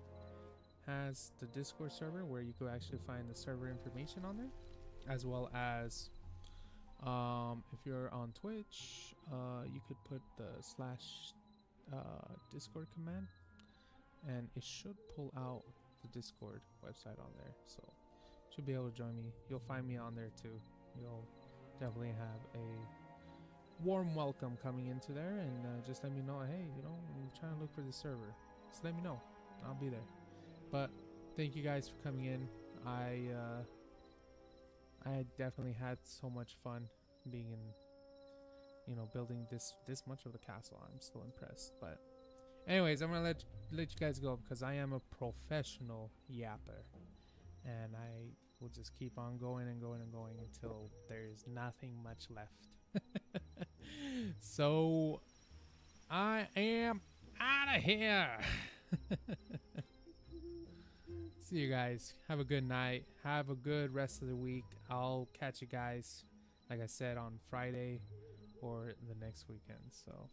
has the Discord server where you could actually find the server information on there, as well as if you're on Twitch, you could put the slash Discord command, and it should pull out the Discord website on there. So you should be able to join me. You'll find me on there too. You'll definitely have a warm welcome coming into there, and just let me know, hey, you know, I'm trying to look for the server. Just let me know. I'll be there. But thank you guys for coming in. I definitely had so much fun being in, you know, building this much of the castle. I'm still impressed. But anyways, I'm gonna let you guys go because I am a professional yapper, and I will just keep on going and going and going until there's nothing much left. So I am out of here. See you guys. Have a good night. Have a good rest of the week. I'll catch you guys, like I said, on Friday or the next weekend. So,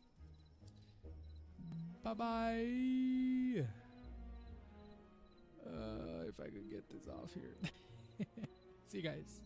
bye-bye. If I could get this off here. See you guys.